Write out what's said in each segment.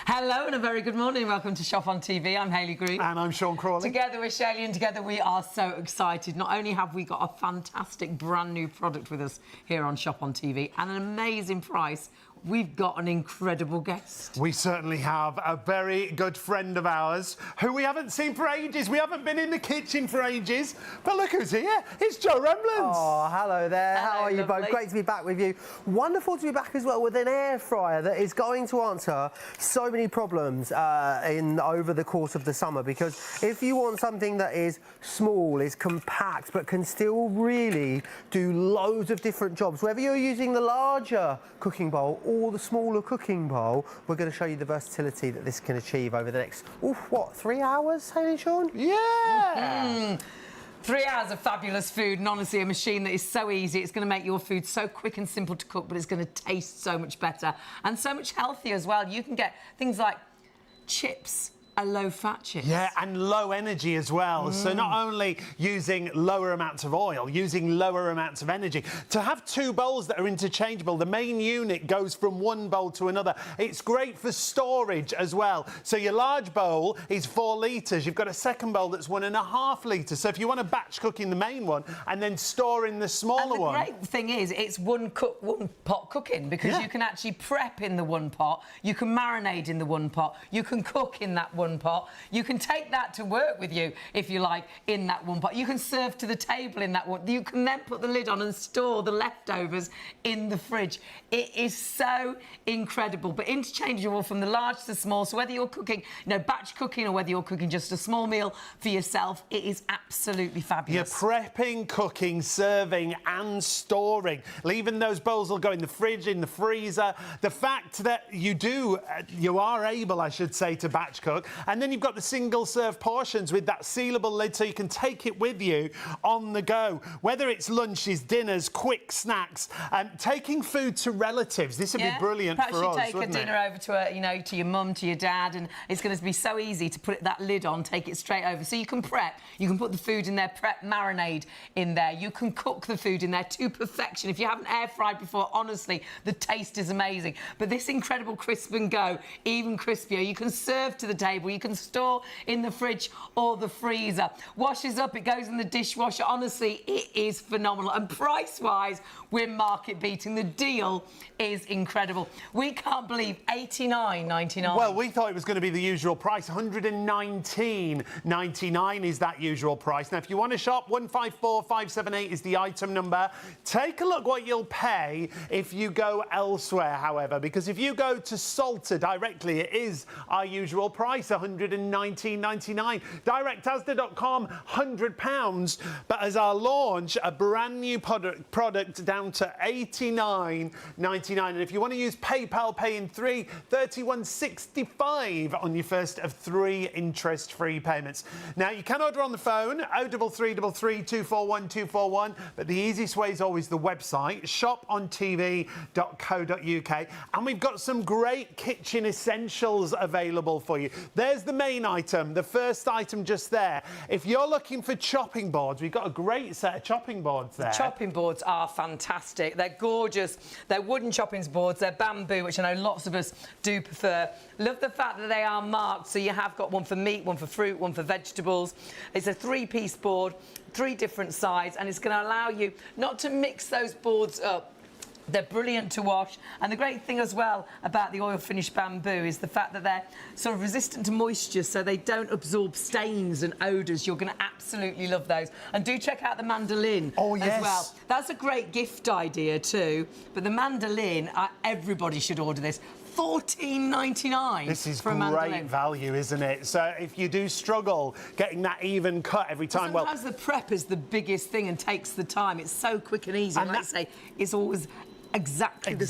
Hello and a very good morning. Welcome to Shop on TV. I'm Hayley Green. And I'm Sean Crawley. Together with Shayley, and together we are so excited. Not only have we got a fantastic brand new product with us here on Shop on TV and an amazing price, we've got an incredible guest. We certainly have a very good friend of ours who we haven't seen for ages. We haven't been in the kitchen for ages. But look who's here. It's Joe Remlins. Oh, hello there. Hello, how are you lovely. both? Great to be back with you. Wonderful to be back as well with an air fryer that is going to answer so many problems over the course of the summer, because if you want something that is small, is compact, but can still really do loads of different jobs, whether you're using the larger cooking bowl or the smaller cooking bowl, we're going to show you the versatility that this can achieve over the next, 3 hours, Hayley and Sean? Yeah! 3 hours of fabulous food, and honestly, a machine that is so easy. It's going to make your food so quick and simple to cook, but it's going to taste so much better and so much healthier as well. You can get things like chips, low-fat chips. Yeah, and low energy as well. So not only using lower amounts of oil, using lower amounts of energy. To have two bowls that are interchangeable, the main unit goes from one bowl to another. It's great for storage as well. So your large bowl is 4 litres. You've got a second bowl that's 1.5 litres. So if you want to batch cook in the main one and then store in the smaller one. The great thing is it's one pot cooking, because you can actually prep in the one pot, you can marinate in the one pot, you can cook in that one pot. You can take that to work with you, if you like, in that one pot. You can serve to the table in that one. You can then put the lid on and store the leftovers in the fridge. It is so incredible, but interchangeable from the large to the small. So whether you're cooking, batch cooking, or whether you're cooking just a small meal for yourself, it is absolutely fabulous. You're prepping, cooking, serving and storing. Leaving those bowls will go in the fridge, in the freezer. The fact that you are able, I should say, to batch cook, and then you've got the single-serve portions with that sealable lid, so you can take it with you on the go. Whether it's lunches, dinners, quick snacks, taking food to relatives. This would be brilliant for us, Perhaps you take a dinner over to to your mum, to your dad, and it's going to be so easy to put that lid on, take it straight over. So you can prep, you can put the food in there, prep, marinade in there. You can cook the food in there to perfection. If you haven't air fried before, honestly, the taste is amazing. But this incredible crisp and go, even crispier. You can serve to the table. You can store in the fridge or the freezer. Washes up, it goes in the dishwasher. Honestly, it is phenomenal. And price-wise, we're market beating. The deal is incredible. We can't believe $89.99. Well, we thought it was going to be the usual price. $119.99 is that usual price. Now, if you want to shop, 154578 is the item number. Take a look what you'll pay if you go elsewhere, however, because if you go to Salter directly, it is our usual price, $119.99. Direct-Asda.com, £100. But as our launch, a brand new product down to $89.99. And if you want to use PayPal Pay in 3, $31.65 on your first of 3 interest-free payments. Now, you can order on the phone, 03333 241 241, but the easiest way is always the website, shopontv.co.uk. And we've got some great kitchen essentials available for you. There's the main item, the first item just there. If you're looking for chopping boards, we've got a great set of chopping boards there. The chopping boards are fantastic. They're gorgeous. They're wooden chopping boards. They're bamboo, which I know lots of us do prefer. Love the fact that they are marked, so you have got one for meat, one for fruit, one for vegetables. It's a 3-piece board, 3 different sides, and it's going to allow you not to mix those boards up. They're brilliant to wash, and the great thing as well about the oil finished bamboo is the fact that they're sort of resistant to moisture, so they don't absorb stains and odours. You're going to absolutely love those. And do check out the mandolin as well. That's a great gift idea too, but the mandolin, everybody should order this. $14.99. This is for a great mandolin. value, isn't it? So if you do struggle getting that even cut every time, sometimes the prep is the biggest thing and takes the time. It's so quick and easy. And like I say, it's always exactly the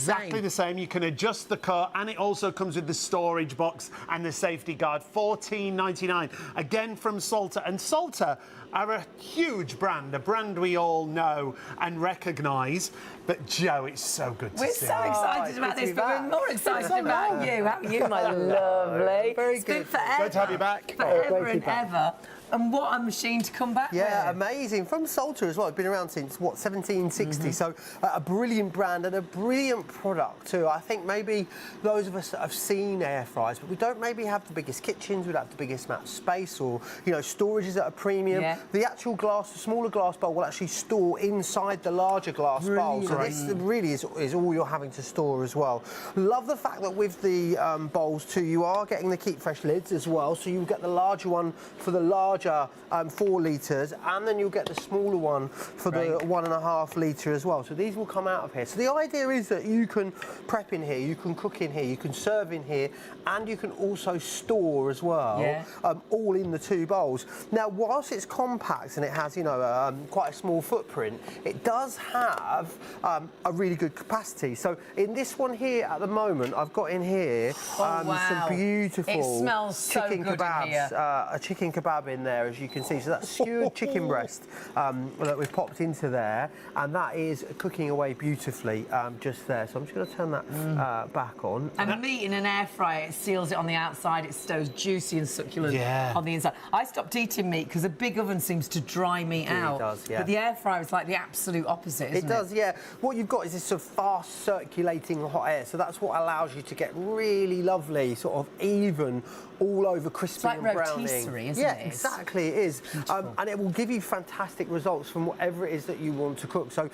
same. You can adjust the cut, and it also comes with the storage box and the safety guard. $14.99. Again from Salter. And Salter are a huge brand, a brand we all know and recognise. But Joe, it's so good to see. We're so excited about this, but we're more excited about you. How are you, my lovely? Very good. It's been forever. Good to have you back. Forever and ever. And what a machine to come back Yeah, with. amazing. From Salter as well. It's been around since, what, 1760? So a brilliant brand and a brilliant product too. I think maybe those of us that have seen air fryers, but we don't maybe have the biggest kitchens, we don't have the biggest amount of space, or, you know, storage is at a premium. Yeah. The actual glass, the smaller glass bowl will actually store inside the larger glass bowl. So this really is all you're having to store as well. Love the fact that with the bowls too, you are getting the keep fresh lids as well. So you get the larger one for the larger 4 litres, and then you'll get the smaller one for the 1.5 litre as well. So these will come out of here. So the idea is that you can prep in here, you can cook in here, you can serve in here, and you can also store as well, all in the 2 bowls. Now, whilst it's compact and it has, you know, quite a small footprint, it does have a really good capacity. So in this one here at the moment, I've got in here some beautiful it smells chicken so good kebabs, in here. a chicken kebab in there, as you can see. So that's skewered chicken breast that we've popped into there, and that is cooking away beautifully just there. So I'm just going to turn that back on. And meat in an air fryer, it seals it on the outside, it stays juicy and succulent on the inside. I stopped eating meat because a big oven seems to dry meat out. It does, yeah. But the air fryer is like the absolute opposite, isn't it? It does, yeah. What you've got is this sort of fast circulating hot air, so that's what allows you to get really lovely, sort of even, all over crispy and browning. It's like rotisserie, isn't it? it? Yeah, exactly, it is. And it will give you fantastic results from whatever it is that you want to cook. So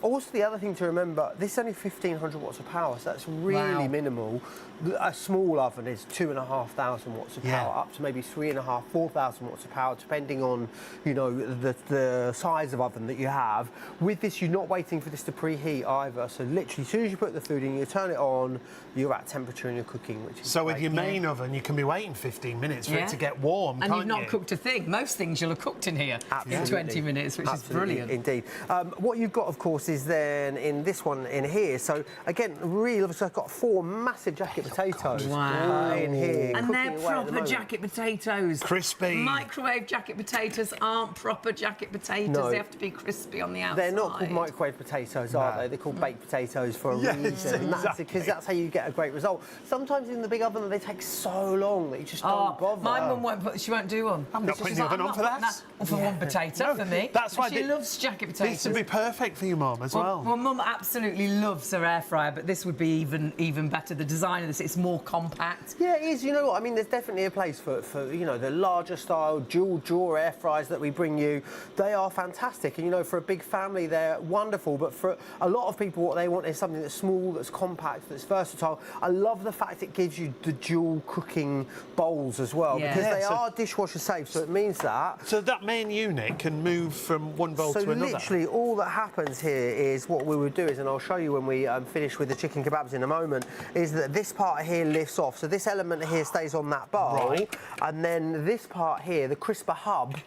also the other thing to remember, this is only 1,500 watts of power, so that's really minimal. A small oven is 2,500 watts of power, up to maybe 3,500, 4,000 watts of power, depending on, you know, the size of oven that you have. With this, you're not waiting for this to preheat either. So literally, as soon as you put the food in, you turn it on, you're at temperature and you're cooking, which is So great. with your main oven, you can be waiting 15 minutes for it to get warm, and can't you've not you? cooked a thing. Most things you'll have cooked in here in 20 minutes, which is brilliant. Indeed. What you've got, of course, is then in this one in here. So again, really, obviously, I've got 4 massive jacket potatoes in here. And they're cooking away at the proper moment. jacket potatoes. Crispy. Microwave jacket potatoes aren't proper jacket potatoes. No. They have to be crispy on the outside. They're not called microwave potatoes, are they? They're called baked potatoes for a reason. And that's because that's how you get a great result. Sometimes in the big oven, they take so long that you just don't bother. My mum she won't do one. I'm not putting the oven on for that. For one potato, for me. That's why she loves jacket potatoes. This would be perfect for you, Mum, as well. Well, Mum absolutely loves her air fryer, but this would be even better. The design of this, it's more compact. Yeah, it is. You know what? I mean, there's definitely a place for you know, the larger style dual drawer air fryers that we bring you. They are fantastic, and you know, for a big family, they're wonderful. But for a lot of people, what they want is something that's small, that's compact, that's versatile. I love the fact it gives you the dual cooking bowls as well, because they are dishwasher safe. So it means that. So that main unit can move from one bowl to another. So literally, all that happens here is what we would do is, and I'll show you when we finish with the chicken kebabs in a moment, is that this part here lifts off. So this element here stays on that bowl, and then this part here, the crisper hub,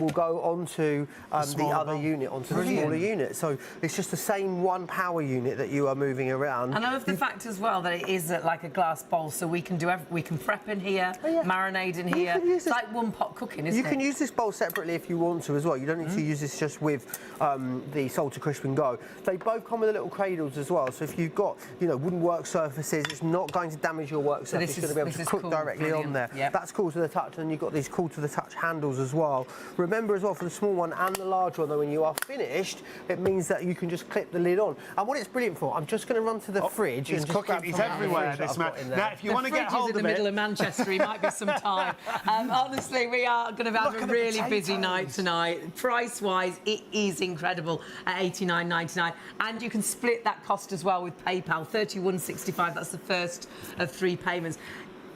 will go onto the other unit, onto the smaller unit. So it's just the same one power unit that you are moving around. And I love the fact as well that it is like a glass bowl, so we can do we can prep in here, marinade in here. It's like one pot cooking, isn't it? You can use this bowl separately if you want to as well. You don't need to use this just with the Salter Crisp and Go. They both come with the little cradles as well. So if you've got, you know, wooden work surfaces, it's not going to damage your work surface. It's going to be able to cook directly on there. That's cool to the touch, and then you've got these cool to the touch handles as well. Remember as well, for the small one and the large one, though, when you are finished, it means that you can just clip the lid on. And what it's brilliant for, I'm just going to run to the fridge. He's and cooking. Just He's everywhere, this man. Now, if you want to get hold of in the middle of Manchester, he might be some time. Honestly, we are going to have a really busy night tonight. Price-wise, it is incredible at $89.99, and you can split that cost as well with PayPal, $31.65. That's the first of 3 payments.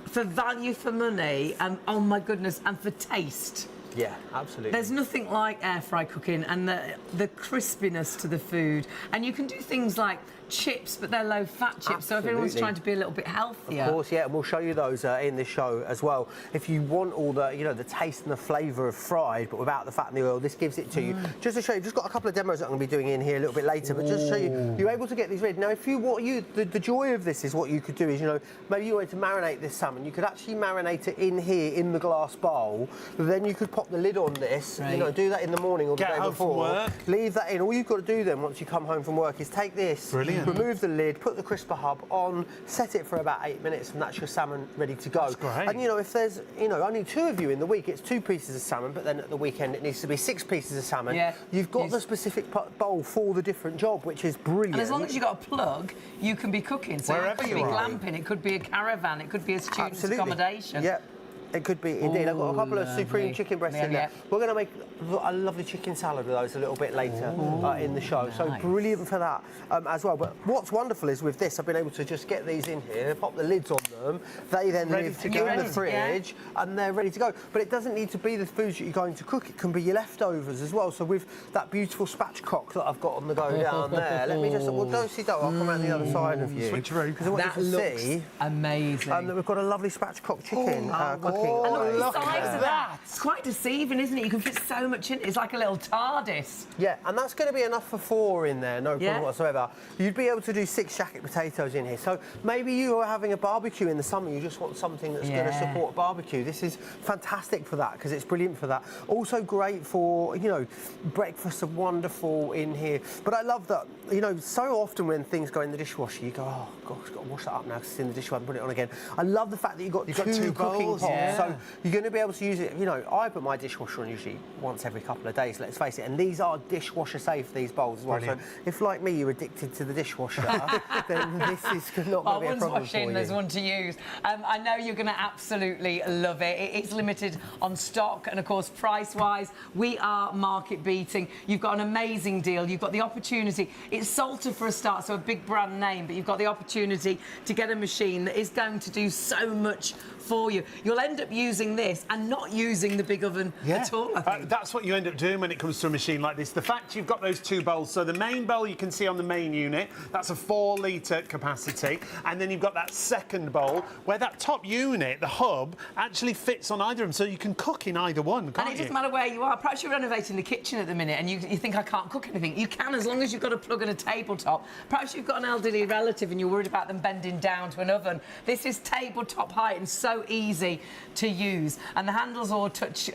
For value for money, oh my goodness, and for taste. Yeah, absolutely. There's nothing like air fry cooking, and the crispiness to the food. And you can do things like chips, but they're low-fat chips, so if anyone's trying to be a little bit healthier. Of course, yeah, and we'll show you those in this show as well. If you want all the, you know, the taste and the flavour of fried, but without the fat and the oil, this gives it to you. Just to show you, I've just got a couple of demos that I'm going to be doing in here a little bit later, but just to show you, you're able to get these ready. Now, if you want, the joy of this is what you could do is, you know, maybe you wanted to marinate this salmon, you could actually marinate it in here in the glass bowl, then you could pop pop the lid on this. Right. You know, do that in the morning or the Get day home from before. work. Leave that in. All you've got to do then, once you come home from work, is take this, Brilliant. remove the lid, put the crisper hub on, set it for about 8 minutes, and that's your salmon ready to go. That's great. And you know, if there's only 2 of you in the week, it's 2 pieces of salmon. But then at the weekend, it needs to be 6 pieces of salmon. Yeah. You've got the specific bowl for the different job, which is brilliant. And as long as you've got a plug, you can be cooking. So Wherever it could you be are. glamping, it could be a caravan, it could be a student's Absolutely. accommodation. Yep. It could be indeed. I've got a couple of lovely. supreme chicken breasts in Yeah, there. We're going to make a lovely chicken salad with those a little bit later in the show. So Nice. brilliant for that as well. But what's wonderful is with this, I've been able to just get these in here, pop the lids on them. They then Ready live to in go. the Ready to- fridge and they're ready to go. But it doesn't need to be the foods that you're going to cook. It can be your leftovers as well. So with that beautiful spatchcock that I've got on the go down there, let me just, well, don't see that. I'll come around the other side of you. Switcheroo. Because I want That you to looks see amazing. that we've got a lovely spatchcock chicken cooking. And look at the look size at of that. It's quite deceiving, isn't it? You can fit so much in. It's like a little TARDIS. Yeah, and that's going to be enough for 4 in there, no problem Yeah. whatsoever. You'd be able to do 6 jacket potatoes in here. So maybe you are having a barbecue in the summer, you just want something that's going to Yeah. support a barbecue. This is fantastic for that, because it's brilliant for that. Also great for, breakfasts are wonderful in here. But I love that, so often when things go in the dishwasher, you go, oh, gosh, I've got to wash that up now because it's in the dishwasher and put it on again. I love the fact that you've got 2 two cooking bowls, pots. yeah. So you're going to be able to use it, I put my dishwasher on usually once every couple of days, let's face it, and these are dishwasher safe, these bowls as well. Brilliant. So if, like me, you're addicted to the dishwasher, then this is not Well, going to be a one's problem washing, for there's you. one to use. I know you're going to absolutely love it. It's limited on stock, and of course, price-wise, we are market beating. You've got an amazing deal. You've got the opportunity. It's Salter for a start, so a big brand name, but you've got the opportunity to get a machine that is going to do so much for you. You'll end up using this and not using the big oven at all, I think. That's what you end up doing when it comes to a machine like this. The fact you've got those 2 bowls, so the main bowl you can see on the main unit, that's a 4-litre capacity, and then you've got that second bowl where that top unit, the hub, actually fits on either of them, so you can cook in either one, can't And it you? doesn't matter where you are. Perhaps you're renovating the kitchen at the minute and you think, I can't cook anything. You can, as long as you've got a plug and a tabletop. Perhaps you've got an elderly relative and you're worried about them bending down to an oven. This is tabletop height and so easy to use. And the handles all touch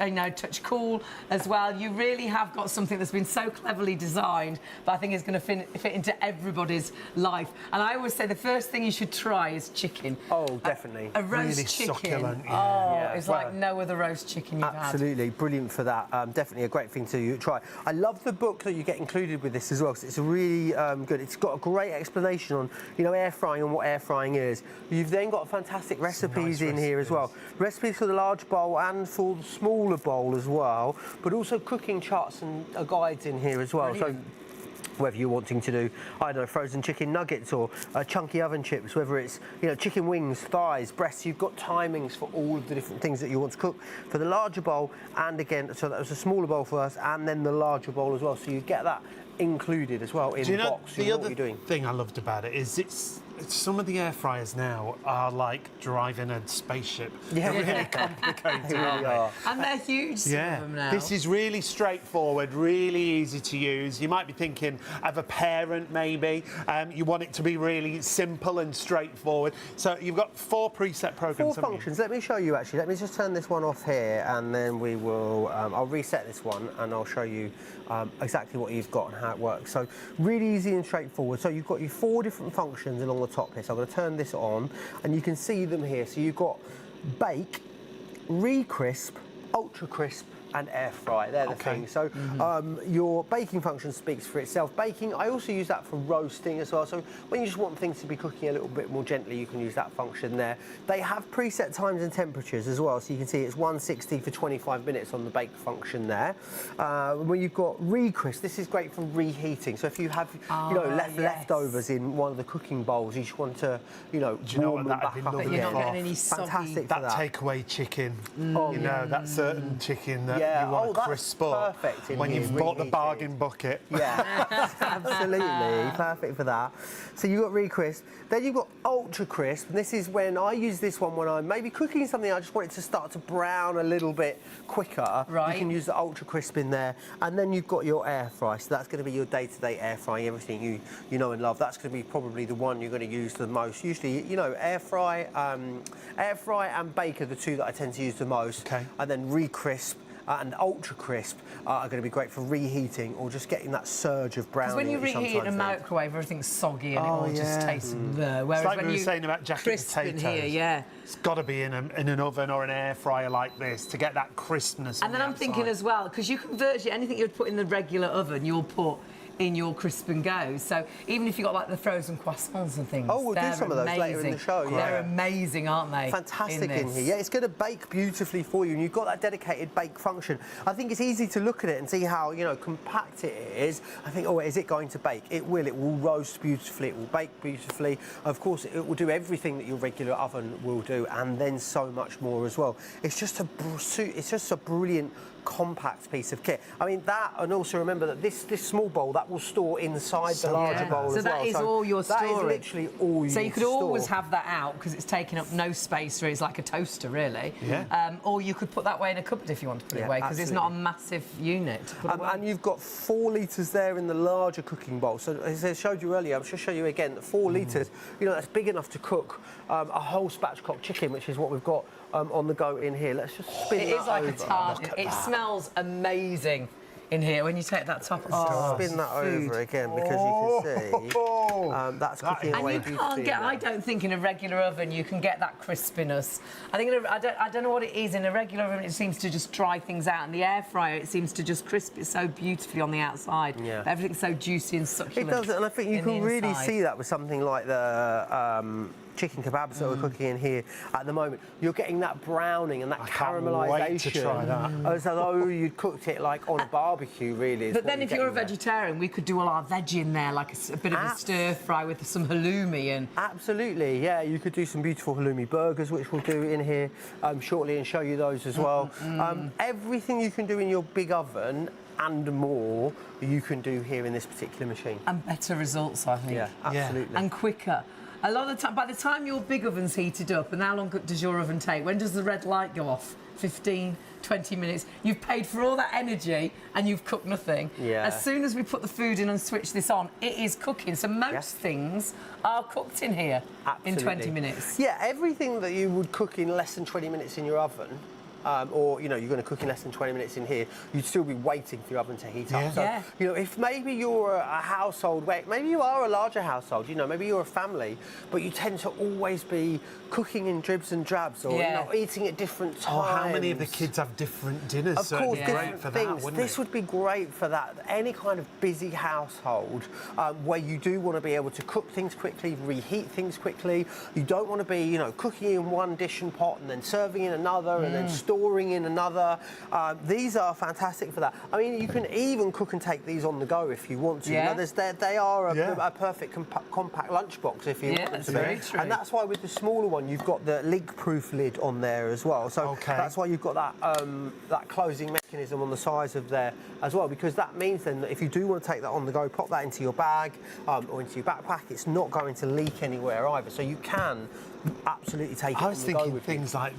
cool as well. You really have got something that's been so cleverly designed, but I think it's going to fit into everybody's life. And I always say the first thing you should try is chicken. Oh, definitely. A roast Really chicken. succulent, Oh, yeah. it's like no other roast chicken you've had. Absolutely, brilliant for that. Definitely a great thing to try. I love the book that you get included with this as well, because it's a really good. It's got a great explanation on, air frying and what air frying is. You've then got fantastic recipes in here as well. Recipes for the large bowl and for the smaller bowl as well, but also cooking charts and guides in here as well. Brilliant. So whether you're wanting to do, I don't know, frozen chicken nuggets or chunky oven chips, whether it's, chicken wings, thighs, breasts, you've got timings for all of the different things that you want to cook for the larger bowl. And again, so that was a smaller bowl first and then the larger bowl as well. So you get that included as well in Do you know, box. the know other what you're doing. thing I loved about it is it's some of the air fryers now are like driving a spaceship. Yeah. They're really complicated, They aren't really are. And they're huge, some of them now. This is really straightforward, really easy to use. You might be thinking of a parent, maybe. You want it to be really simple and straightforward. So you've got 4 preset programs. 4 functions. Let me show you actually. Let me just turn this one off here, and then we will. I'll reset this one, and I'll show you exactly what you've got and how it works. So really easy and straightforward. So you've got your 4 different functions along the top here. So I'm going to turn this on, and you can see them here. So you've got bake, re-crisp, ultra crisp, and air fry. They're the things. So your baking function speaks for itself. Baking, I also use that for roasting as well. So when you just want things to be cooking a little bit more gently, you can use that function there. They have preset times and temperatures as well. So you can see it's 160 for 25 minutes on the bake function there. When you've got re-crisp, this is great for reheating. So if you have, leftovers in one of the cooking bowls, you just want to, warm them back up lovely again. You're not getting any soggy. Fantastic for that that. takeaway chicken, that certain chicken that Yeah, you want to that's crisp up perfect in when here, you've bought the reheated. bargain bucket. Yeah, absolutely, perfect for that. So you've got re-crisp, then you've got ultra crisp, and this is when I use this one when I'm maybe cooking something I just want it to start to brown a little bit quicker. Right. You can use the ultra crisp in there, and then you've got your air fry. So that's going to be your day-to-day air frying, everything you know and love. That's going to be probably the one you're going to use the most. Usually, air fry and bake are the 2 that I tend to use the most. Okay. And then re-crisp and ultra crisp are going to be great for reheating or just getting that surge of browning. Because when you that reheat in a sometimes need. microwave, everything's soggy and it all just yeah. tastes bleh. Whereas It's like when we were you saying about jacket crisp in potatoes. here, yeah. It's got to be in an oven or an air fryer like this to get that crispness. And then I'm thinking as well, because you can virtually anything you'd put in the regular oven, you'll put in your crisp and go. So even if you've got like the frozen croissants and things, Oh, we'll do some of those later in the show. Yeah. They're amazing, aren't they? Fantastic in here. Yeah, it's going to bake beautifully for you, and you've got that dedicated bake function. I think it's easy to look at it and see how compact it is. I think, oh, is it going to bake? It will. It will roast beautifully. It will bake beautifully. Of course, it will do everything that your regular oven will do, and then so much more as well. It's just a brilliant compact piece of kit. I mean that, and also remember that this small bowl that will store inside the larger bowl so as well. That is all your storage. That is literally all you So you need could to always store. have that out because it's taking up no space. Really, it's like a toaster, really. Yeah. Or you could put that way in a cupboard if you want to put it away because it's not a massive unit to put away. And you've got 4 litres there in the larger cooking bowl. So as I showed you earlier, I'll just show you again. 4 litres. That's big enough to cook a whole spatchcock chicken, which is what we've got on the go in here. Let's just spin It that is like over. a tart. It smells amazing in here when you take that top off. Spin that over again because you can see that's cooking And away you beautifully. can't get, I don't think in a regular oven you can get that crispiness. I think, I don't know what it is, in a regular oven it seems to just dry things out. In the air fryer it seems to just crisp it so beautifully on the outside. Yeah. Everything's so juicy and succulent. It does, and I think you can really see that with something like the chicken kebabs that we're cooking in here at the moment. You're getting that browning and that caramelisation. Wait to try that. As though you'd cooked it like on a barbecue, really. But then if you're a vegetarian, we could do all our veg in there, like a bit of a stir fry with some halloumi and... Absolutely, yeah. You could do some beautiful halloumi burgers, which we'll do in here shortly and show you those as well. Everything you can do in your big oven and more you can do here in this particular machine. And better results, I think. Yeah, absolutely. And quicker. A lot of the time, by the time your big oven's heated up, and how long does your oven take? When does the red light go off? 15, 20 minutes. You've paid for all that energy and you've cooked nothing. Yeah. As soon as we put the food in and switch this on, it is cooking. So most things are cooked in here in 20 minutes. Yeah, everything that you would cook in less than 20 minutes in your oven, or you're going to cook in less than 20 minutes in here, you'd still be waiting for your oven to heat up. So, if maybe you're a household where maybe you are a larger household, maybe you're a family, but you tend to always be cooking in dribs and drabs, or eating at different times. Oh, how many of the kids have different dinners? Of course, different things. This would be great for that. Any kind of busy household where you do want to be able to cook things quickly, reheat things quickly. You don't want to be, cooking in one dish and pot and then serving in another and then storing in another. These are fantastic for that. I mean, you can even cook and take these on the go if you want to. They are a perfect compact lunchbox if you want them to be. Very true. And that's why with the smaller one, you've got the leak-proof lid on there as well. So that's why you've got that closing mechanism on the sides of there as well, because that means then that if you do want to take that on the go, pop that into your bag or into your backpack, it's not going to leak anywhere either. So you can absolutely take it on the go. I was thinking things like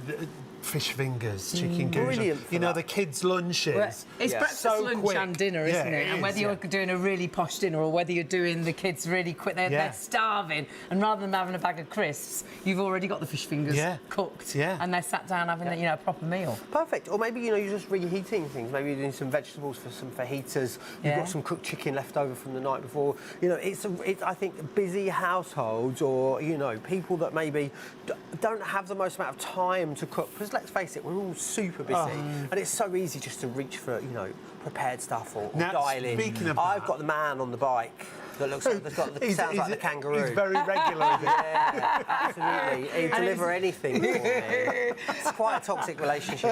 fish fingers, chicken Brilliant goulash. The kids' lunches. It's breakfast, lunch quick. and dinner, isn't it? And whether you're doing a really posh dinner or whether you're doing the kids really quick, they're starving, and rather than having a bag of crisps, you've already got the fish fingers cooked, and they're sat down having a proper meal. Perfect. Or maybe you're just reheating things. Maybe you're doing some vegetables for some fajitas. You've got some cooked chicken left over from the night before. It's I think busy households or people that maybe don't have the most amount of time to cook. Because let's face it, we're all super busy, and it's so easy just to reach for prepared stuff or dial in. Speaking of I've got the man on the bike that looks like sounds like the kangaroo. He's very regular. Yeah, absolutely. He'd deliver anything for me. It's quite a toxic relationship.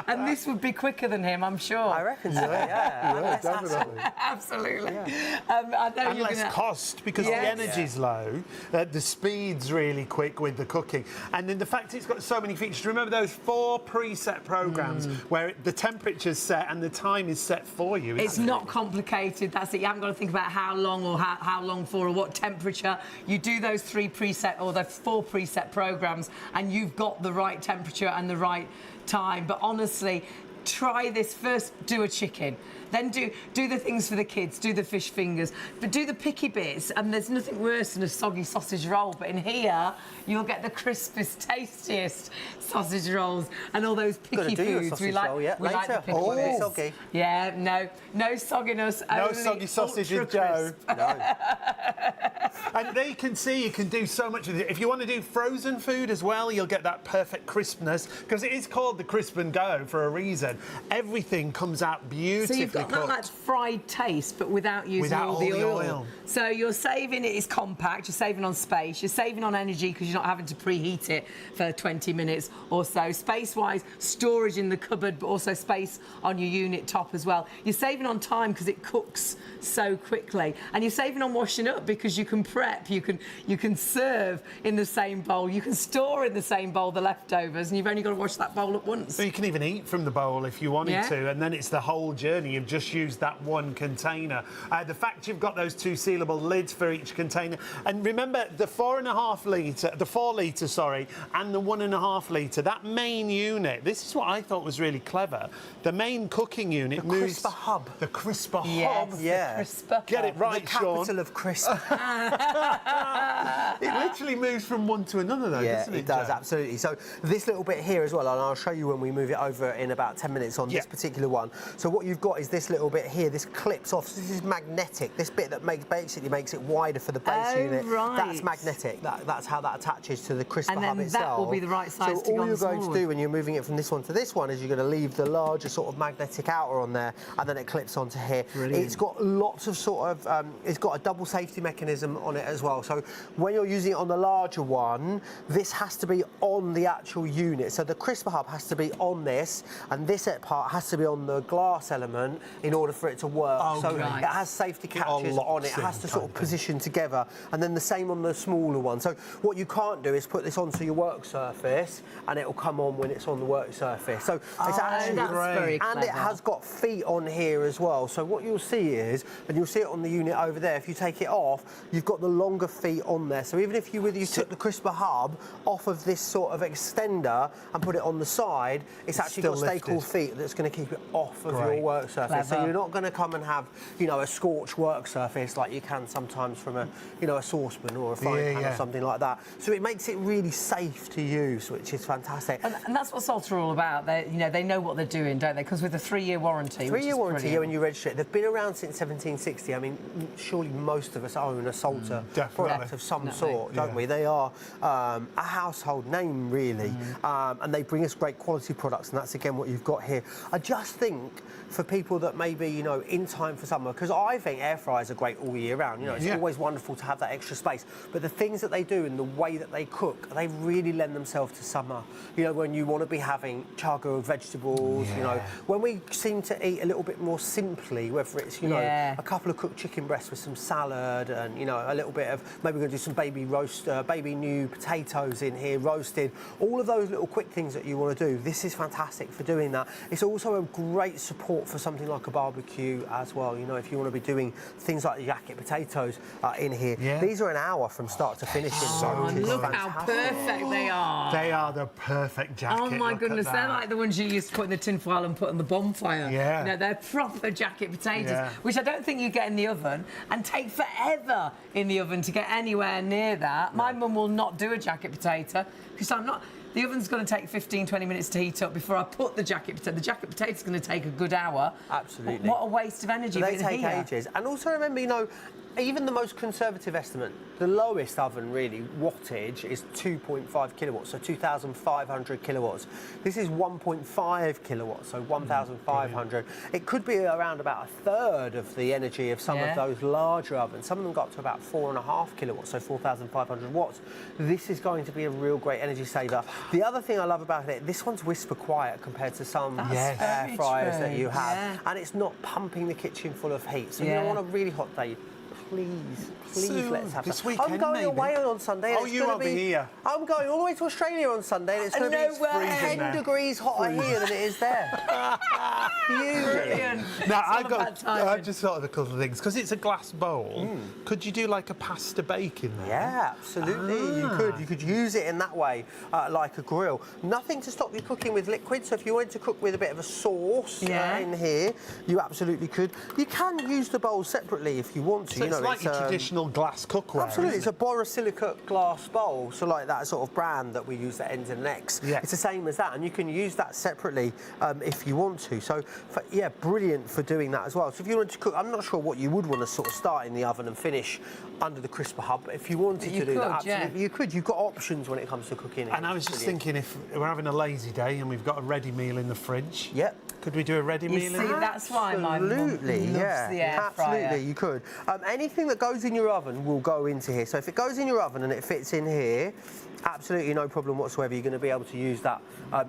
And this would be quicker than him, I'm sure. I reckon so, yeah. Definitely. Absolutely. Yeah. I know And less cost because the energy's low, the speed's really quick with the cooking, and then the fact it's got so many features. Remember those 4 preset programs where the temperature's set and the time is set for you. It's not complicated. That's it. You haven't got to think about how long or how long for or what temperature. You do those 3 preset or the 4 preset programs, and you've got the right temperature and the right time. But honestly, try this first. Do a chicken, then do the things for the kids. Do the fish fingers, but do the picky bits. And there's nothing worse than a soggy sausage roll. But in here, you'll get the crispest, tastiest sausage rolls and all those picky foods. We like the picky bits. Soggy. Yeah, no sogginess. No only soggy sausage with Joe. No. And there you can see you can do so much with it. If you want to do frozen food as well, you'll get that perfect crispness because it is called the crisp and go for a reason. Everything comes out beautifully So you've got cooked. that fried taste, but without using all the oil. So you're saving it is compact. You're saving on space. You're saving on energy because you're not having to preheat it for 20 minutes or so. Space-wise, storage in the cupboard, but also space on your unit top as well. You're saving on time because it cooks so quickly, and you're saving on washing up because you can prep, you can serve in the same bowl, you can store in the same bowl the leftovers, and you've only got to wash that bowl at once. So you can even eat from the bowl if you wanted to, and then it's the whole journey. You've just used that one container. The fact you've got those 2 sealable lids for each container, and remember the 4.5 litre, the 4 litre, sorry, and the 1.5 litre. That main unit. This is what I thought was really clever. The main cooking unit moves. Crisper hub. The crisper hub. Yeah. Crisper. Get it right, The capital Sean. of crisp. It literally moves from one to another, though, doesn't it? It does, Joe? absolutely. So this little bit here as well, and I'll show you when we move it over in about 10 minutes on this particular one. So what you've got is this little bit here. This clips off. So this is magnetic. This bit that basically makes it wider for the base unit. Right. That's magnetic. That's how that attaches to the crisper hub itself. And then that will be the right size so to go all on you're the going small to do when you're moving it from this one to this one is you're going to leave the larger sort of magnetic outer on there, and then it clips onto here. Brilliant. It's got lots of sort of, it's got a double safety mechanism on it as well. So when you're using it on the larger one, this has to be on the actual unit. So the crisper hub has to be on this, and this part has to be on the glass element in order for it to work. So it has safety catches on it. It has to sort of position together, and then the same on the smaller one. So what you can't do is put this onto your work surface, and it will come on when it's on the work surface. So it's actually that's very and it clever. has got feet on here as well. So what you'll see is, and you'll see it on the unit over there, if you take it off, you've got the longer feet on there. So even if you took the crisper hub off of this sort of extender and put it on the side, it's actually got stay-cool feet that's going to keep it off of your work surface. So you're not going to come and have, you know, a scorched work surface like you can sometimes from a, you know, a saucepan or a frying pan or something like that. So it makes it really safe to use, which is fantastic. And that's what salts are all about. They know what they're doing, don't they? Because with a 3-year warranty. 3-year warranty when you register it. They've been around since 1760. I mean, surely most of us own a salter product of some sort, don't we? They are a household name, really, and they bring us great quality products, and that's again what you've got here. I just think for people that maybe, you know, in time for summer, because I think air fryers are great all year round. You know, it's always wonderful to have that extra space, but the things that they do and the way that they cook, they really lend themselves to summer. You know, when you want to be having chargo of vegetables, you know, when we seem to eat a little bit more simply, whether it's, you know, a couple of cooked chicken breasts with some salad and, you know, a little bit of, maybe we're going to do some baby new potatoes in here, roasted, all of those little quick things that you want to do. This is fantastic for doing that. It's also a great support for something like a barbecue as well. You know, if you want to be doing things like the jacket potatoes in here. These are an hour from start to finish. Look how perfect they are. They are the perfect jacket. Oh my goodness, they're like the ones you used to put in the tin foil and put on the bonfire. Yeah. You know, they're proper jacket potatoes, which I don't think you get in the oven and take forever in the oven to get anywhere near that. My mum will not do a jacket potato because I'm not. The oven's going to take 15, 20 minutes to heat up before I put the jacket potato. The jacket potato's going to take a good hour. Absolutely. What a waste of energy. So they take ages. And also remember, you know, even the most conservative estimate, the lowest oven really, wattage, is 2.5 kilowatts, so 2,500 kilowatts. This is 1.5 kilowatts, so 1,500. It could be around about a third of the energy of some of those larger ovens. Some of them got up to about 4.5 kilowatts, so 4,500 watts. This is going to be a real great energy saver. The other thing I love about it, this one's whisper quiet compared to some air fryers that you have. And it's not pumping the kitchen full of heat. So you know, on a really hot day, please Soon, let's have this that. weekend, I'm going maybe. away on Sunday. Oh, you won't be here. I'm going all the way to Australia on Sunday, and it's going to No be way. 10 degrees hotter here than it is there. Brilliant. Now, It's all I've just thought of a couple of things. Because it's a glass bowl, could you do like a pasta bake in there? Yeah, absolutely. You could use it in that way, like a grill. Nothing to stop you cooking with liquid. So if you wanted to cook with a bit of a sauce in here, you absolutely could. You can use the bowl separately if you want to. So it's like your traditional glass cookware. Absolutely, it's a borosilicate glass bowl, so like that sort of brand that we use that ends in an X. Yeah. It's the same as that, and you can use that separately if you want to. So, brilliant for doing that as well. So if you wanted to cook, I'm not sure what you would want to sort of start in the oven and finish under the crisper hub, but if you wanted to do that, absolutely you could. You've got options when it comes to cooking. And I was just thinking, if we're having a lazy day and we've got a ready meal in the fridge, could we do a ready meal in See, there? that's why my mum loves the air fryer. Absolutely, you could. Anything that goes in your oven will go into here. So if it goes in your oven and it fits in here, absolutely no problem whatsoever. You're going to be able to use that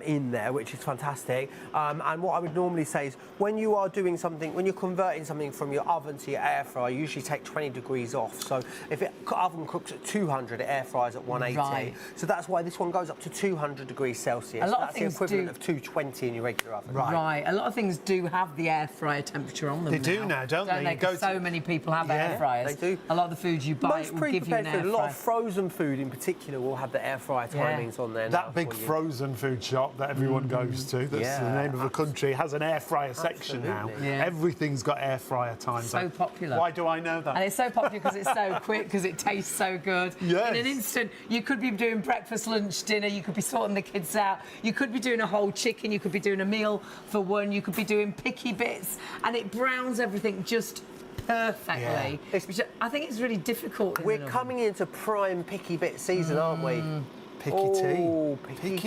in there, which is fantastic. And what I would normally say is when you are doing something, when you're converting something from your oven to your air fryer, you usually take 20 degrees off. So if the oven cooks at 200, it air fryers at 180. Right. So that's why this one goes up to 200 degrees Celsius. That's the equivalent of 220 in your regular oven. Right. A lot of things do have the air fryer temperature on them. They do now, don't they? Because so many people have air fryers. They do. A lot of the foods you buy Most will give you an air food, fryer. a lot of frozen food in particular will have the air fryer timings on there. That big frozen food shop that everyone goes to, that's the name of the country, has an air fryer section now. Yeah. Everything's got air fryer times. So popular. Why do I know that? And it's so popular because it's so quick, because it tastes so good. Yes. In an instant, you could be doing breakfast, lunch, dinner, you could be sorting the kids out, you could be doing a whole chicken, you could be doing a meal for one, you could be doing picky bits, and it browns everything just perfectly. Which I think it's really difficult. We're coming into prime picky bit season, aren't we? Picky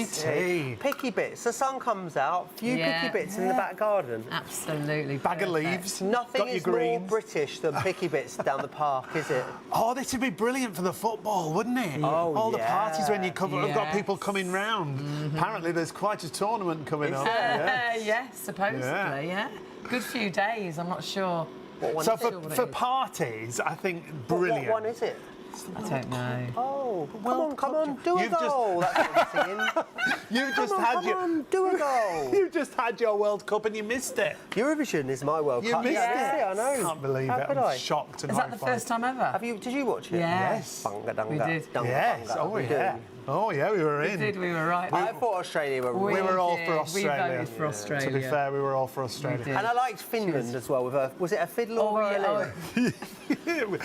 tea. Picky bits. The sun comes out, few picky bits in the back garden. Absolutely. Bag of leaves. Nothing is more British than picky bits down the park, is it? Oh, this would be brilliant for the football, wouldn't it? Oh, all the parties when you cover, I've got Yes. people coming round. Apparently, there's quite a tournament coming up. Yes, supposedly, Good few days, I'm not sure. So for parties, I think brilliant. What one is it? I don't know. Oh, come on, do a goal. That's what we're singing. Do a goal. You just had your World Cup and you missed it. Eurovision is my World Cup. You missed it. I know. I can't believe How it. could I'm I? shocked and Is that the first time ever? Did you watch it? Yes. Bunga, We did. dunga, Yes. bunga. Oh, We yeah. do. Oh, yeah, we were in. We were right. I thought Australia were We were all did. for Australia. We voted for Australia. To be fair, we were all for We Australia. did. And I liked Finland as well. Was it a fiddle or a violin? Who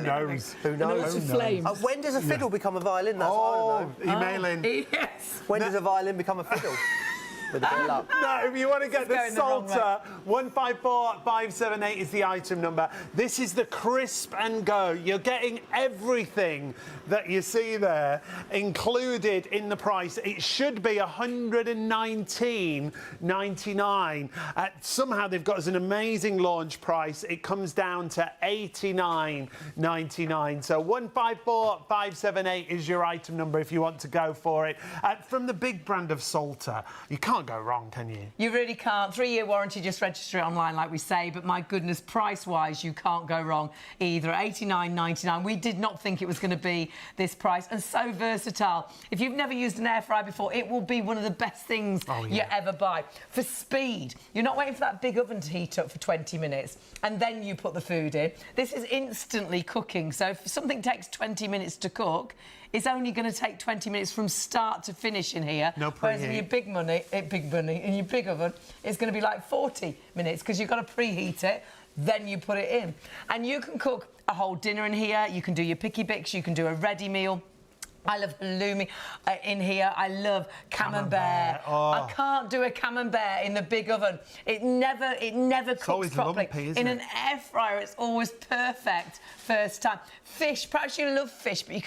knows? Who knows? Lots of flames. When does a fiddle become a violin? That's what I want to know. Email in. Yes. When does a violin become a fiddle? With a bit of luck. No, if you want to get the going the wrong Salter, 154578 is the item number. This is the crisp and go. You're getting everything that you see there included in the price. It should be $119.99. Somehow they've got us an amazing launch price. It comes down to $89.99. So 154578 is your item number if you want to go for it. From the big brand of Salter, you can't go wrong, can you? You really can't. 3-year warranty, just register it online like we say, but my goodness, price-wise, you can't go wrong either. $89.99. We did not think it was going to be this price, and so versatile. If you've never used an air fryer before, it will be one of the best things you ever buy. For speed, you're not waiting for that big oven to heat up for 20 minutes, and then you put the food in. This is instantly cooking, so if something takes 20 minutes to cook, it's only going to take 20 minutes from start to finish in here. No preheat. Whereas in your in your big oven, it's going to be like 40 minutes because you've got to preheat it, then you put it in. And you can cook a whole dinner in here, you can do your picky bits, you can do a ready meal. I love halloumi in here. I love camembert. I can't do a camembert in the big oven. It never cooks properly. Lumpy, isn't in it? an air fryer, it's always perfect first time. Fish, perhaps you love fish, but you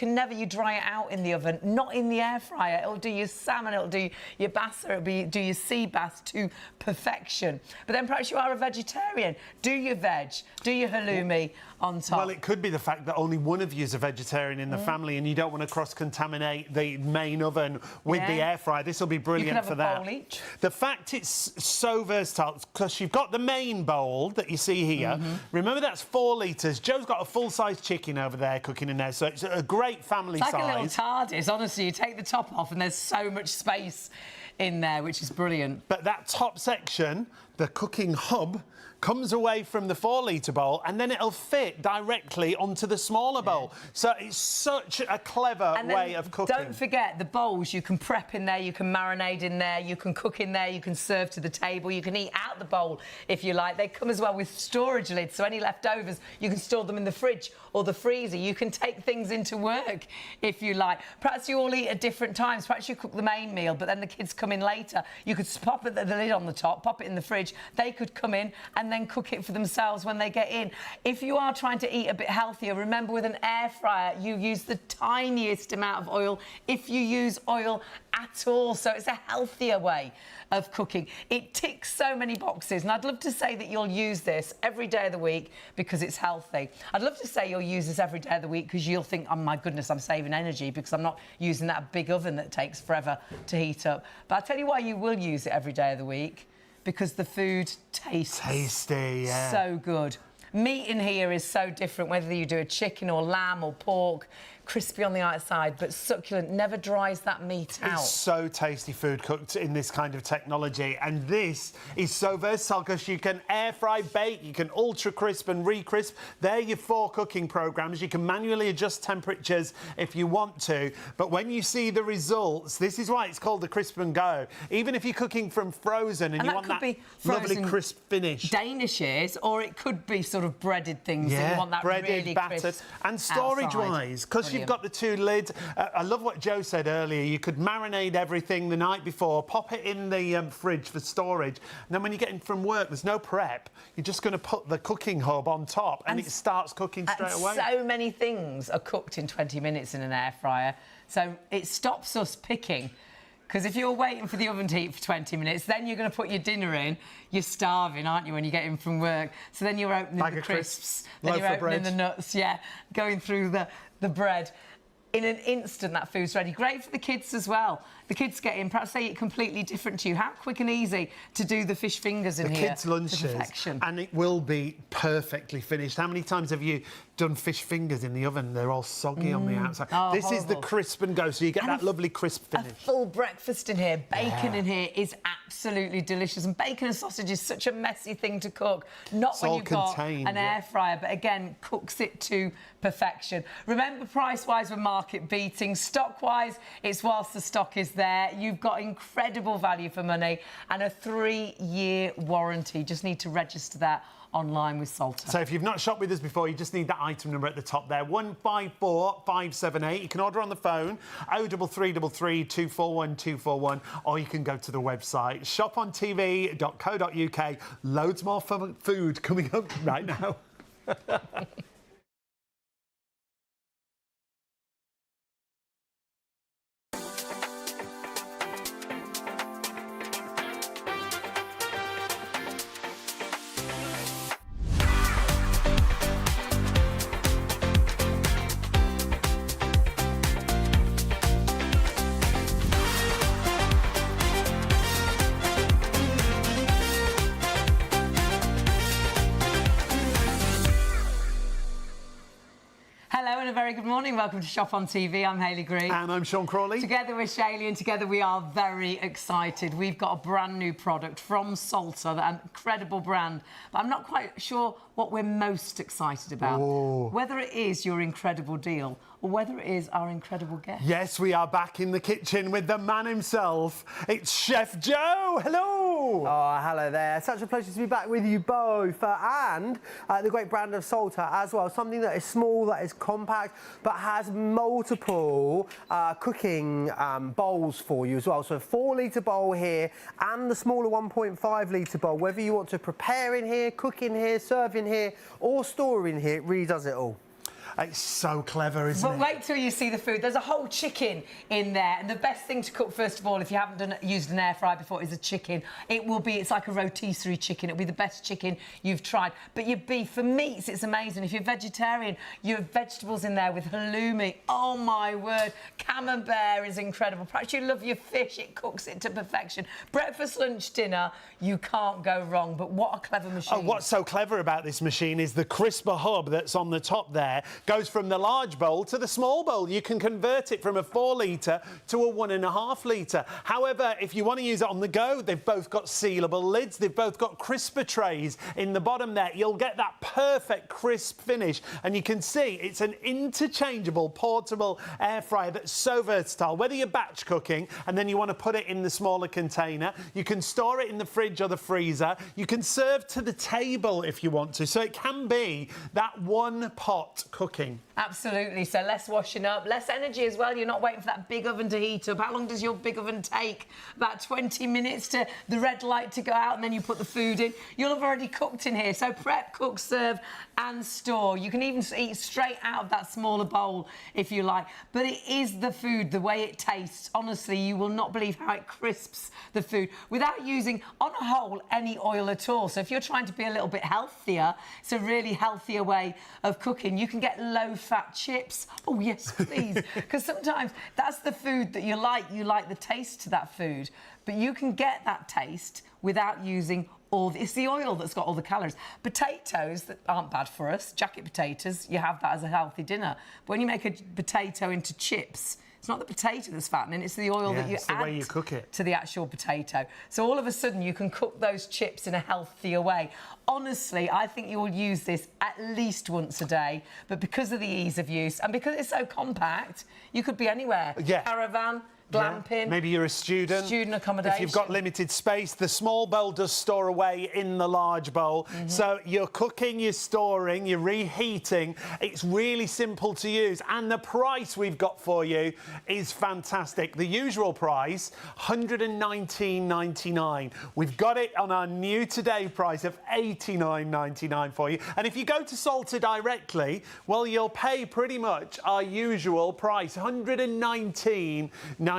dry it out in the oven, not in the air fryer. It'll do your salmon, it'll do your bass, or it'll do your sea bass to perfection. But then perhaps you are a vegetarian. Do your veg, do your halloumi on top. Well, it could be the fact that only one of you is a vegetarian in the family and you don't want to cross-contaminate the main oven with the air fryer. This will be brilliant for that. You can have a bowl each. The fact it's so versatile, because you've got the main bowl that you see here. Remember, that's 4 litres. Joe's got a full-size chicken over there cooking in there, so it's a great family size. It's like a little TARDIS, honestly. You take the top off and there's so much space in there, which is brilliant. But that top section, the cooking hub, comes away from the 4-litre bowl and then it'll fit directly onto the smaller bowl. So it's such a clever way of cooking. Don't forget the bowls. You can prep in there, you can marinate in there, you can cook in there, you can serve to the table, you can eat out the bowl if you like. They come as well with storage lids, so any leftovers, you can store them in the fridge or the freezer. You can take things into work if you like. Perhaps you all eat at different times. Perhaps you cook the main meal, but then the kids come in later. You could pop the lid on the top, pop it in the fridge. They could come in and then cook it for themselves when they get in. If you are trying to eat a bit healthier, remember with an air fryer, you use the tiniest amount of oil if you use oil at all. So it's a healthier way of cooking. It ticks so many boxes, and I'd love to say that you'll use this every day of the week because it's healthy. I'd love to say you'll use this every day of the week because you'll think, oh my goodness, I'm saving energy because I'm not using that big oven that takes forever to heat up. But I'll tell you why you will use it every day of the week, because the food tastes tasty, yeah. So good. Meat in here is so different, whether you do a chicken or lamb or pork, crispy on the outside, but succulent, never dries that meat out. It's so tasty food cooked in this kind of technology, and this is so versatile because you can air fry, bake, you can ultra crisp and re-crisp. They're your 4 cooking programs. You can manually adjust temperatures if you want to, but when you see the results, this is why it's called the Crisp and Go. Even if you're cooking from frozen and you want that lovely crisp finish. Danishes, or it could be sort of breaded things that you want that breaded, really battered. crisp. And storage-wise, because you've got the 2 lids, I love what Joe said earlier, you could marinate everything the night before, pop it in the fridge for storage, and then when you get in from work, there's no prep. You're just going to put the cooking hub on top and it starts cooking straight away. So many things are cooked in 20 minutes in an air fryer, so it stops us picking. Because if you're waiting for the oven to heat for 20 minutes, then you're going to put your dinner in. You're starving, aren't you, when you get in from work? So then you're opening the crisps, then you're opening the nuts, going through the bread. In an instant, that food's ready. Great for the kids as well. The kids get in, perhaps they eat completely different to you. How quick and easy to do the fish fingers in here. The kids' lunches, and it will be perfectly finished. How many times have you done fish fingers in the oven? They're all soggy on the outside. Oh, this is the Crisp and Go, so you get that lovely crisp finish. A full breakfast in here. Bacon in here is absolutely delicious. And bacon and sausage is such a messy thing to cook. Not when you've got an air fryer, but again, cooks it to perfection. Remember, price-wise, we're market beating. Stock-wise, it's whilst the stock is there. You've got incredible value for money and a 3-year warranty. Just need to register that online with Salter. So if you've not shopped with us before, you just need that item number at the top there, 154578. You can order on the phone, 03333 241 241, or you can go to the website, shopontv.co.uk. Loads more food coming up right now. Hello and a very good morning. Welcome to Shop on TV. I'm Hayley Green. And I'm Sean Crawley. Together we're Shayley, and together we are very excited. We've got a brand new product from Salter, an incredible brand. But I'm not quite sure what we're most excited about. Ooh. Whether it is your incredible deal or whether it is our incredible guest. Yes, we are back in the kitchen with the man himself. It's Chef Joe. Hello. Oh, hello there. Such a pleasure to be back with you both. And the great brand of Salter as well. Something that is small, that is compact, but has multiple cooking bowls for you as well. So a 4-litre bowl here and the smaller 1.5-litre bowl. Whether you want to prepare in here, cook in here, serve in here, or store in here, it really does it all. It's so clever, isn't it? But wait till you see the food. There's a whole chicken in there, and the best thing to cook, first of all, if you haven't used an air fryer before, is a chicken. It's like a rotisserie chicken. It'll be the best chicken you've tried. But your beef, for meats, it's amazing. If you're vegetarian, you have vegetables in there with halloumi. Oh my word, camembert is incredible. Perhaps you love your fish, it cooks it to perfection. Breakfast, lunch, dinner, you can't go wrong. But what a clever machine. Oh, what's so clever about this machine is the crisper hub that's on the top there goes from the large bowl to the small bowl. You can convert it from a 4 litre to a 1.5 litre. However, if you want to use it on the go, they've both got sealable lids. They've both got crisper trays in the bottom there. You'll get that perfect crisp finish. And you can see it's an interchangeable portable air fryer that's so versatile. Whether you're batch cooking and then you want to put it in the smaller container, you can store it in the fridge or the freezer. You can serve to the table if you want to. So it can be that one pot cooking. Absolutely. So less washing up, less energy as well. You're not waiting for that big oven to heat up. How long does your big oven take? About 20 minutes to the red light to go out, and then you put the food in. You'll have already cooked in here. So prep, cook, serve and store. You can even eat straight out of that smaller bowl if you like. But it is the food, the way it tastes. Honestly, you will not believe how it crisps the food without using, on a whole, any oil at all. So if you're trying to be a little bit healthier, it's a really healthier way of cooking. You can get low-fat chips. Oh, yes, please. Because sometimes that's the food that you like. You like the taste to that food. But you can get that taste without using it's the oil that's got all the calories. Potatoes that aren't bad for us, jacket potatoes, you have that as a healthy dinner. But when you make a potato into chips, it's not the potato that's fattening, it's the oil that you add way you cook it to the actual potato. So all of a sudden you can cook those chips in a healthier way. Honestly, I think you will use this at least once a day, but because of the ease of use and because it's so compact, you could be anywhere. Yeah. Caravan, glamping. Yeah. Maybe you're a student. Student accommodation. If you've got limited space, the small bowl does store away in the large bowl. So you're cooking, you're storing, you're reheating. It's really simple to use. And the price we've got for you is fantastic. The usual price, $119.99. We've got it on our new today price of $89.99 for you. And if you go to Salter directly, well, you'll pay pretty much our usual price, $119.99.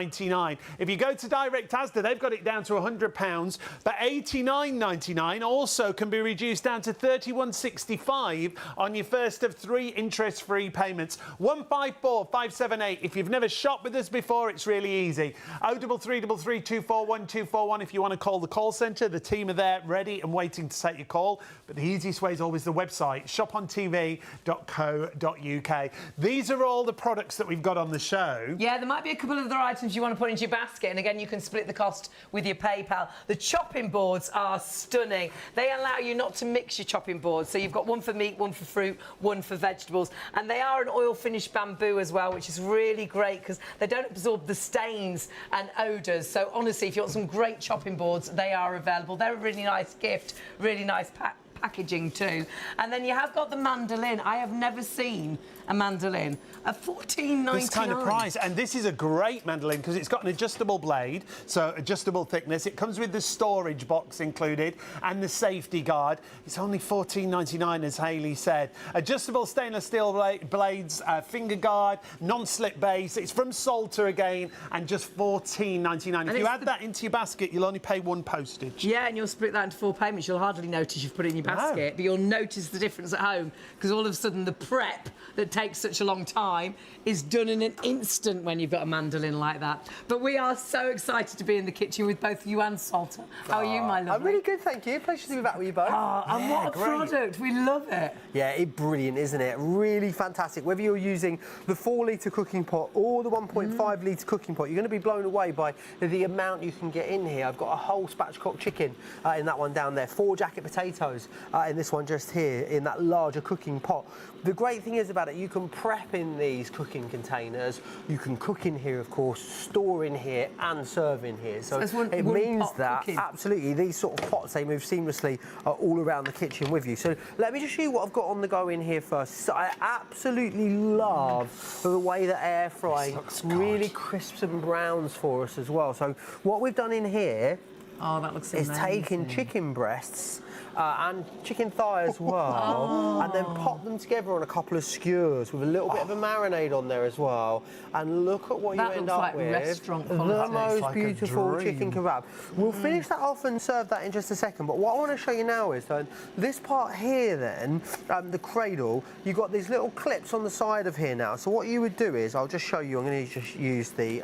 If you go to Direct Asda, they've got it down to £100, but $89.99 also can be reduced down to $31.65 on your first of 3 interest-free payments. 154578. If you've never shopped with us before, it's really easy. 0333 241 241 if you want to call the call centre. The team are there, ready and waiting to take your call. But the easiest way is always the website, shopontv.co.uk. These are all the products that we've got on the show. Yeah, there might be a couple of other items you want to put into your basket, and again, you can split the cost with your PayPal. The chopping boards are stunning. They allow you not to mix your chopping boards, so you've got one for meat, one for fruit, one for vegetables, and they are an oil-finished bamboo as well, which is really great because they don't absorb the stains and odours. So honestly, if you want some great chopping boards, they are available. They're a really nice gift, really nice packaging too. And then you have got the mandolin. I have never seen a mandolin at $14.99. This kind of price. And this is a great mandolin because it's got an adjustable blade, so adjustable thickness. It comes with the storage box included and the safety guard. It's only $14.99, as Hayley said. Adjustable stainless steel blades, finger guard, non-slip base. It's from Salter again, and just $14.99. If you add that into your basket, you'll only pay 1 postage. Yeah, and you'll split that into 4 payments. You'll hardly notice you've put it in your basket, but you'll notice the difference at home because all of a sudden the prep that takes such a long time is done in an instant when you've got a mandolin like that. But we are so excited to be in the kitchen with both you and Salter. How are you, my lovely? I'm really good, thank you. Pleasure to be back with you both. Oh, and what a product. We love it. Yeah, it's brilliant, isn't it? Really fantastic. Whether you're using the 4-litre cooking pot or the 1.5-litre cooking pot, you're going to be blown away by the amount you can get in here. I've got a whole spatchcock chicken in that one down there, 4 jacket potatoes in this one just here in that larger cooking pot. The great thing is about it, you can prep in these cooking containers, you can cook in here, of course, store in here and serve in here. So it means that, absolutely, these sort of pots, they move seamlessly all around the kitchen with you. So let me just show you what I've got on the go in here first. So I absolutely love the way that air frying really crisps and browns for us as well. So what we've done in here Oh, that looks amazing. Is taking chicken breasts and chicken thigh as well, and then pop them together on a couple of skewers with a little bit of a marinade on there as well. And look at what That you end looks up like with. restaurant The quality. most like a beautiful dream. chicken kebab. We'll finish that off and serve that in just a second. But what I want to show you now is that this part here, then the cradle. You've got these little clips on the side of here now. So what you would do is, I'll just show you. I'm going to just use the.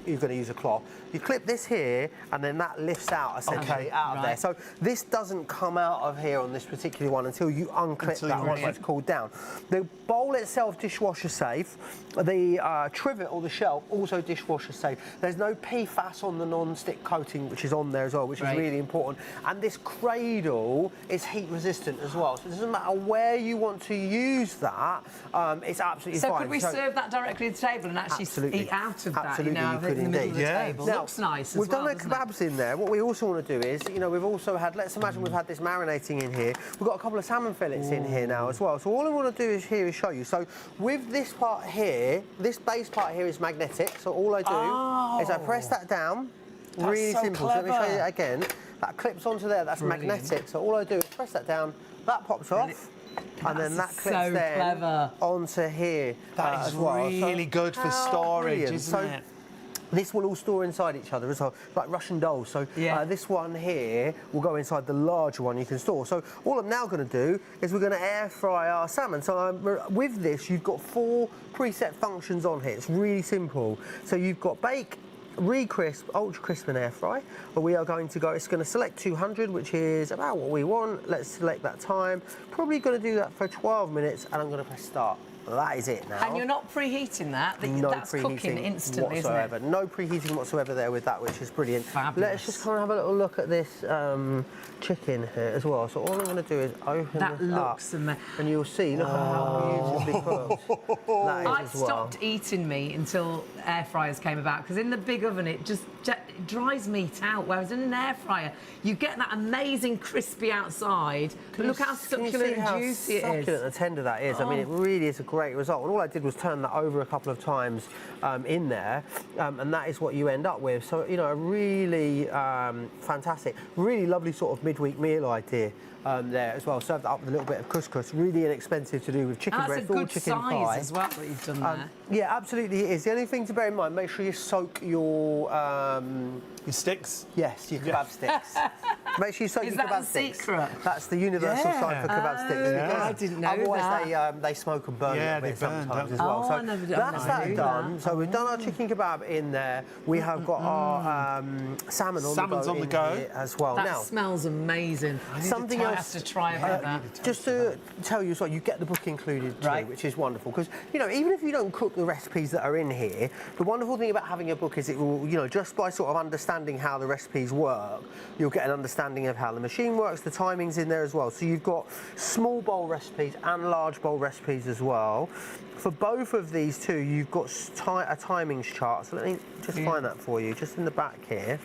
You're going to use a cloth. You clip this here, and then that lifts out essentially out of there. So this doesn't come out of here on this particular one until you unclip that once it's cooled down. The bowl itself, dishwasher safe. The trivet or the shelf, also dishwasher safe. There's no PFAS on the non-stick coating, which is on there as well, which is really important. And this cradle is heat resistant as well. So it doesn't matter where you want to use that, it's absolutely fine. So could we serve that directly at the table and actually eat out of that? Absolutely, you could in the middle of the indeed. table. Now, Looks nice. We've done the doesn't kebabs in there. What we also want to do is, you know, we've also had. Let's imagine we've had this marinating in here. We've got a couple of salmon fillets in here now as well. So all I want to do is show you. So with this part here, this base part here is magnetic. So all I do is I press that down. That's really so simple. So let me show you clever. that again. That clips onto there. That's magnetic. So all I do is press that down. That pops off. And then that clips then onto here. That is as well. really good for storage, isn't it? This will all store inside each other as well, like Russian dolls. So this one here will go inside the larger one you can store. So all I'm now going to do is we're going to air fry our salmon. So with this, you've got 4 preset functions on here. It's really simple. So you've got bake, re-crisp, ultra crisp and air fry. But we are going to go, it's going to select 200, which is about what we want. Let's select that time. Probably going to do that for 12 minutes, and I'm going to press start. That is it now. And you're not preheating that? No that's cooking instantly, whatsoever. isn't it? No preheating whatsoever there with that, which is brilliant. Fabulous. Let's just kind of have a little look at this chicken here as well. So all I'm going to do is open that this looks up, amazing. and you'll see. Look at how beautifully cooked that is I as well. stopped eating meat until air fryers came about, because in the big oven it just dries meat out, whereas in an air fryer you get that amazing crispy outside. But look how succulent and juicy it is. Succulent and tender that is. I mean, it really is a great result. And all I did was turn that over a couple of times in there, and that is what you end up with. So, you know, a really fantastic, really lovely sort of midweek meal idea. There as well, served up with a little bit of couscous. Really inexpensive to do with chicken breast or chicken thigh. That's a good size as well that you've done there. Yeah, absolutely it is. The only thing to bear in mind, make sure you soak your sticks? Yes, your kebab sticks. Make sure you soak your kebab sticks. Is that the secret? That's the universal sign for kebab sticks. Because I didn't know otherwise that. they smoke and burn a little bit sometimes as well. Oh, So I never that's that done. that. So we've done our chicken kebab in there. We have got our salmon on the go here as well. That Now, smells amazing. something I else have to try that. just to tell you as well, you get the book included too, which is wonderful. Because, you know, even if you don't cook the recipes that are in here, the wonderful thing about having a book is it will, you know, just by sort of understanding how the recipes work, you'll get an understanding of how the machine works, the timings in there as well. So you've got small bowl recipes and large bowl recipes as well. For both of these two, you've got a timings chart. So let me just find that for you, just in the back here.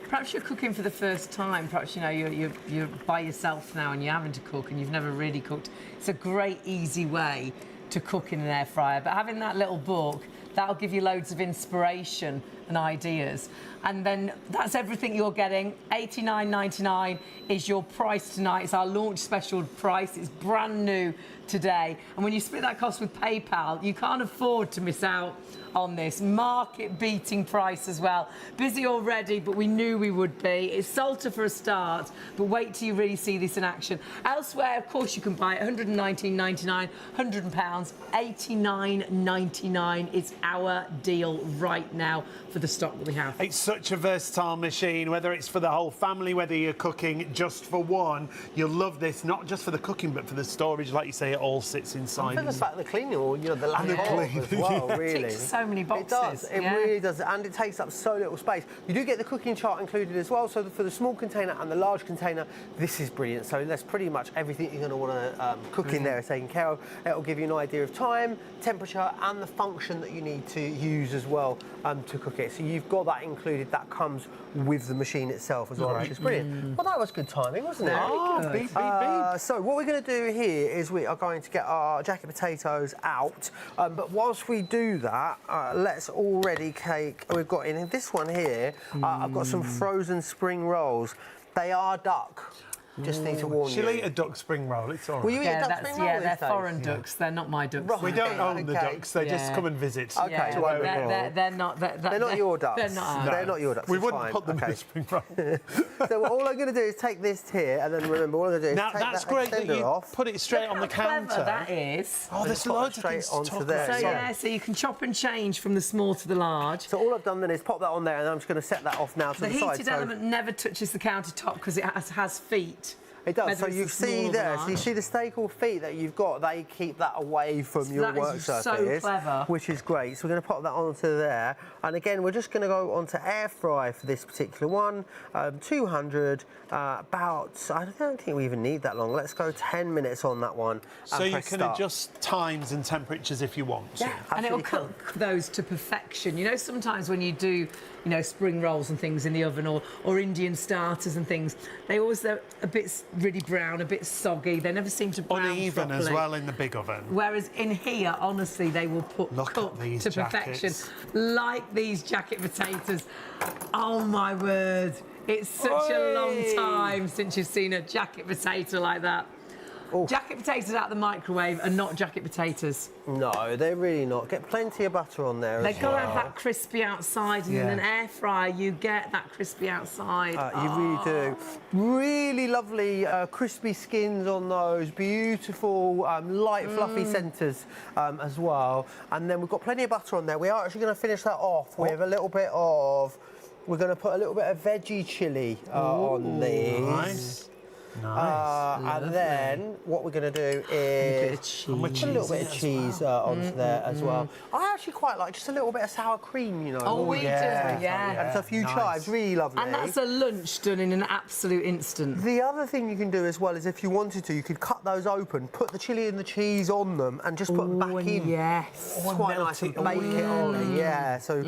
Perhaps you're cooking for the first time. Perhaps, you know, you're by yourself now and you're having to cook and you've never really cooked. It's a great, easy way to cook in an air fryer. But having that little book, that'll give you loads of inspiration and ideas. And then that's everything you're getting. $89.99 is your price tonight. It's our launch special price. It's brand new today. And when you split that cost with PayPal, you can't afford to miss out on this market-beating price as well. Busy already, but we knew we would be. It's Salter for a start, but wait till you really see this in action. Elsewhere, of course, you can buy it £119.99, £100, $89.99 is our deal right now for the stock that we have. It's such a versatile machine, whether it's for the whole family, whether you're cooking just for one, you'll love this, not just for the cooking, but for the storage. Like you say, it all sits inside. And the fact the cleaning, or, you know, the lamp as well, really. Ticks so many boxes. It does, it really does, and it takes up so little space. You do get the cooking chart included as well, so for the small container and the large container, this is brilliant. So that's pretty much everything you're going to want to cook in there is taken care of. It'll give you an idea of time, temperature, and the function that you need to use as well to cook it. kit. So you've got that included. That comes with the machine itself as well, which is brilliant. Well, that was good timing, wasn't it? Oh, beep, beep, beep. So what we're going to do here is we are going to get our jacket potatoes out. But whilst we do that, let's already take. We've got in this one here. I've got some frozen spring rolls. They are duck. Just need to warn She'll you. eat a duck spring roll, it's all right. Will you eat a duck spring roll they're these days? foreign ducks. They're not my ducks. Right. We don't own the Okay. ducks, they just Yeah. come and visit. Okay, Yeah, to where we they're not. They're not your ducks. They're not. They're not your ducks. We it's wouldn't fine. put them in okay. a spring roll. So all I'm going to do is take this here, and then remember, all I'm going to do is Now, take that's that great that extender you off. put it straight on the Look how clever counter. that is. Oh, there's put it loads of straight things to onto talk there. about. So yeah, so you can chop and change from the small to the large. So all I've done then is pop that on there, and I'm just going to set that off now to The the side. heated So element never touches the countertop because it has feet. it does. Whether So it's you the small see or the there, so you large. see the stake or feet that you've got, they keep that away from your that work is so surface, clever. which is great. So we're going to pop that onto there, and again we're just going to go onto air fry for this particular one, 200. About, I don't think we even need that long. Let's go 10 minutes on that one. So and you press can start. adjust times and temperatures if you want to. Yeah, And it'll absolutely cook those to perfection. You know, sometimes when you do, spring rolls and things in the oven or Indian starters and things, they're a bit really brown, a bit soggy. They never seem to brown Uneven as properly. well in the big oven. Whereas in here, honestly, they will Look cook at these to perfection. jackets. Like these jacket potatoes. Oh my word. It's such a long Oi. time since you've seen a jacket potato like that. Oh. Jacket potatoes out of the microwave are not jacket potatoes. No, they're really not. Get plenty of butter on there They've as got to well. have that crispy outside, and Yeah. in an air fryer, you get that crispy outside. You really do. Really lovely crispy skins on those, beautiful light fluffy centres as well. And then we've got plenty of butter on there. We are actually going to finish that off with a little bit of, we're going to put a little bit of veggie chilli on these. Nice. Nice. And then what we're going to do is And with put a little bit of cheese cheese onto there as well. I actually quite like just a little bit of sour cream, Oh, we do, yeah. And so a few Nice. chives, really lovely. And that's a lunch done in an absolute instant. The other thing you can do as well is if you wanted to, you could cut those open, put the chilli and the cheese on them, and just put them back in. Yes. It's quite nice and bake it on. Yeah, so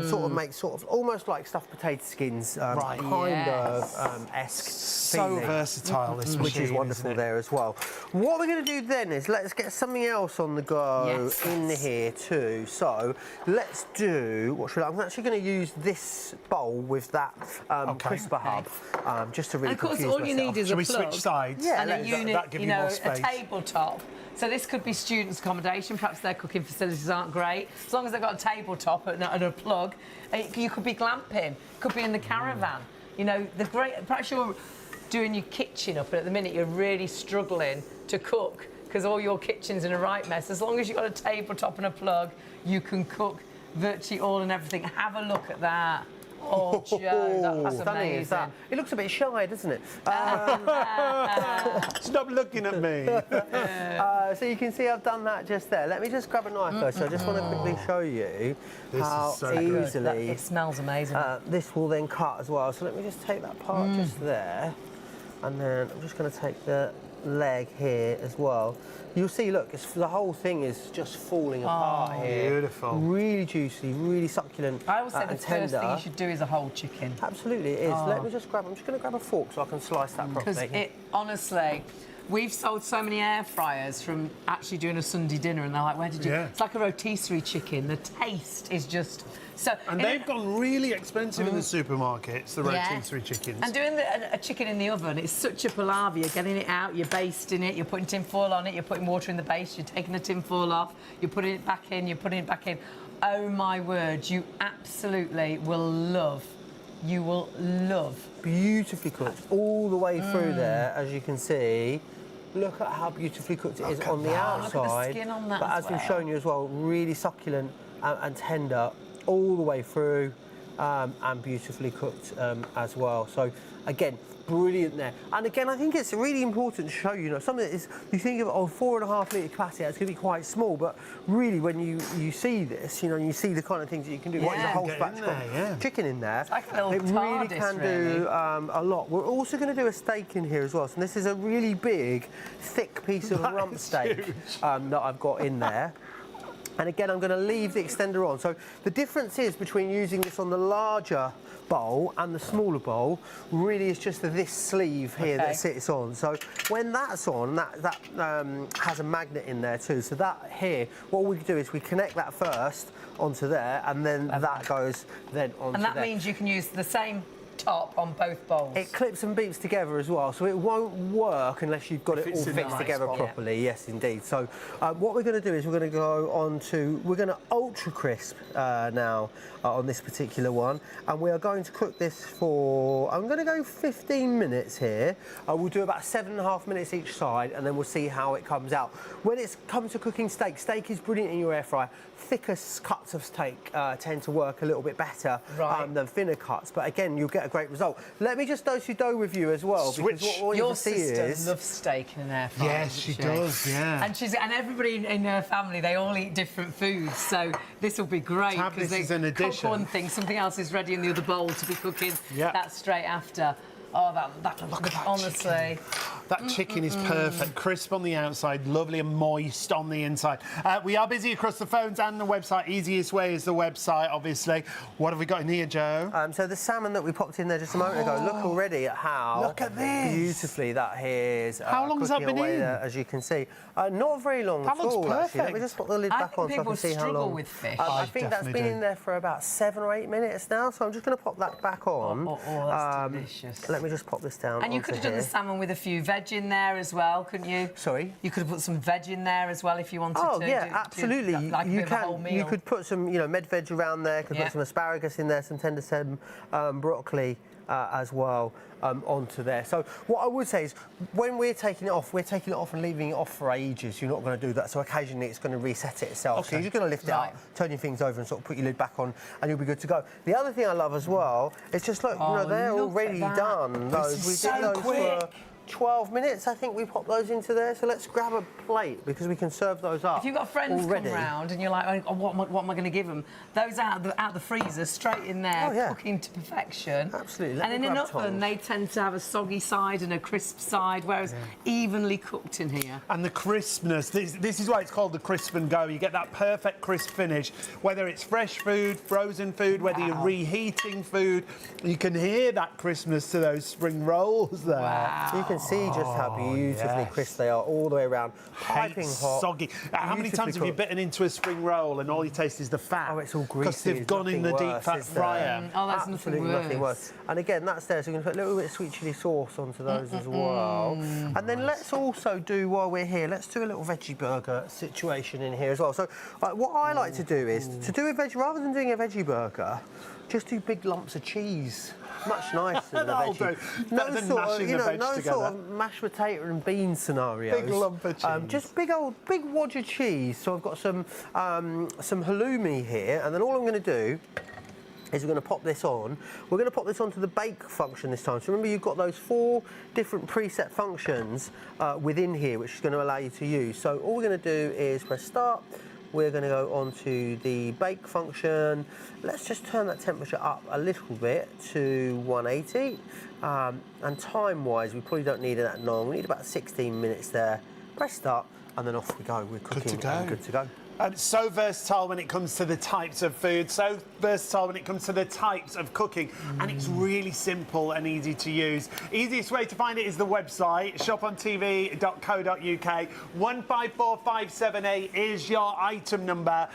sort of make almost like stuffed potato skins, Right. kind Yes. of esque. So feeling. versatile, this machine, Which is wonderful isn't it? there as well. What we're going to do then is let's get something else on the go Yes. in here too. So let's do, I'm actually going to use this bowl with that crisper hub just to really And of course, confuse all you myself. need is Shall a we plug switch sides? Yeah, and a let's- unit, that give you more a space. tabletop. So this could be students' accommodation. Perhaps their cooking facilities aren't great. As long as they've got a tabletop and a plug, you could be glamping. Could be in the caravan. Perhaps you're doing your kitchen up, and at the minute you're really struggling to cook because all your kitchen's in a right mess. As long as you've got a tabletop and a plug, you can cook virtually all and everything. Have a look at that. Oh, Joe, that's Stunning is that. amazing. It looks a bit shy, doesn't it? Stop looking at me. So you can see I've done that just there. Let me just grab a knife first. So I just want to quickly show you This how is so good. easily It smells amazing. this will then cut as well. So let me just take that part just there. And then I'm just going to take the leg here as well. You'll see, look, the whole thing is just falling apart here. Beautiful. Really juicy, really succulent I always say the and first thing tender. you should do is a whole chicken. Absolutely, it is. Let me just I'm just going to grab a fork so I can slice that Because properly. honestly, we've sold so many air fryers from actually doing a Sunday dinner, and they're like, where did you? Yeah. It's like a rotisserie chicken. The taste is just so. And they've gone really expensive in the supermarkets, the Yeah. rotisserie chickens. And doing a chicken in the oven, it's such a palaver. You're getting it out, you're basting it, you're putting tin foil on it, you're putting water in the base, you're taking the tin foil off, you're putting it back in, you're putting it back in. Oh my word, you absolutely will love. You will love. Beautifully cooked all the way through there, as you can see. Look at how beautifully cooked it is on the that. Look at the outside. skin on that but as as we've well. shown you as well, really succulent and tender all the way through, and beautifully cooked as well. So again, brilliant there. And again, I think it's really important to show you, something that is, you think of 4.5 litre capacity, it's going to be quite small, but really when you see this, you see the kind of things that you can do. What is a Yeah. whole Get in spatchcock there, yeah. chicken in there? like a little it really TARDIS, can really. do a lot. We're also going to do a steak in here as well. So this is a really big, thick piece of That rump is steak huge. that I've got in there. And again, I'm going to leave the extender on. So the difference is between using this on the larger bowl and the smaller bowl really is just this sleeve here that sits on. So when that's on, that has a magnet in there too. So that here, what we do is we connect that first onto there, and then that goes then onto And that there. means you can use the same top on both bowls. It clips and beeps together as well, so it won't work unless you've got it all fixed together properly. Yes, indeed. So what we're going to do is we're going to go on to, we're going to ultra crisp now on this particular one, and we are going to cook this for, I'm going to go 15 minutes here. We'll do about 7.5 minutes each side, and then we'll see how it comes out. When it comes to cooking steak, steak is brilliant in your air fryer. Thicker cuts of steak tend to work a little bit better than thinner cuts, but again, you'll get a great result. Let me just dose dough with you as well, because what your you see sister is loves steak in an air fryer. Yes, she does, yeah. And everybody in her family, they all eat different foods, so this will be great because they cook one thing, something else is ready in the other bowl to be cooking that straight after. Oh, that honestly. Chicken. That chicken is perfect. Crisp on the outside, lovely and moist on the inside. We are busy across the phones and the website. Easiest way is the website, obviously. What have we got in here, Joe? So the salmon that we popped in there just a moment ago, look already at how look at this. Beautifully that here is how long has that been in? There, as you can see. Not very long that at all, looks perfect. actually. Let me just put the lid back on so I can see how long. With fish. I think that's been in there for about 7 or 8 minutes now, so I'm just going to pop that back on. Oh, that's delicious. Let me just pop this down. And you could have done the salmon with a few veg in there as well, couldn't you? Sorry? You could have put some veg in there as well if you wanted to. Oh, yeah, absolutely. Like you can. You could put some, med veg around there. Could put some asparagus in there, some tender stem broccoli as well onto there. So what I would say is, when we're taking it off and leaving it off for ages. You're not going to do that. So occasionally it's going to reset itself. So you're just going to lift it up, turn your things over, and sort of put your lid back on, and you'll be good to go. The other thing I love as well is just look, they're already done. This is so quick. 12 minutes, I think we pop those into there. So let's grab a plate because we can serve those up. If you've got friends come round and you're like, oh, what am I going to give them? Those out the freezer, straight in there, cooking to perfection. Absolutely. And in an oven, they tend to have a soggy side and a crisp side, whereas evenly cooked in here. And the crispness, this is why it's called the crisp and go. You get that perfect crisp finish, whether it's fresh food, frozen food, whether you're reheating food. You can hear that crispness to those spring rolls there. Wow. You can see just how beautifully crisp they are all the way around. Piping hot. Soggy. How many times have you bitten into a spring roll and all you taste is the fat? Oh, it's all greasy. Because they've gone in the deep fat fryer. Oh, that's nothing worse. And again, that's there, so we're going to put a little bit of sweet chilli sauce onto those as well. And then let's also do, while we're here, let's do a little veggie burger situation in here as well. So what I like to do is, to do a veggie, rather than doing a veggie burger, just do big lumps of cheese. Much nicer than a veggie. No sort of mashed potato and bean scenarios. Big lump of cheese. Just big wad of cheese. So I've got some halloumi here, and then all I'm going to do is we're going to pop this on. We're going to pop this onto the bake function this time. So remember, you've got those 4 different preset functions within here, which is going to allow you to use. So all we're going to do is press start. We're going to go on to the bake function. Let's just turn that temperature up a little bit to 180. And time-wise, we probably don't need it that long. We need about 16 minutes there. Press start, and then off we go. We're cooking and good to go. And so versatile when it comes to the types of food, so versatile when it comes to the types of cooking, and it's really simple and easy to use. Easiest way to find it is the website, shopontv.co.uk. 154578 is your item number.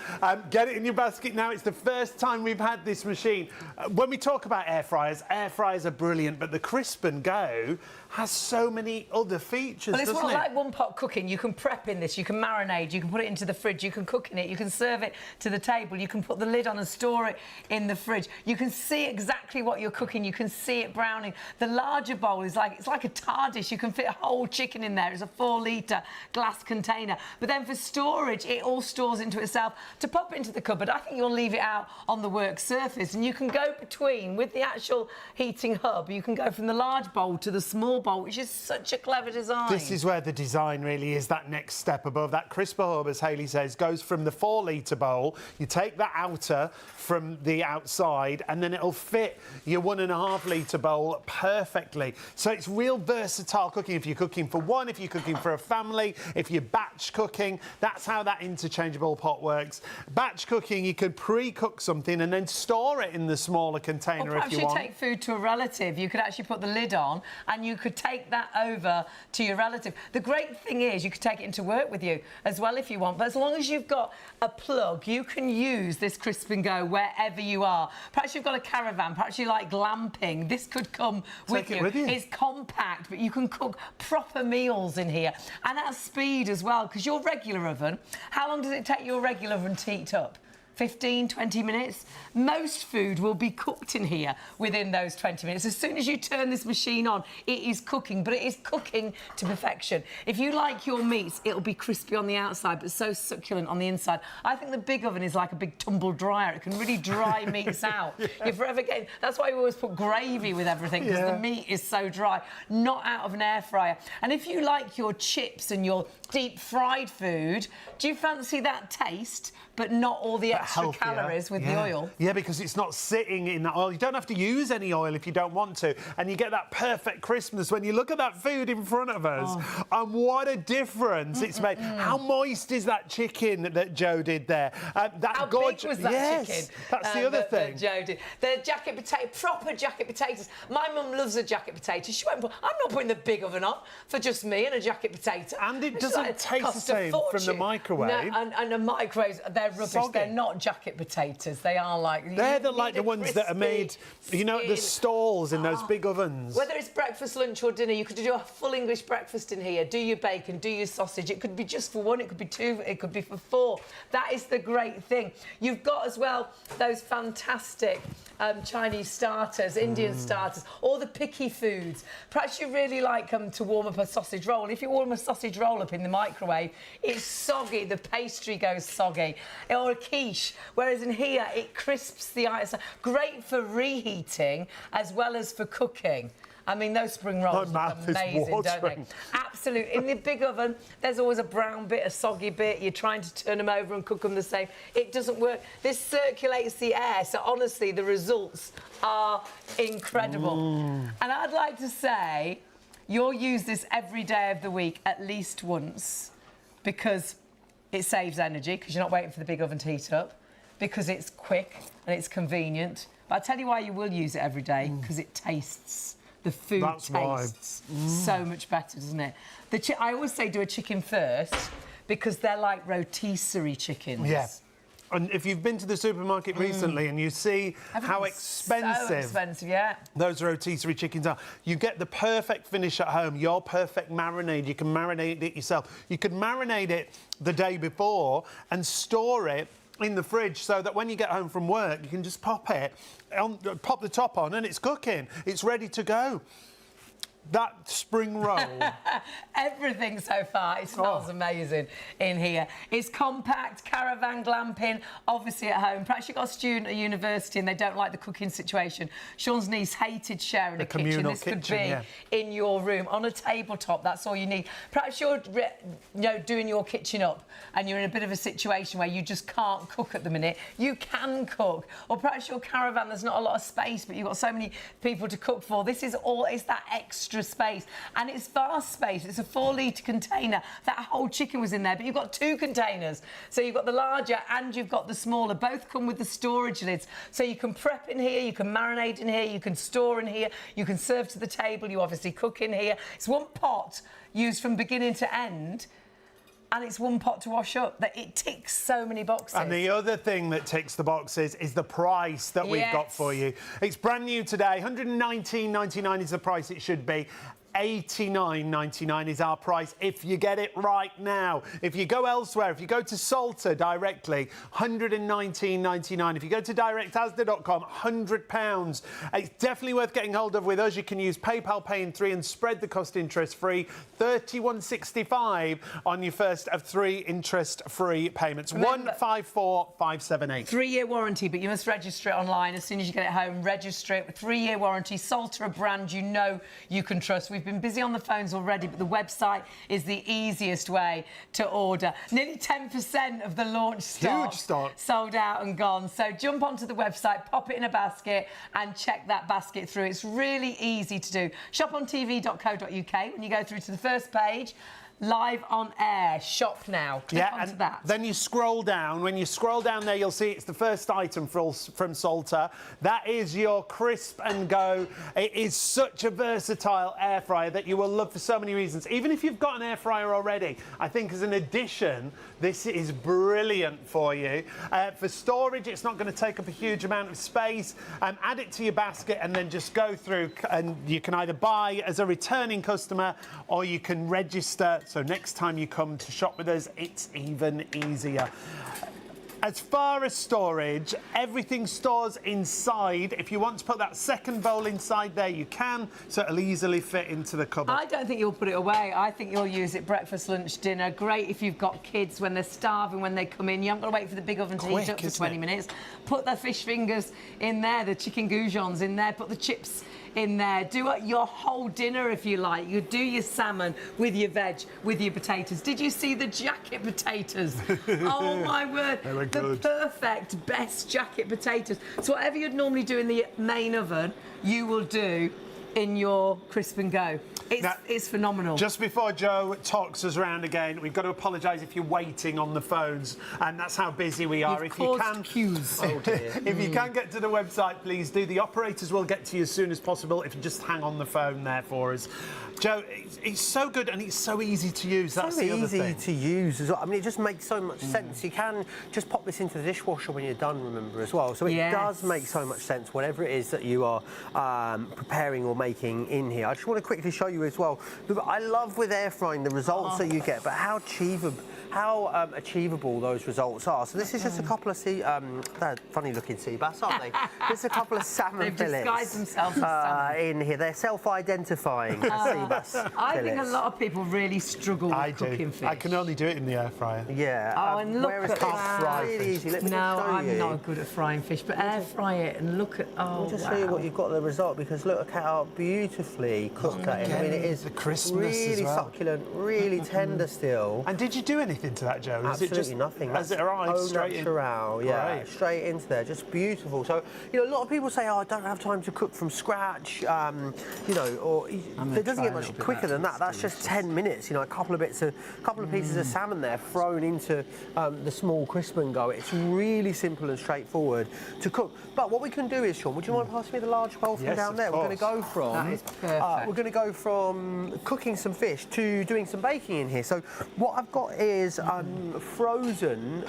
Get it in your basket now. It's the first time we've had this machine. When we talk about air fryers are brilliant, but the Crisp and Go has so many other features, Well, it's doesn't not it? like one-pot cooking. You can prep in this, you can marinate, you can put it into the fridge, you can cook in it, you can serve it to the table, you can put the lid on and store it in the fridge. You can see exactly what you're cooking, you can see it browning. The larger bowl is it's like a TARDIS. You can fit a whole chicken in there. It's a 4-litre glass container. But then for storage, it all stores into itself. To pop it into the cupboard, I think you'll leave it out on the work surface, and you can go between, with the actual heating hub, you can go from the large bowl to the small bowl, which is such a clever design. This is where the design really is that next step above. That crisper hub, as Hayley says, goes from the 4-litre bowl. You take that outer from the outside, and then it'll fit your 1.5-litre bowl perfectly. So it's real versatile cooking if you're cooking for one, if you're cooking for a family, if you're batch cooking. That's how that interchangeable pot works. Batch cooking, you could pre-cook something and then store it in the smaller container if you want. Perhaps you take food to a relative, you could actually put the lid on and you could take that over to your relative. The great thing is you could take it into work with you as well if you want, but as long as you've got a plug, you can use this Crisp and Go wherever you are. Perhaps you've got a caravan, perhaps you like glamping. This could come with you. It's compact, but you can cook proper meals in here and at speed as well, because your regular oven, how long does it take your regular oven to heat up? 15, 20 minutes. Most food will be cooked in here within those 20 minutes. As soon as you turn this machine on, it is cooking, but it is cooking to perfection. If you like your meats, it'll be crispy on the outside, but so succulent on the inside. I think the big oven is like a big tumble dryer. It can really dry meats out. You're forever getting... That's why we always put gravy with everything, because the meat is so dry, not out of an air fryer. And if you like your chips and your deep fried food, do you fancy that taste, but not all the extra calories with the oil? Yeah, because it's not sitting in that oil. You don't have to use any oil if you don't want to, and you get that perfect crispness when you look at that food in front of us. And what a difference it's made. How moist is that chicken that Joe did there? How big was that chicken? That's the other thing. That Joe did. The jacket potato, proper jacket potatoes. My mum loves a jacket potato. She went, I'm not putting the big oven on for just me and a jacket potato. And it doesn't taste the same from the microwave. No, and the microwaves, they're rubbish. Soggy. They're not jacket potatoes. They are like... They're like the ones that are made, you know, at the stalls in those big ovens. Whether it's breakfast, lunch or dinner, you could do a full English breakfast in here. Do your bacon, do your sausage. It could be just for one, it could be two, it could be for four. That is the great thing. You've got as well those fantastic Chinese starters, Indian starters, all the picky foods. Perhaps you really like to warm up a sausage roll. If you warm a sausage roll up in the microwave, it's soggy, the pastry goes soggy. Or a quiche, whereas in here it crisps the ice. Great for reheating as well as for cooking. I mean, those spring rolls are amazing, don't they? Absolutely. In the big oven, there's always a brown bit, a soggy bit. You're trying to turn them over and cook them the same. It doesn't work. This circulates the air, so honestly, the results are incredible. And I'd like to say you'll use this every day of the week at least once, because it saves energy, because you're not waiting for the big oven to heat up, because it's quick and it's convenient. But I'll tell you why you will use it every day, because it tastes. The food tastes so much better, doesn't it? I always say do a chicken first, because they're like rotisserie chickens. Yeah. And if you've been to the supermarket recently and you see how expensive those rotisserie chickens are, you get the perfect finish at home, your perfect marinade. You can marinate it yourself. You can marinate it the day before and store it in the fridge, so that when you get home from work, you can just pop the top on, and it's cooking. It's ready to go. That spring roll. Everything so far. It smells amazing in here. It's compact, caravan glamping, obviously at home. Perhaps you've got a student at university and they don't like the cooking situation. Sean's niece hated sharing a kitchen. This could be in your room, on a tabletop. That's all you need. Perhaps you're doing your kitchen up and you're in a bit of a situation where you just can't cook at the minute. You can cook. Or perhaps your caravan, there's not a lot of space, but you've got so many people to cook for. This is all, it's that extra space, and it's vast space. It's a 4-litre container. That whole chicken was in there, but you've got 2 containers. So you've got the larger and you've got the smaller. Both come with the storage lids. So you can prep in here, you can marinate in here, you can store in here, you can serve to the table, you obviously cook in here. It's one pot used from beginning to end. And it's one pot to wash up. That it ticks so many boxes. And the other thing that ticks the boxes is the price that we've got for you. It's brand new today. $119.99 is the price it should be. $89.99 is our price if you get it right now. If you go elsewhere, if you go to Salter directly, $119.99. If you go to directasda.com, £100. It's definitely worth getting hold of with us. You can use PayPal Pay in 3 and spread the cost interest-free. $31.65 on your first of 3 interest-free payments. 154578. 3-year warranty, but you must register it online as soon as you get it home. Register it. 3-year warranty. Salter, a brand you know you can trust. We've We've been busy on the phones already, but the website is the easiest way to order. Nearly 10% of the launch stock, Huge stock sold out and gone. So jump onto the website, pop it in a basket and check that basket through. It's really easy to do. Shopontv.co.uk. When you go through to the first page, live on air, shop now. Click onto that. Then you scroll down. When you scroll down there, you'll see it's the first item from Salter. That is your Crisp and Go. It is such a versatile air fryer that you will love for so many reasons. Even if you've got an air fryer already, I think as an addition, this is brilliant for you. For storage, it's not going to take up a huge amount of space. Add it to your basket and then just go through, and you can either buy as a returning customer or you can register. So next time you come to shop with us, it's even easier. As far as storage, everything stores inside. If you want to put that second bowl inside there, you can, so it'll easily fit into the cupboard. I don't think you'll put it away. I think you'll use it breakfast, lunch, dinner. Great if you've got kids when they're starving, when they come in. You haven't got to wait for the big oven to heat up for 20 minutes. Put the fish fingers in there, the chicken goujons in there, put the chips in there. Do your whole dinner if you like. You do your salmon with your veg, with your potatoes. Did you see the jacket potatoes? Oh my word. They were the good. Perfect, best jacket potatoes. So whatever you'd normally do in the main oven, you will do in your Crisp and Go. It's phenomenal. Just before Joe talks us around again, we've got to apologise if you're waiting on the phones, and that's how busy we are. If you can, queues. Oh dear. If you can get to the website, please do. The operators will get to you as soon as possible if you just hang on the phone there for us. Joe, it's so good and it's so easy to use. That's the other thing. Easy to use as well. I mean, it just makes so much sense. You can just pop this into the dishwasher when you're done, remember, as well. So it does make so much sense, whatever it is that you are preparing or making in here. I just want to quickly show you as well. I love with air frying the results that you get, but how achievable those results are. So this is just a couple of they're funny-looking sea bass, aren't they? Just a couple of salmon fillets. They've disguised themselves as salmon. In here. They're self-identifying as sea bass I fillets. think a lot of people really struggle with cooking fish. I can only do it in the air fryer. Yeah. Oh, and look whereas at it's that. really easy. Let me No, just show I'm you. not good at frying fish, but air fry it and look at. Oh, I'll just show you what you've got the result, because look at how beautifully cooked that is. I mean, it is the crispness really as well. succulent, really tender still. And did you do anything to that, Joe? Is Absolutely it just nothing. As it arrived straight in? Natural, yeah, Great. straight into there, just beautiful. So, you know, a lot of people say, "Oh, I don't have time to cook from scratch," you know, or it doesn't get much quicker than that. That's just 10 minutes. You know, a couple of pieces of salmon there thrown into the small Crisp and Go. It's really simple and straightforward to cook. But what we can do is, Sean, would you mind passing me the large bowl from down there? We're going to go from That is perfect. we're going to go from cooking some fish to doing some baking in here. So what I've got is frozen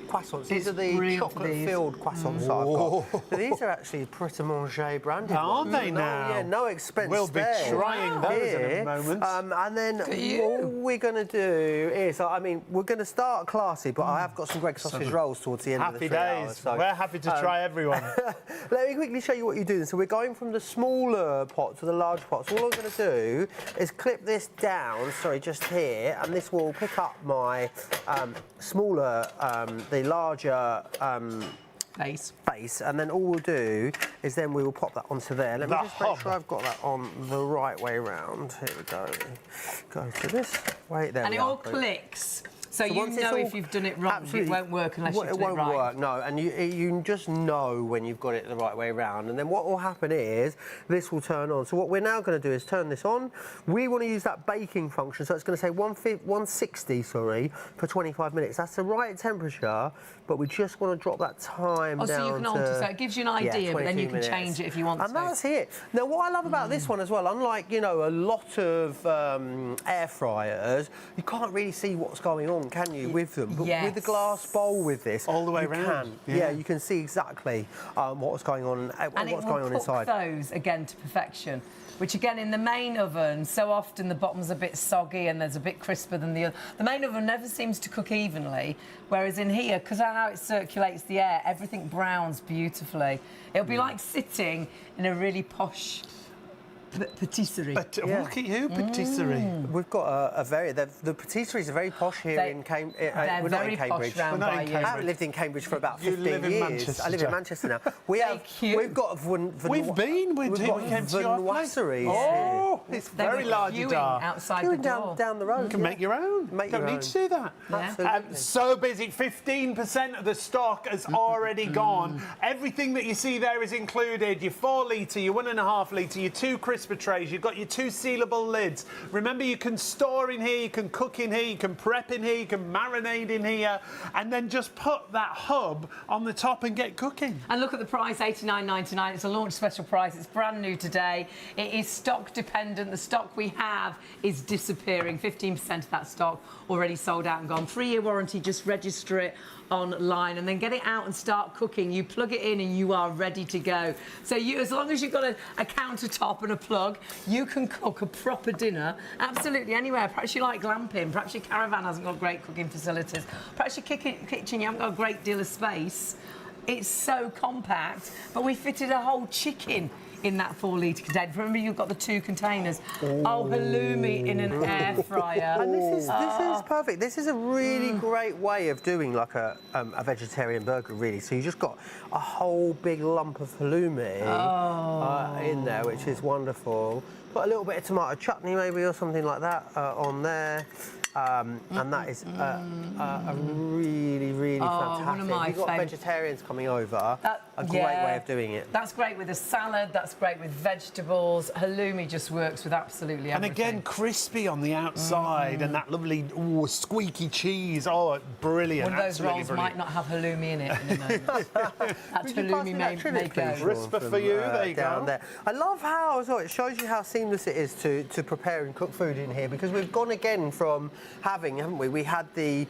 croissants. These are the chocolate-filled croissants that I've got. But these are actually Pret a Manger branded Aren't ones. they now? Yeah, no expense We'll be spared trying those in a here. moment. And then what we're going to do is, I mean, we're going to start classy, but I have got some Greggs sausage rolls towards the end of the 3 Happy hours. days. So, We're happy to try everyone. let me quickly show you what you do. So we're going from the smaller pot to the large pot. So all I'm going to do is clip this down, just here, and this will pick up my smaller, the larger base, and then all we'll do is then we will pop that onto there. Let me just make sure I've got that on the right way round. Here we go. Go to this. Wait, there and we it are. all clicks. So you once it's know all- if you've done it wrong, it won't work unless you've done it right. It won't work, no, and you just know when you've got it the right way around. And then what will happen is this will turn on. So what we're now going to do is turn this on. We want to use that baking function, so it's going to say 160, for 25 minutes. That's the right temperature, but we just want to drop that time down so you can alter, so it gives you an idea, but then you can change it if you want to. And that's it. Now, what I love about this one as well, unlike, you know, a lot of air fryers, you can't really see what's going on, can you, with them? But with the glass bowl with this, all the way you around. can. Yeah, you can see exactly what's going on, what's going on inside. And it will cook those again to perfection. Which again, in the main oven, so often the bottom's a bit soggy and there's a bit crisper than the other. The main oven never seems to cook evenly, whereas in here, because of how it circulates the air, everything browns beautifully. It'll be like sitting in a really posh patisserie. Look at you, patisserie. We've got the patisseries are very posh here in Cambridge. They're We're not very in Cambridge. posh round We're not by in you. Cambridge. I haven't lived in Cambridge for about 15 live in years. Manchester, I live in Joe. Manchester now. Cute. We've got We've been. We got came to your place. vinoiseries Oh, it's They very were large. queuing outside the door. down the road. You can make your own. Make Don't your need own. to do that. Absolutely. So busy. 15% of the stock has already gone. Everything that you see there is included. Your 4 litre, your 1.5 litre, your 2 crisper trays. You've got your 2 sealable lids. Remember, you can store in here, you can cook in here, you can prep in here, you can marinate in here, and then just put that hub on the top and get cooking. And look at the price, $89.99. It's a launch special price. It's brand new today. It is stock dependent. The stock we have is disappearing. 15% of that stock already sold out and gone. 3-year warranty. Just register it online and then get it out and start cooking. You plug it in and you are ready to go. So as long as you've got a countertop and a plug, you can cook a proper dinner absolutely anywhere. Perhaps you like glamping. Perhaps your caravan hasn't got great cooking facilities. Perhaps your kitchen, you haven't got a great deal of space. It's so compact, but we fitted a whole chicken in that 4 litre container. Remember, you've got the 2 containers. Oh, halloumi in an air fryer. And this is perfect. This is a really great way of doing like a vegetarian burger, really. So you just got a whole big lump of halloumi in there, which is wonderful. Put a little bit of tomato chutney maybe or something like that on there. And that is a really, really fantastic. One of my You've got favourite. vegetarians coming over. A great way of doing it. That's great with a salad. That's great with vegetables. Halloumi just works with absolutely everything. And again, crispy on the outside and that lovely squeaky cheese. Oh, brilliant. One of those Absolutely rolls brilliant. might not have halloumi in it in a moment. That halloumi may go. Crisper for you, there you down go. there. I love how as well, it shows you how seamless it is to prepare and cook food in here, because we've gone again from haven't we? We had we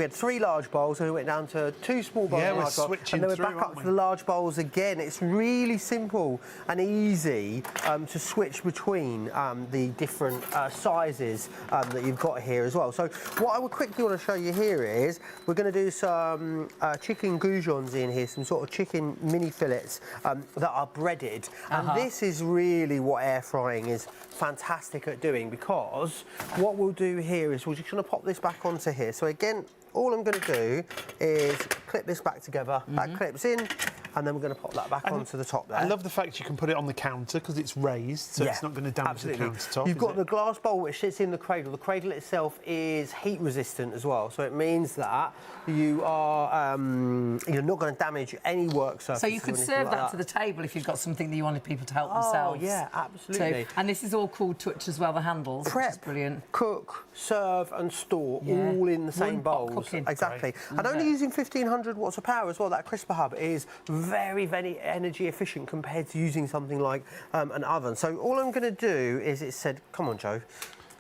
had 3 large bowls and we went down to 2 small bowls. Yeah, and we're large bowls, switching and then we're through, back up aren't to we? the large bowls again. It's really simple and easy to switch between the different sizes that you've got here as well. So what I would quickly want to show you here is we're going to do some chicken goujons in here, some sort of chicken mini fillets that are breaded. And this is really what air frying is fantastic at doing, because what we'll do here is we're just going to pop this back onto here. So again, all I'm going to do is clip this back together. That clips in, and then we're going to pop that back onto the top there. I love the fact you can put it on the counter because it's raised, so it's not going to damage absolutely. the countertop. You've got the glass bowl which sits in the cradle. The cradle itself is heat resistant as well, so it means that you are you're not going to damage any work surface. So you could serve that to the table if you've got something that you wanted people to help Oh, themselves. yeah, absolutely. So, and this is all called touch as well, the handles, which is brilliant. Cook, serve and store all in the same pot bowls. cooking. Exactly. And only using 1500 watts of power as well. That crisper hub is very, very energy efficient compared to using something like an oven. So all I'm going to do is, it said, come on, Joe,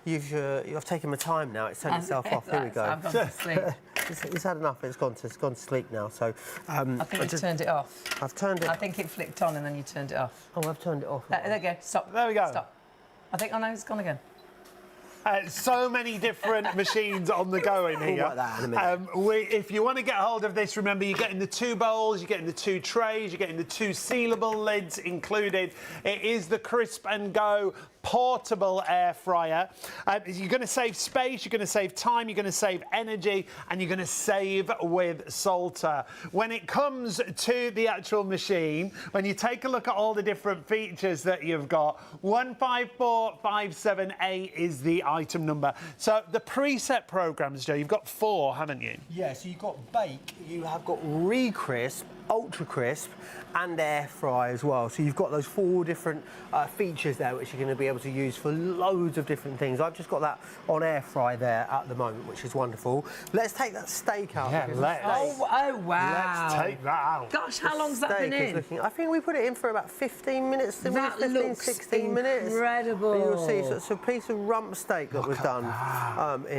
you've taken my time now. It's turned itself off. Here we go. I've gone to sleep. It's had enough. It's gone to sleep now. So I think you turned it off. I've turned it. I think it flicked on and then you turned it off. Oh, I've turned it off. There you go. Stop. There we go. Stop. I think, oh no, it's gone again. So many different machines on the go in here. Like that in a minute. If you want to get hold of this, remember you're getting the 2 bowls, you're getting the 2 trays, you're getting the 2 sealable lids included. It is the Crisp and Go portable air fryer. You're going to save space, you're going to save time, you're going to save energy, and you're going to save with Salter. When it comes to the actual machine, when you take a look at all the different features that you've got, 154578 is the item number. So the preset programs, Joe, you've got 4, haven't you? Yeah, so you've got bake, you have got re-crisp, ultra crisp, and air fry as well. So you've got those 4 different features there which you're going to be able to use for loads of different things. I've just got that on air fry there at the moment, which is wonderful. Let's take that steak out. Yeah, let's. Oh, wow. Let's take that out. Gosh, how long's that been in? I think we put it in for about 15 minutes. That 15, looks 16 minutes. incredible. And you'll see, so it's a piece of rump steak that we've done in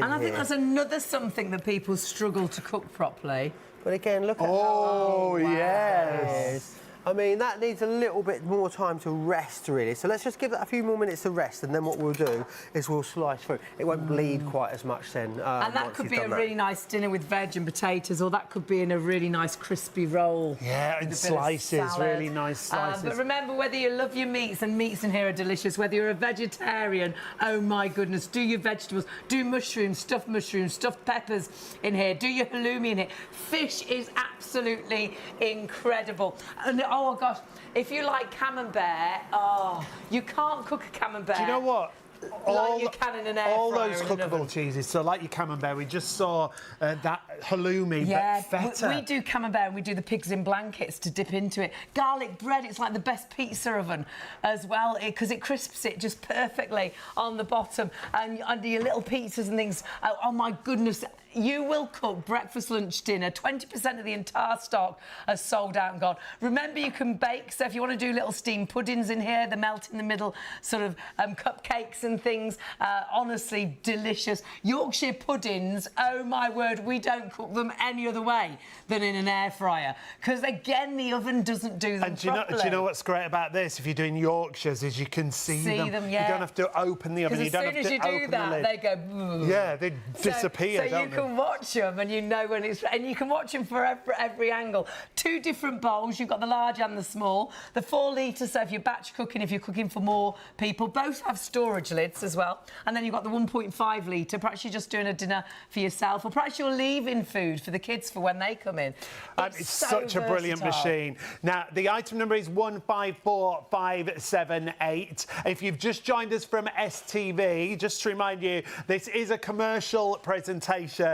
And I think here. that's another something that people struggle to cook properly. But again, look at Oh, how yes. I mean, that needs a little bit more time to rest, really. So let's just give that a few more minutes to rest, and then what we'll do is we'll slice through. It won't bleed quite as much then. And that could be a really nice dinner with veg and potatoes, or that could be in a really nice crispy roll. Yeah, and slices, really nice slices. But remember, whether you love your meats, and meats in here are delicious, whether you're a vegetarian, oh my goodness, do your vegetables, do mushrooms, stuffed peppers in here, do your halloumi in here. Fish is absolutely incredible. And oh gosh, if you like camembert, oh, you can't cook a camembert. Do you know what? Like you can in an air all fryer those in an oven. cookable cheeses, so like your camembert, we just saw that halloumi, yeah, but feta. We do camembert and we do the pigs in blankets to dip into it. Garlic bread, it's like the best pizza oven as well, because it crisps it just perfectly on the bottom. And under your little pizzas and things, oh my goodness, you will cook breakfast, lunch, dinner. 20% of the entire stock has sold out and gone. Remember, you can bake, so if you want to do little steamed puddings in here, the melt in the middle, sort of cupcakes and things, honestly delicious. Yorkshire puddings, oh my word, we don't cook them any other way than in an air fryer, because again, the oven doesn't do them and properly. Do you know what's great about this? If you're doing Yorkshires, is you can see them. Yeah. You don't have to open the oven. You don't have to open the lid. As soon as you do that, they go. Yeah, they disappear. So you can watch them, and you know when it's, and you can watch them for every angle. 2 different bowls. You've got the large and the small. The 4 litre. So if you're batch cooking, if you're cooking for more people, both have storage lids as well. And then you've got the 1.5 litre. Perhaps you're just doing a dinner for yourself, or perhaps you're leaving food for the kids for when they come in. It's such a brilliant machine. Now, the item number is 154578. If you've just joined us from STV, just to remind you, this is a commercial presentation.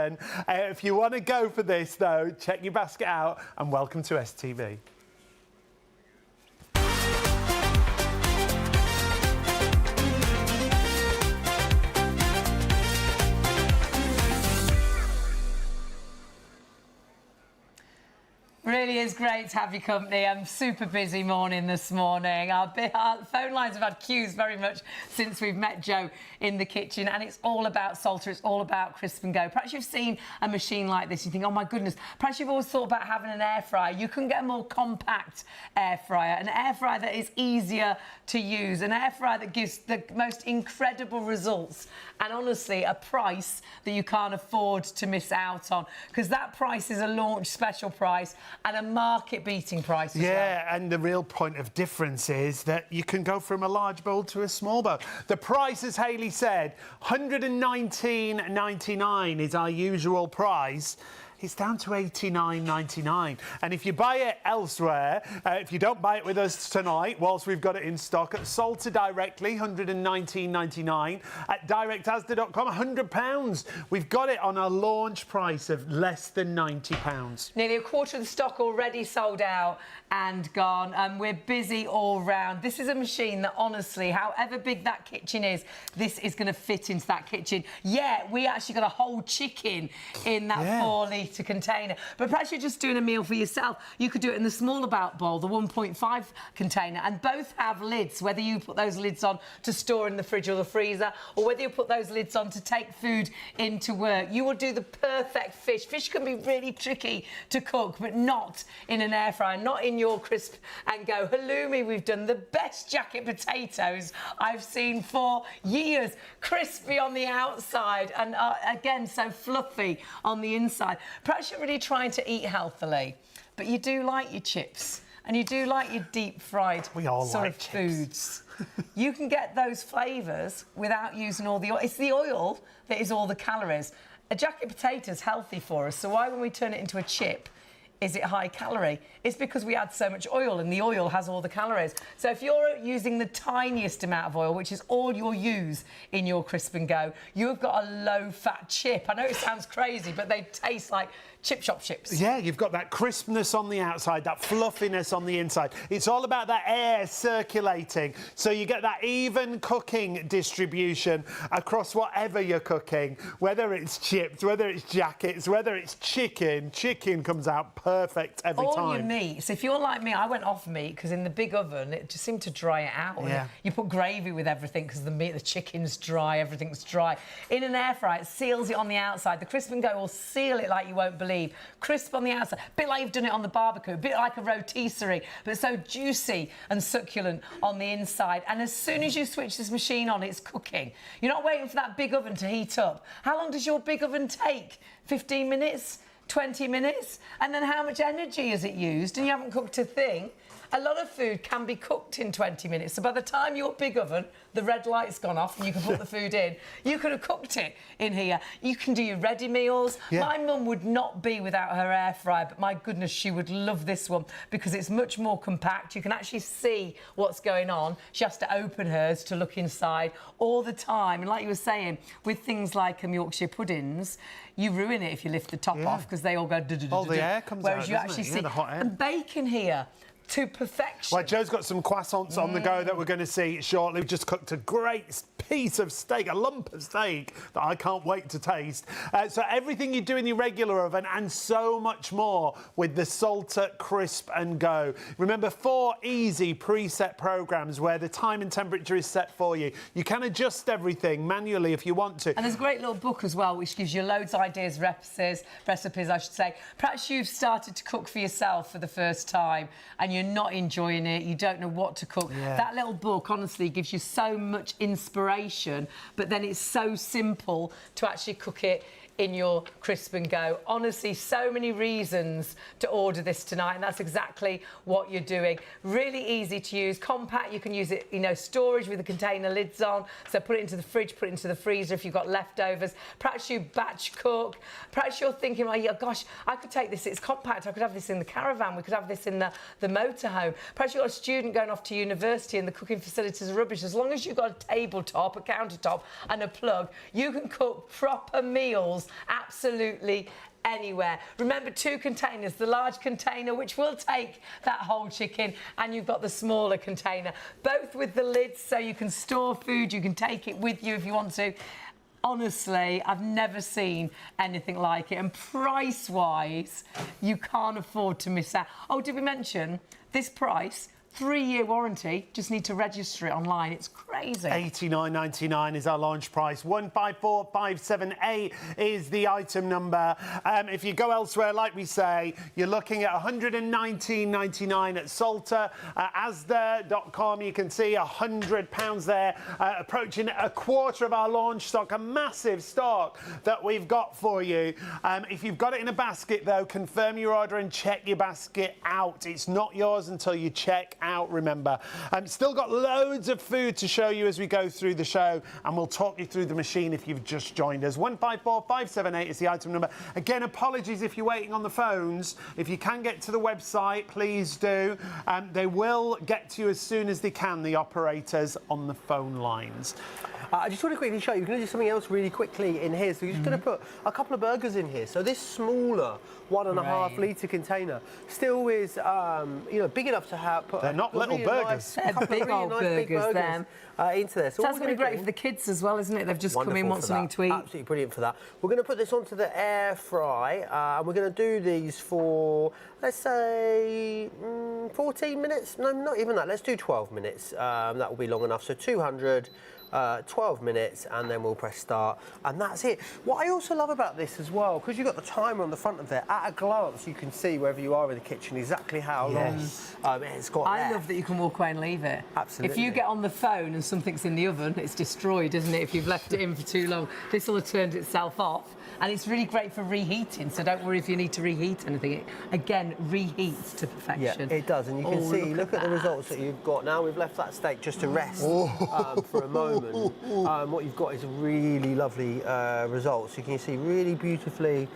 If you want to go for this, though, check your basket out, and welcome to STV. Really is great to have your company. I'm super busy morning this morning. Our phone lines have had queues very much since we've met Joe in the kitchen, and it's all about Salter. It's all about crisp and go. Perhaps you've seen a machine like this. You think, oh my goodness. Perhaps you've always thought about having an air fryer. You can get a more compact air fryer, an air fryer that is easier to use, an air fryer that gives the most incredible results, and honestly, a price that you can't afford to miss out on, because that price is a launch special price and a market-beating price as well. Yeah, and the real point of difference is that you can go from a large bowl to a small bowl. The price, as Hayley said, $119.99 is our usual price. It's down to $89.99. And if you buy it elsewhere, if you don't buy it with us tonight, whilst we've got it in stock, at Salter directly, $119.99. At directasda.com, £100. We've got it on a launch price of less than £90. Nearly a quarter of the stock already sold out and gone. We're busy all round. This is a machine that, honestly, however big that kitchen is, this is going to fit into that kitchen. Yeah, we actually got a whole chicken in that 4 litre container. But perhaps you're just doing a meal for yourself. You could do it in the smaller bowl, the 1.5 container, and both have lids, whether you put those lids on to store in the fridge or the freezer, or whether you put those lids on to take food into work. You will do the perfect fish. Fish can be really tricky to cook, but not in an air fryer, not in your crisp and go. Halloumi, we've done the best jacket potatoes I've seen for years. Crispy on the outside and, again, so fluffy on the inside. Perhaps you're really trying to eat healthily, but you do like your chips and you do like your deep-fried sort of foods. You can get those flavours without using all the oil. It's the oil that is all the calories. A jacket potato is healthy for us, so why, when we turn it into a chip, is it high calorie? It's because we add so much oil, and the oil has all the calories. So if you're using the tiniest amount of oil, which is all you'll use in your crisp and go, you've got a low-fat chip. I know it sounds crazy, but they taste like chip shop chips. Yeah, you've got that crispness on the outside, that fluffiness on the inside. It's all about that air circulating, so you get that even cooking distribution across whatever you're cooking, whether it's chips, whether it's jackets, whether it's chicken. Chicken comes out perfect every time. All your meats. If you're like me, I went off meat because in the big oven it just seemed to dry it out. Yeah. You put gravy with everything because the meat, the chicken's dry, everything's dry. In an air fryer, it seals it on the outside. The crisp and go will seal it like you won't believe. leave. Crisp on the outside, a bit like you've done it on the barbecue, a bit like a rotisserie, but so juicy and succulent on the inside. And as soon as you switch this machine on, it's cooking. You're not waiting for that big oven to heat up. How long does your big oven take? 15 minutes? 20 minutes? And then how much energy has it used? And you haven't cooked a thing. A lot of food can be cooked in 20 minutes. So by the time your big oven, the red light's gone off and you can put the food in, you could have cooked it in here. You can do your ready meals. Yeah. My mum would not be without her air fryer, but my goodness, she would love this one because it's much more compact. You can actually see what's going on. She has to open hers to look inside all the time. And like you were saying, with things like Yorkshire puddings, you ruin it if you lift the top off because they all go... All the air comes out, whereas you actually see... the hot air. And bacon here, to perfection. Well, Joe's got some croissants on the go that we're going to see shortly. We've just cooked a great piece of steak, a lump of steak that I can't wait to taste. So everything you do in your regular oven and so much more with the Salter Crisp and Go. Remember, 4 easy preset programs where the time and temperature is set for you. You can adjust everything manually if you want to. And there's a great little book as well, which gives you loads of ideas, recipes, I should say. Perhaps you've started to cook for yourself for the first time and you're not enjoying it, you don't know what to cook. Yeah. That little book, honestly, gives you so much inspiration, but then it's so simple to actually cook it in your Crisp and Go. Honestly, so many reasons to order this tonight, and that's exactly what you're doing. Really easy to use, compact. You can use it, you know, storage with the container lids on. So put it into the fridge, put it into the freezer if you've got leftovers. Perhaps you batch cook. Perhaps you're thinking, oh, yeah, gosh, I could take this. It's compact. I could have this in the caravan. We could have this in the motorhome. Perhaps you've got a student going off to university and the cooking facilities are rubbish. As long as you've got a tabletop, a countertop, and a plug, you can cook proper meals absolutely anywhere. Remember, 2 containers, the large container which will take that whole chicken, and you've got the smaller container, both with the lids so you can store food, you can take it with you if you want to. Honestly, I've never seen anything like it, and price-wise, you can't afford to miss out. Oh, did we mention this price? 3-year warranty, just need to register it online. It's crazy. $89.99 is our launch price. 154578 is the item number. If you go elsewhere, like we say, you're looking at $119.99 at Salter. Asda.com, you can see £100 there, approaching a quarter of our launch stock, a massive stock that we've got for you. If you've got it in a basket, though, confirm your order and check your basket out. It's not yours until you check out, remember. Still got loads of food to show you as we go through the show, and we'll talk you through the machine if you've just joined us. 154578 is the item number. Again, apologies if you're waiting on the phones. If you can get to the website, please do. They will get to you as soon as they can, the operators on the phone lines. I just want to quickly show you, we're going to do something else really quickly in here. So we're just going to put a couple of burgers in here. So this smaller 1.5 litre container still is, you know, big enough to have... Put They're not little burgers. They're big old burgers, them. Into there. So that's going to be great for the kids as well, isn't it? They've just come in, want something to eat. Absolutely brilliant for that. We're going to put this onto the air fry, and we're going to do these for, let's say, 14 minutes. No, not even that. Let's do 12 minutes. That will be long enough. So 200... 12 minutes, and then we'll press start, and that's it. What I also love about this as well, because you've got the timer on the front of there, at a glance you can see wherever you are in the kitchen exactly how long it's got I love that you can walk away and leave it. Absolutely. If you get on the phone and something's in the oven, it's destroyed, isn't it, if you've left it in for too long. This will have turned itself off. And it's really great for reheating, so don't worry if you need to reheat anything. It, again, reheats to perfection. Yeah, it does, and you can see, look at the results that you've got. Now we've left that steak just to rest for a moment. What you've got is a really lovely results. You can see really beautifully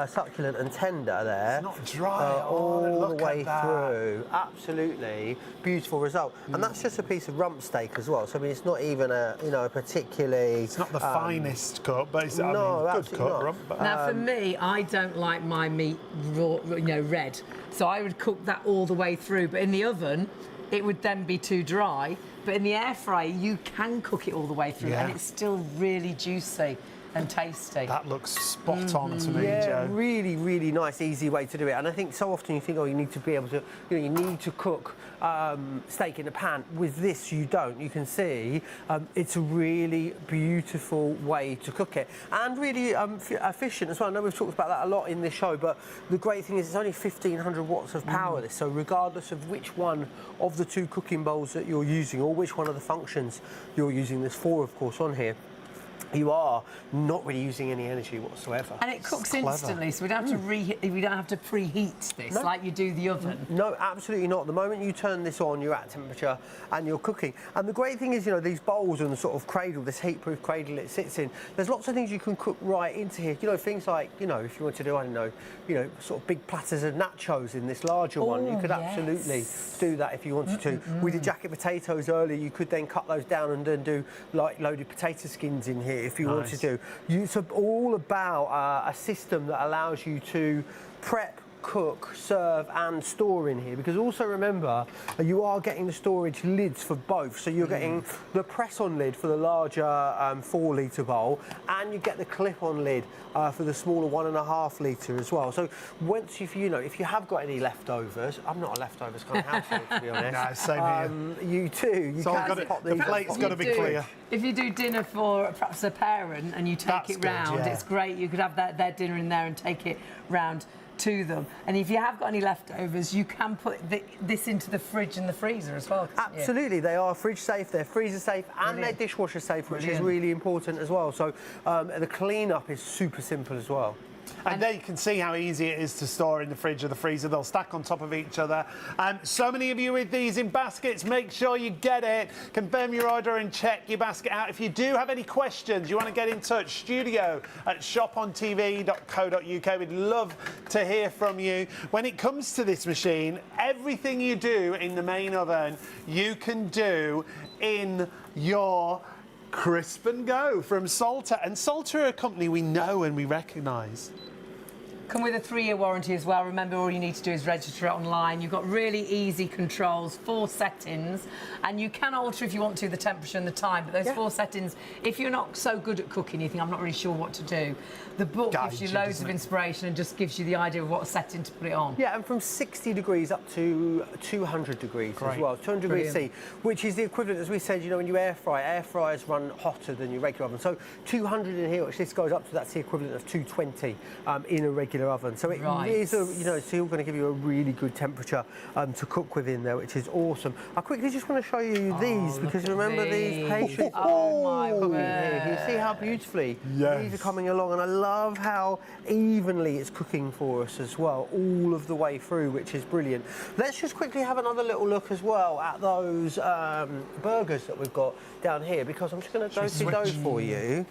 succulent and tender there. It's not dry all the way through. Absolutely beautiful result. And that's just a piece of rump steak as well. So I mean, it's not even a a particularly. It's not the finest cut, but it's good cut rump. But, now for me, I don't like my meat raw, red. So I would cook that all the way through. But in the oven, it would then be too dry. But in the air fryer, you can cook it all the way through, and it's still really juicy. and tasty. That looks spot on to me, Yeah, Joe. really, really nice, easy way to do it. And I think so often you think, oh, you need to be able to, you need to cook steak in a pan. With this, you don't. You can see it's a really beautiful way to cook it, and really efficient as well. I know we've talked about that a lot in this show, but the great thing is it's only 1,500 watts of power. This, so regardless of which one of the two cooking bowls that you're using, or which one of the functions you're using, there's 4, of course, on here. You are not really using any energy whatsoever. And it cooks instantly, so we don't have to we don't have to preheat this like you do the oven. No, absolutely not. The moment you turn this on, you're at temperature and you're cooking. And the great thing is, these bowls and the sort of cradle, this heat-proof cradle it sits in, there's lots of things you can cook right into here. Things like, if you want to do, I don't know, sort of big platters of nachos in this larger one. You could absolutely do that if you wanted to. We did jacket potatoes earlier. You could then cut those down and then do like loaded potato skins in here if you want to do. It's all about a system that allows you to prep, cook, serve and store in here, because also remember you are getting the storage lids for both, so you're getting the press-on lid for the larger 4-litre bowl, and you get the clip-on lid for the smaller 1.5 litre as well. So once if you have got any leftovers, I'm not a leftovers kind of household to be honest. No, same here. You too. You can pop these. The plate's got to be clear. If you do dinner for perhaps a parent and you take it round, it's great. You could have their dinner in there and take it round to them. And if you have got any leftovers, you can put this into the fridge and the freezer as well. Absolutely, they are fridge safe, they're freezer safe, and they're dishwasher safe, which is really important as well. So the clean-up is super simple as well. And there you can see how easy it is to store in the fridge or the freezer. They'll stack on top of each other. So many of you with these in baskets, make sure you get it. Confirm your order and check your basket out. If you do have any questions, you want to get in touch, studio@shopontv.co.uk. We'd love to hear from you. When it comes to this machine, everything you do in the main oven, you can do in your Crisp and Go from Salter. And Salter are a company we know and we recognise. Come with a 3-year warranty as well. Remember, all you need to do is register it online. You've got really easy controls, 4 settings, and you can alter if you want to the temperature and the time, but those 4 settings, if you're not so good at cooking, you think, I'm not really sure what to do, the book gives you loads of inspiration and just gives you the idea of what setting to put it on. Yeah, and from 60 degrees up to 200 degrees as well, 200 degrees C, which is the equivalent, as we said, when you air fryers run hotter than your regular oven. So 200 in here, which this goes up to, that's the equivalent of 220 in a regular oven. So it is so you're going to give you a really good temperature to cook within there, which is awesome. I quickly just want to show you these, because remember these patients. Oh my goodness. You see how beautifully these are coming along, and I love how evenly it's cooking for us as well, all of the way through, which is brilliant. Let's just quickly have another little look as well at those burgers that we've got down here, because I'm just going to go through those for you,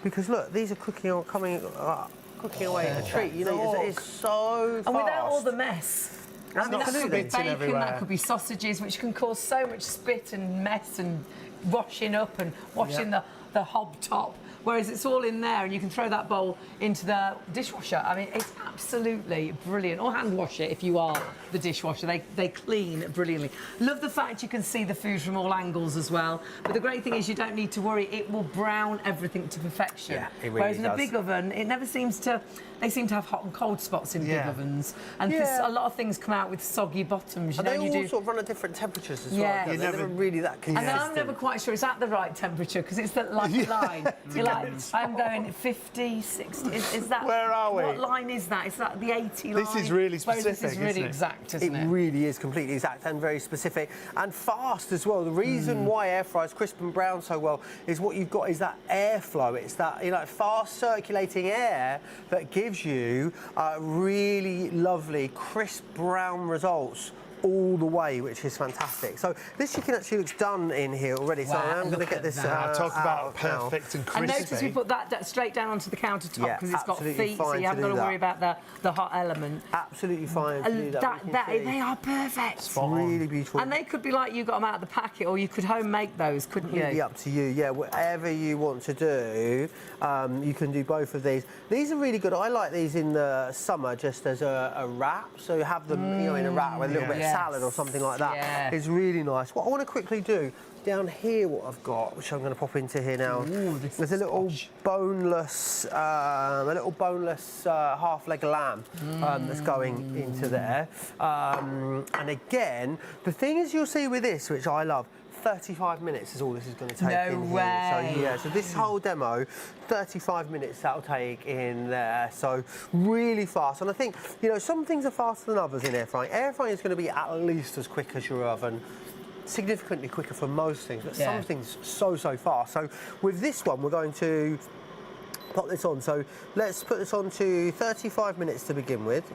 because look, these are cooking away at a treat. It's so fast. And without all the mess. It's not that could be spitting bacon, everywhere. that could be sausages, which can cause so much spit and mess and washing up and washing the hob top. Whereas it's all in there and you can throw that bowl into the dishwasher. I mean, it's absolutely brilliant. Or hand wash it if you are the dishwasher. They clean brilliantly. Love the fact you can see the food from all angles as well. But the great thing is you don't need to worry. It will brown everything to perfection. Yeah, it really Whereas in does. a big oven, it never seems to... They seem to have hot and cold spots in big ovens. And a lot of things come out with soggy bottoms. And they all sort of run at different temperatures as well. They're never really that consistent. And I'm never quite sure it's at the right temperature, because it's like a line. You're like, I'm going 50, 60. Is that... Where are we? What line is that? Is that the 80 line? This is really specific, Whereas this is really isn't it? exact, isn't it? It really is completely exact and very specific and fast as well. The reason why air fryers crisp and brown so well is what you've got is that airflow. It's that fast circulating air that gives you really lovely crisp brown results all the way, which is fantastic. So this chicken actually looks done in here already. So I'm going to get this talk about perfect and crispy. And notice we put that straight down onto the countertop, because it's got feet, so you haven't got to worry about the hot element. Absolutely fine to do that. They are perfect. It's really beautiful. And they could be like you got them out of the packet, or you could home make those, couldn't you? Completely up to you. Yeah, whatever you want to do, you can do both of these. These are really good. I like these in the summer just as a wrap. So you have them, in a wrap with a little bit of salad or something like that. Yeah. It's really nice. What I want to quickly do down here, what I've got, which I'm going to pop into here now. Ooh, there's a little boneless, half-leg lamb that's going into there. And again, the thing is, you'll see with this, which I love, 35 minutes is all this is going to take in way. here. So yeah, so this whole demo, 35 minutes that'll take in there. So really fast. And I think, you know, some things are faster than others in air frying. Air frying is going to be at least as quick as your oven. Significantly quicker for most things, but some things so fast. So with this one, we're going to pop this on. So let's put this on to 35 minutes to begin with.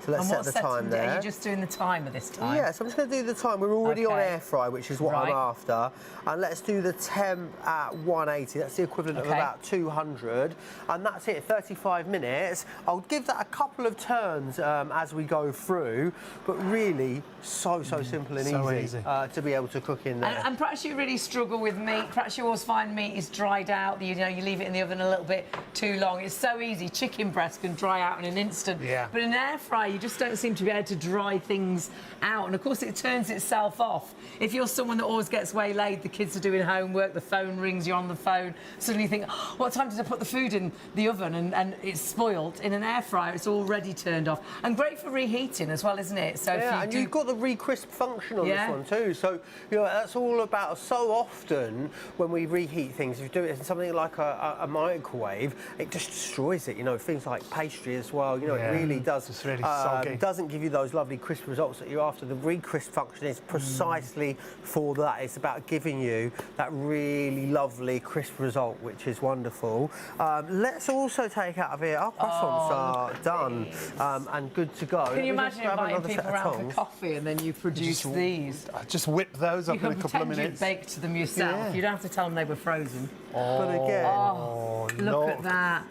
So let's set the time there. Are you just doing the timer this time? Yeah, so I'm just going to do the time. We're already on air fry, which is what I'm after. And let's do the temp at 180. That's the equivalent of about 200. And that's it, 35 minutes. I'll give that a couple of turns as we go through, but really so simple and easy to be able to cook in there. And perhaps you really struggle with meat. Perhaps you always find meat is dried out. You know, you leave it in the oven a little bit too long. It's so easy. Chicken breast can dry out in an instant. Yeah. But in an air fryer, you just don't seem to be able to dry things out. And of course, it turns itself off. If you're someone that always gets waylaid, the kids are doing homework, the phone rings, you're on the phone, suddenly you think, oh, what time did I put the food in the oven? And it's spoiled. In an air fryer, it's already turned off. And great for reheating as well, isn't it? So if you've got the re-crisp function on this one too. So, you know, that's all about, so often when we reheat things, if you do it in something like a microwave, it just destroys it. You know, things like pastry as well, you know, it really does. It's really soggy. Doesn't give you those lovely crisp results that you're after. The re-crisp function is precisely for that. It's about giving you that really lovely crisp result, which is wonderful. Let's also take out of here, our croissants are done and good to go. Can you imagine inviting people around for coffee and then you produce these? Just whip those up in a couple of minutes. You baked them yourself. You don't have to tell them they were frozen. But again, look at that.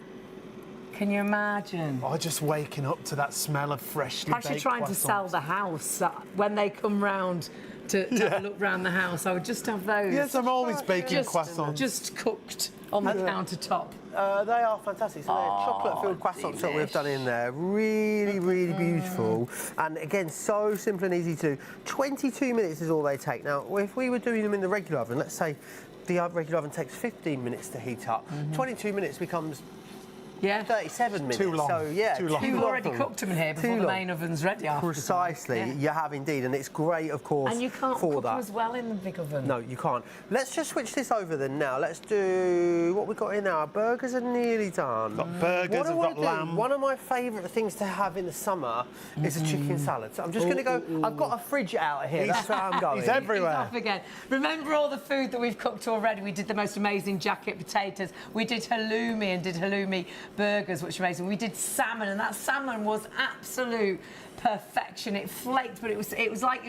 Can you imagine? Oh, just waking up to that smell of freshly baked Actually trying croissants. to sell the house. When they come round to have a look round the house, I would just have those. Yes, I'm always baking croissants. Just cooked on the countertop. They are fantastic. So they're chocolate-filled croissants that we've done in there. Really beautiful. And again, so simple and easy to do. 22 minutes is all they take. Now, if we were doing them in the regular oven, let's say the regular oven takes 15 minutes to heat up, 22 minutes becomes 37 minutes. Too long. So, yeah, too long. You've already cooked them in here before the main oven's ready after. Precisely, you have indeed, and it's great, of course, and you can't for cook that. them as well in the big oven. No, you can't. Let's just switch this over then now. Let's do what we've got in now. Our burgers are nearly done. Got burgers, we've got lamb. One of my favourite things to have in the summer is a chicken salad. So I'm just going to go. I've got a fridge out here. That's where I'm going. He's everywhere. He's off again. Remember all the food that we've cooked already? We did the most amazing jacket potatoes. We did halloumi and did halloumi burgers, which were amazing. We did salmon, and that salmon was absolute perfection. It flaked, but it was like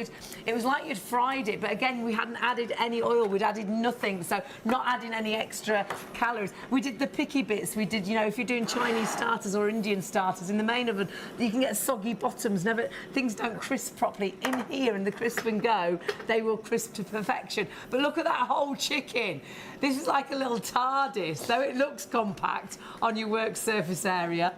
you'd fried it. But again, we hadn't added any oil. We'd added nothing, so not adding any extra calories. We did the picky bits. We did, you know, if you're doing Chinese starters or Indian starters in the main oven, you can get soggy bottoms. Things don't crisp properly. In here, in the crisp and go, they will crisp to perfection. But look at that whole chicken. This is like a little TARDIS, though it looks compact on your work surface area.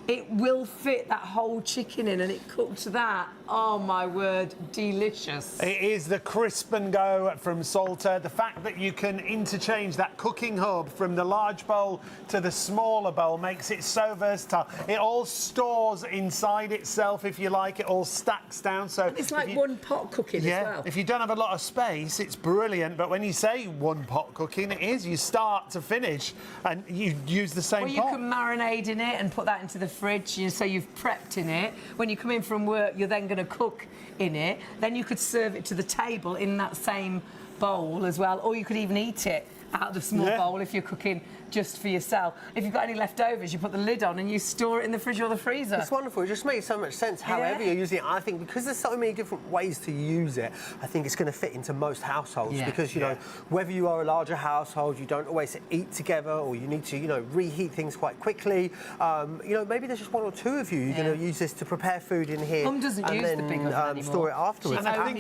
It will fit that whole chicken in, and it cooked that. Oh my word, delicious. It is the crisp and go from Salter. The fact that you can interchange that cooking hub from the large bowl to the smaller bowl makes it so versatile. It all stores inside itself, if you like. It all stacks down. So it's like one pot cooking as well. If you don't have a lot of space, it's brilliant. But when you say one pot cooking, it is. You start to finish, and you use the same pot. Well, you can marinade in it and put that into the fridge, so you've prepped in it. When you come in from work, you're then going to cook in it. Then you could serve it to the table in that same bowl as well, or you could even eat it out of the small bowl if you're cooking just for yourself. If you've got any leftovers, you put the lid on and you store it in the fridge or the freezer. It's wonderful. It just makes so much sense however you're using it. I think because there's so many different ways to use it, I think it's going to fit into most households because, you know, whether you are a larger household, you don't always eat together, or you need to, you know, reheat things quite quickly. You know, maybe there's just one or two of you. You're going to use this to prepare food in here. Mum doesn't use the big oven anymore. Store it afterwards. I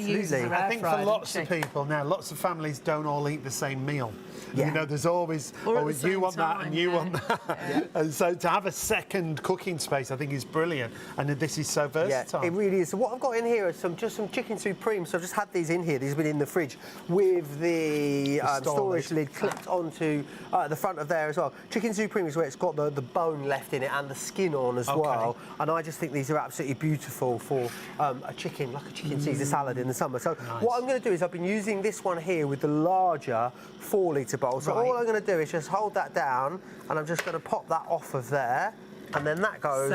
think for lots of people now, lots of families don't all eat the same meal. You know, there's always, you want that, time, and you yeah. want that. And so to have a second cooking space, I think is brilliant. And this is so versatile. Yeah, it really is. So what I've got in here is just some chicken supreme. So I've just had these in here. These have been in the fridge with the storage lid clipped onto the front of there as well. Chicken supreme is where it's got the bone left in it and the skin on as well. And I just think these are absolutely beautiful for a chicken, like a chicken Caesar salad in the summer. So what I'm going to do is I've been using this one here with the larger 4-litre bowl. So all I'm going to do is just hold that down, and I'm just going to pop that off of there. And then that goes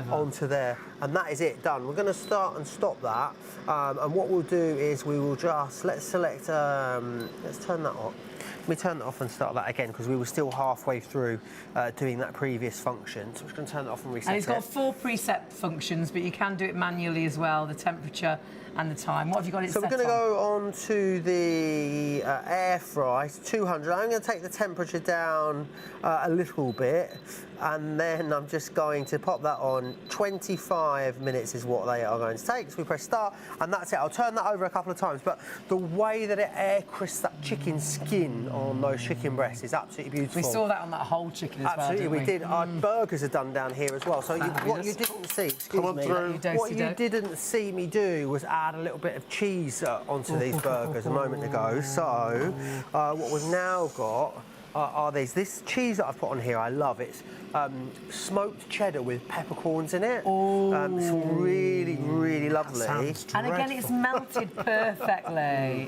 onto there, and that is it, done. We're going to start and stop that, and what we'll do is we will just, let's select, let's turn that off. Let me turn that off and start that again, because we were still halfway through doing that previous function. So I'm just going to turn that off and reset it. And it's got 4 preset functions, but you can do it manually as well, the temperature and the time. What have you got it set on? So we're going to go on to the air fry, 200. I'm going to take the temperature down a little bit, and then I'm just going to pop that on. 25 minutes is what they are going to take. So we press start, and that's it. I'll turn that over a couple of times, but the way that it air crisps that chicken skin on those chicken breasts is absolutely beautiful. We saw that on that whole chicken as well, absolutely, didn't we? we did. Our burgers are done down here as well. So what you didn't see, excuse me, what you didn't see me do was add a little bit of cheese onto these burgers a moment ago. So what we've now got are these. This cheese that I've put on here, I love. It's smoked cheddar with peppercorns in it. It's really, really lovely. And again, it's melted perfectly.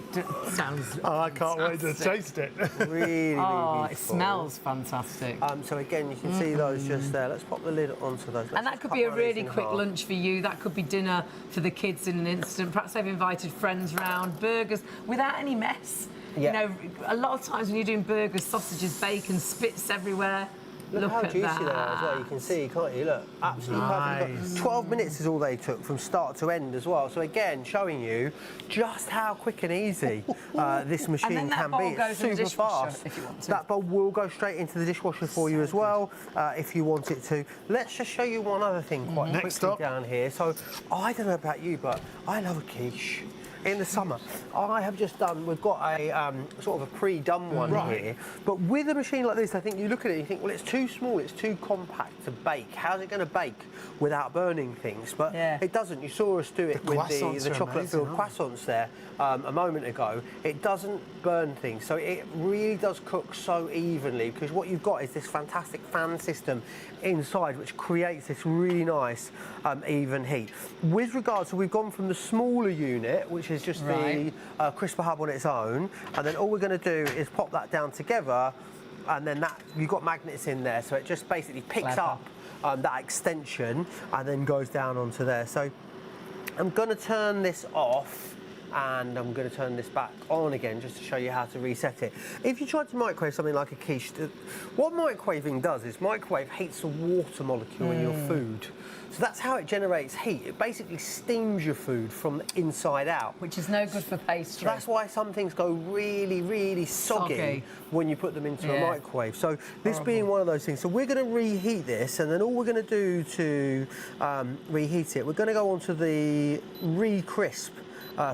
Sounds. Oh, I can't wait to taste it. Really, really beautiful. It smells fantastic. So again, you can see those just there. Let's pop the lid onto those. And that could be a really quick lunch for you. That could be dinner for the kids in an instant. Perhaps they've invited friends round. Burgers without any mess. Yeah. You know, a lot of times when you're doing burgers, sausages, bacon, spits everywhere. Look how at juicy that. they are as well. You can see, can't you? Look, absolutely perfect. 12 minutes is all they took from start to end as well. So again, showing you just how quick and easy this machine can be. It's super fast. If you want to. That bowl will go straight into the dishwasher for you as well, if you want it to. Let's just show you one other thing quite quickly down here. So I don't know about you, but I love a quiche. In the summer, I have just done, we've got a sort of a pre-done one here, but with a machine like this, I think you look at it and you think, well, it's too small, it's too compact to bake. How's it going to bake without burning things? But it doesn't. You saw us do it with the chocolate-filled croissants there a moment ago. It doesn't burn things, so it really does cook so evenly, because what you've got is this fantastic fan system inside, which creates this really nice even heat. With regards to, we've gone from the smaller unit, which is just the crisper hub on its own, and then all we're going to do is pop that down together, and then that you've got magnets in there, so it just basically picks up that extension and then goes down onto there. So I'm going to turn this off, and I'm going to turn this back on again just to show you how to reset it. If you tried to microwave something like a quiche, what microwaving does is microwave heats a water molecule in your food. So that's how it generates heat. It basically steams your food from the inside out. Which is no good for pastry. That's why some things go really, really soggy when you put them into a microwave. So this being one of those things. So we're going to reheat this, and then all we're going to do to reheat it, we're going to go on to the re-crisp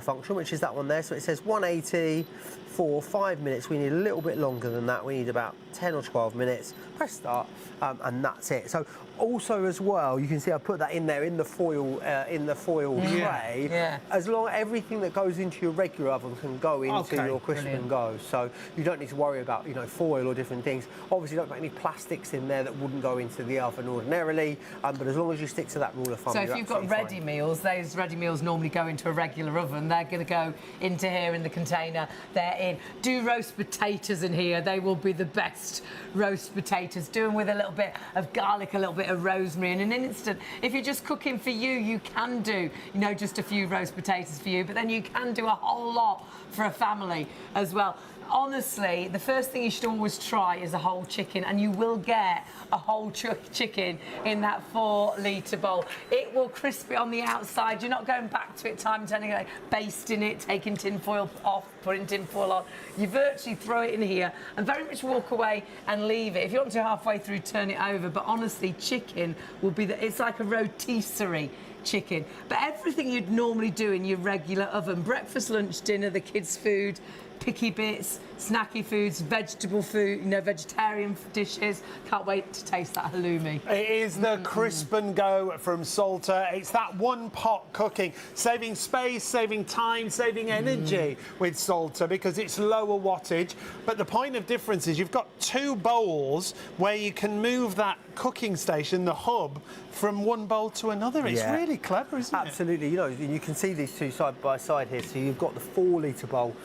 function, which is that one there. So it says 180 for 5 minutes. We need a little bit longer than that. We need about 10 or 12 minutes. Press start, and that's it. So also as well, you can see I put that in there in the foil tray. As long as everything that goes into your regular oven can go into your crisp and go. So you don't need to worry about, you know, foil or different things. Obviously, don't put any plastics in there that wouldn't go into the oven ordinarily. But as long as you stick to that rule of thumb, so if you've got ready meals, those ready meals normally go into a regular oven. They're going to go into here in the container. They're in. Do roast potatoes in here. They will be the best roast potatoes. Do them with a little bit of garlic, a little bit of rosemary in an instant. If you're just cooking for you, you can do, you know, just a few roast potatoes for you, but then you can do a whole lot for a family as well. Honestly, the first thing you should always try is a whole chicken, and you will get a whole chicken in that 4-litre bowl. It will crisp it on the outside. You're not going back to it time and time again, basting it, taking tin foil off, putting tin foil on. You virtually throw it in here and very much walk away and leave it. If you want to halfway through, turn it over. But honestly, chicken will be it's like a rotisserie chicken. But everything you'd normally do in your regular oven, breakfast, lunch, dinner, the kids' food, picky bits, snacky foods, vegetable food, you know, vegetarian dishes. Can't wait to taste that halloumi. It is the Crisp and Go from Salter. It's that one pot cooking, saving space, saving time, saving energy with Salter because it's lower wattage. But the point of difference is you've got 2 bowls where you can move that cooking station, the hub, from one bowl to another. It's really clever, isn't it? Absolutely. You know, you can see these two side by side here. So you've got the 4-litre bowl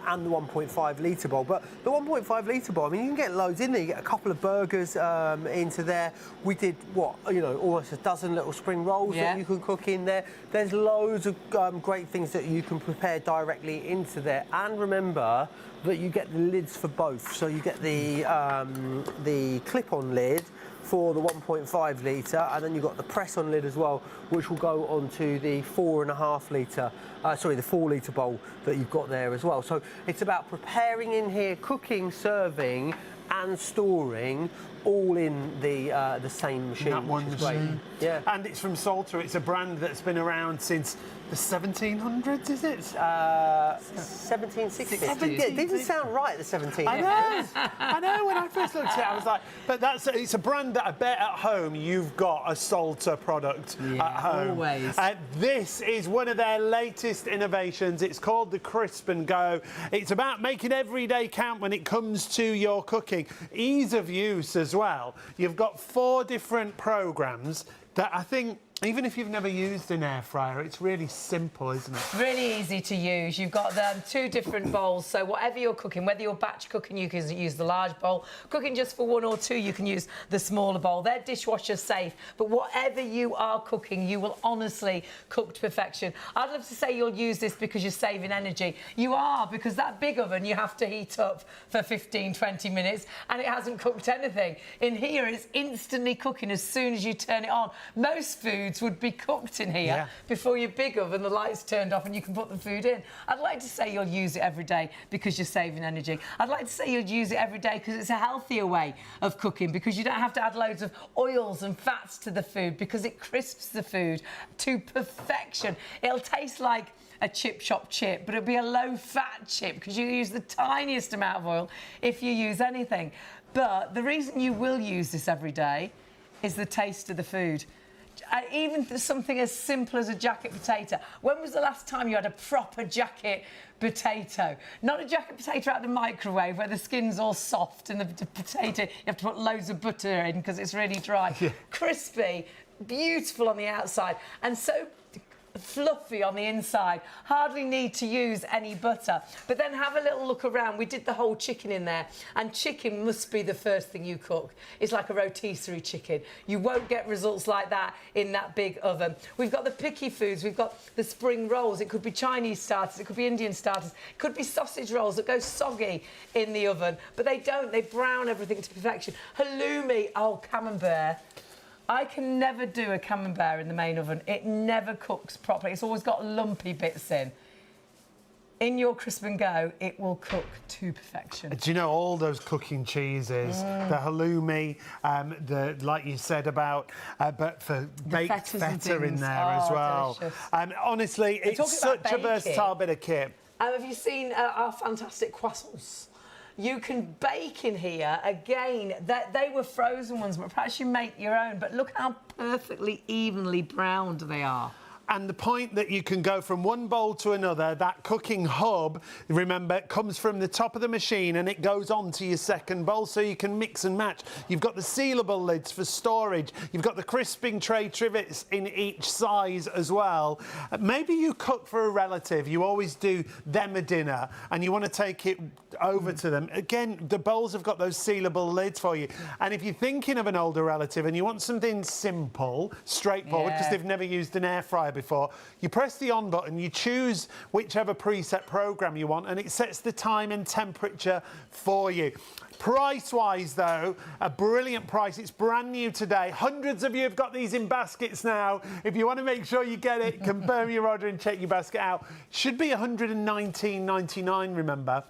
and the 1.5-litre bowl. But the 1.5-litre bowl, I mean, you can get loads in there. You get a couple of burgers into there. We did, almost a dozen little spring rolls that you can cook in there. There's loads of great things that you can prepare directly into there. And remember that you get the lids for both. So you get the clip-on lid for the 1.5 litre, and then you've got the press-on lid as well, which will go onto the 4.5 litre, the 4 litre bowl that you've got there as well. So it's about preparing in here, cooking, serving, and storing all in the same machine. That one machine. Yeah. And it's from Salter. It's a brand that's been around since the 1700s, is it? 1760s. It didn't sound right, the 1700s. I know. When I first looked at it, I was like, but it's a brand that I bet at home you've got a Salter product at home. Always. This is one of their latest innovations. It's called the Crisp and Go. It's about making every day count when it comes to your cooking. Ease of use as well. You've got 4 different programs that I think, even if you've never used an air fryer, it's really simple, isn't it? Really easy to use. You've got 2 different bowls, so whatever you're cooking, whether you're batch cooking, you can use the large bowl. Cooking just for 1 or 2, you can use the smaller bowl. They're dishwasher safe, but whatever you are cooking, you will honestly cook to perfection. I'd love to say you'll use this because you're saving energy. You are, because that big oven you have to heat up for 15, 20 minutes, and it hasn't cooked anything. In here, it's instantly cooking as soon as you turn it on. Most foods would be cooked in here before your big oven, the lights turned off and you can put the food in. I'd like to say you'll use it every day because you're saving energy. I'd like to say you'll use it every day because it's a healthier way of cooking, because you don't have to add loads of oils and fats to the food, because it crisps the food to perfection. It'll taste like a chip shop chip, but it'll be a low-fat chip because you use the tiniest amount of oil if you use anything. But the reason you will use this every day is the taste of the food. Even something as simple as a jacket potato. When was the last time you had a proper jacket potato? Not a jacket potato out of the microwave where the skin's all soft and the potato, you have to put loads of butter in because it's really dry. Crispy, beautiful on the outside, and so fluffy on the inside. Hardly need to use any butter. But then have a little look around. We did the whole chicken in there, and chicken must be the first thing you cook. It's like a rotisserie chicken. You won't get results like that in that big oven. We've got the picky foods. We've got the spring rolls. It could be Chinese starters. It could be Indian starters. It could be sausage rolls that go soggy in the oven. But they don't. They brown everything to perfection. Halloumi. Oh, camembert. I can never do a camembert in the main oven. It never cooks properly. It's always got lumpy bits in. In your Crisp and Go, it will cook to perfection. Do you know all those cooking cheeses, the halloumi, like you said about, but for baked feta in there as well. Honestly, it's such a versatile bit of kit. Have you seen our fantastic croissants? You can bake in here. Again, they were frozen ones, but perhaps you make your own. But look how perfectly evenly browned they are. And the point that you can go from one bowl to another, that cooking hub, remember, comes from the top of the machine and it goes on to your second bowl, so you can mix and match. You've got the sealable lids for storage. You've got the crisping tray trivets in each size as well. Maybe you cook for a relative. You always do them a dinner and you want to take it over to them. Again, the bowls have got those sealable lids for you. And if you're thinking of an older relative and you want something simple, straightforward, because they've never used an air fryer before, you press the on button, you choose whichever preset program you want, and it sets the time and temperature for you. Price-wise, though, a brilliant price. It's brand new today. Hundreds of you have got these in baskets now. If you want to make sure you get it, confirm your order and check your basket out. Should be £119.99, remember.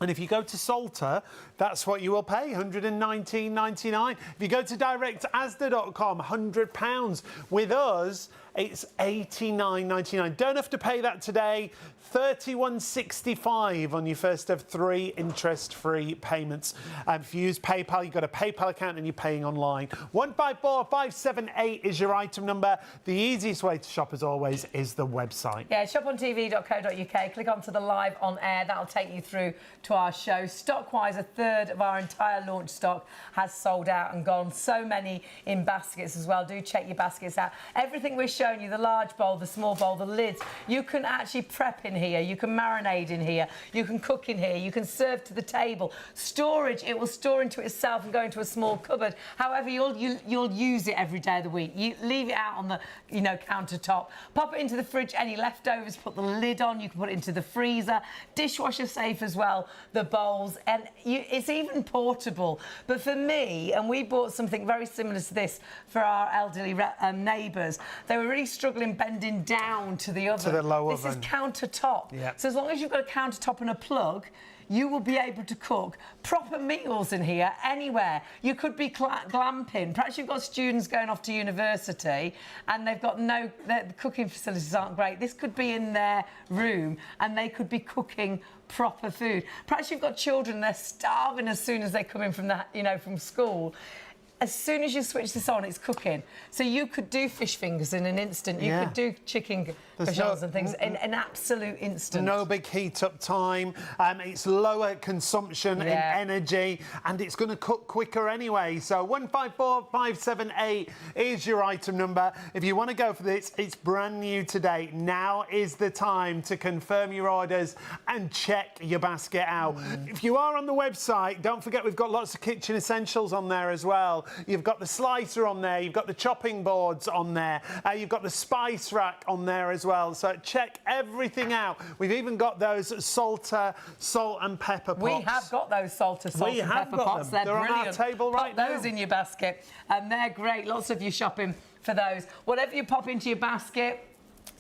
And if you go to Salter, that's what you will pay, £119.99. If you go to directasda.com, £100. With us, it's £89.99. Don't have to pay that today. £31.65 on your first of 3 interest-free payments. If you use PayPal, you've got a PayPal account and you're paying online. 154578 is your item number. The easiest way to shop, as always, is the website. Yeah, shopontv.co.uk. Click onto the live on air. That'll take you through to our show. Stock-wise, a third of our entire launch stock has sold out and gone. So many in baskets as well. Do check your baskets out. Everything we're showing you, the large bowl, the small bowl, the lids, you can actually prep in here. You can marinate in here. You can cook in here. You can serve to the table. Storage, it will store into itself and go into a small cupboard. However, you'll use it every day of the week. You leave it out on the, countertop. Pop it into the fridge. Any leftovers, put the lid on. You can put it into the freezer. Dishwasher safe as well, the bowls. And it's even portable. But for me, and we bought something very similar to this for our elderly neighbours, they were really struggling bending down to the oven. To the low oven. This is countertop. Yep. So as long as you've got a countertop and a plug, you will be able to cook proper meals in here anywhere. You could be glamping. Perhaps you've got students going off to university and they've got the cooking facilities aren't great. This could be in their room and they could be cooking proper food. Perhaps you've got children, they're starving as soon as they come in from from school. As soon as you switch this on, it's cooking. So you could do fish fingers in an instant. You could do chicken cashews and things in an absolute instant. No big heat up time. It's lower consumption in energy, and it's going to cook quicker anyway. So 154578 is your item number. If you want to go for this, it's brand new today. Now is the time to confirm your orders and check your basket out. If you are on the website, don't forget we've got lots of kitchen essentials on there as well. You've got the slicer on there, you've got the chopping boards on there, you've got the spice rack on there as well. So check everything out. We've even got those Salter salt and pepper pots. We have got those Salter and pepper pots. They're brilliant. on our table right now. Pop those in your basket, and they're great. Lots of you shopping for those. Whatever you pop into your basket,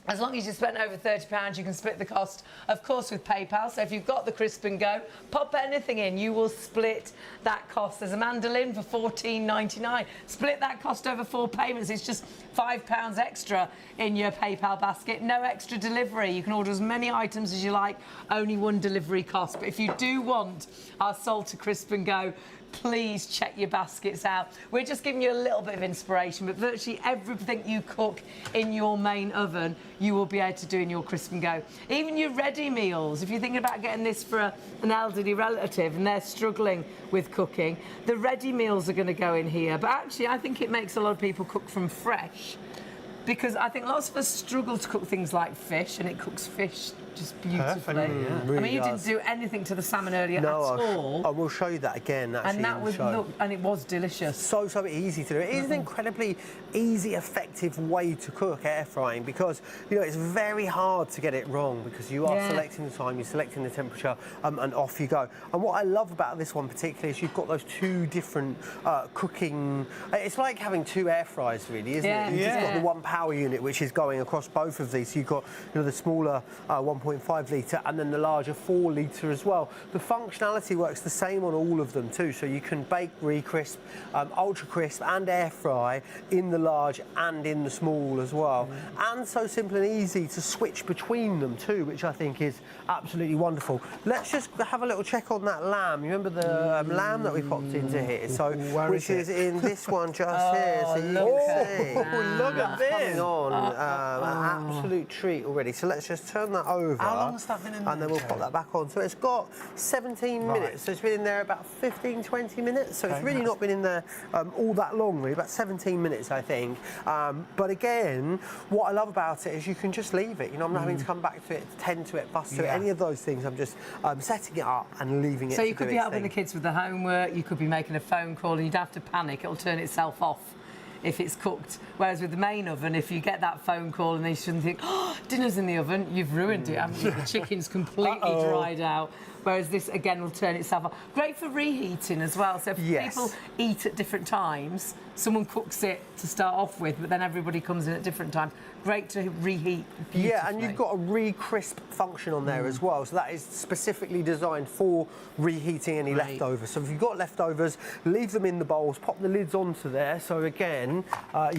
as long as you spend over £30, you can split the cost, of course, with PayPal. So if you've got the Crisp and Go, pop anything in, you will split that cost. There's a mandolin for £14.99. Split that cost over 4 payments. It's just £5 extra in your PayPal basket. No extra delivery. You can order as many items as you like, only 1 delivery cost. But if you do want our Salter Crisp and Go, please check your baskets out. We're just giving you a little bit of inspiration, but virtually everything you cook in your main oven, you will be able to do in your Crisp and Go. Even your ready meals, if you're thinking about getting this for an elderly relative and they're struggling with cooking, the ready meals are going to go in here. But actually, I think it makes a lot of people cook from fresh, because I think lots of us struggle to cook things like fish, and it cooks fish just beautifully. Really I mean, you does. didn't do anything to the salmon earlier at all. I will show you that again. Actually, and that was and it was delicious. So easy to do. It is an incredibly easy, effective way to cook air frying, because it's very hard to get it wrong, because you are selecting the time, you're selecting the temperature, and off you go. And what I love about this one particularly is you've got those 2 different cooking. It's like having 2 air fryers, really, isn't it? You've just got the 1 power unit which is going across both of these. So you've got the smaller 1.5 litre and then the larger 4 litre as well. The functionality works the same on all of them too, so you can bake, re-crisp, ultra crisp and air fry in the large and in the small as well. And so simple and easy to switch between them too, which I think is absolutely wonderful. Let's just have a little check on that lamb. You remember the lamb that we popped into here? So which is in this one just here, so you can see. Look at this! Coming on, an absolute treat already. So let's just turn that over. How long has that been in there? And then we'll pop that back on. So it's got 17 minutes. So it's been in there about 15, 20 minutes. So it's really not been in there all that long, really, about 17 minutes, I think. But again, what I love about it is you can just leave it. I'm not having to come back to it, tend to it, fuss to it, any of those things. I'm just setting it up and leaving it. So you could be helping the kids with the homework, you could be making a phone call, and you'd have to panic, it'll turn itself off if it's cooked. Whereas with the main oven, if you get that phone call and they shouldn't think, oh, dinner's in the oven, you've ruined it, haven't you? The chicken's completely dried out. Whereas this, again, will turn itself off. Great for reheating as well. So if people eat at different times, someone cooks it to start off with, but then everybody comes in at different times. Great to reheat beautifully. Yeah, and you've got a re-crisp function on there as well. So that is specifically designed for reheating any leftovers. So if you've got leftovers, leave them in the bowls, pop the lids onto there. So again,